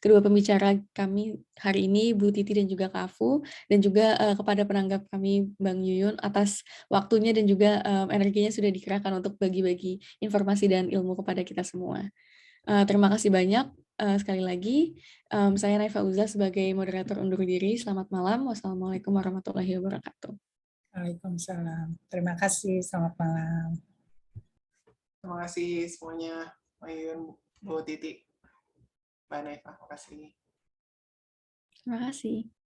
kedua pembicara kami hari ini, Bu Titi dan juga Kak Afu, dan juga kepada penanggap kami, Bang Yuyun, atas waktunya dan juga energinya sudah dikerahkan untuk bagi-bagi informasi dan ilmu kepada kita semua. Terima kasih banyak sekali lagi. Saya Naifa Uza sebagai moderator undur diri. Selamat malam. Wassalamualaikum warahmatullahi wabarakatuh. Waalaikumsalam. Terima kasih. Selamat malam. Terima kasih semuanya, Mayun, Bu Titi, Mbak Naifa. Terima kasih. Terima kasih.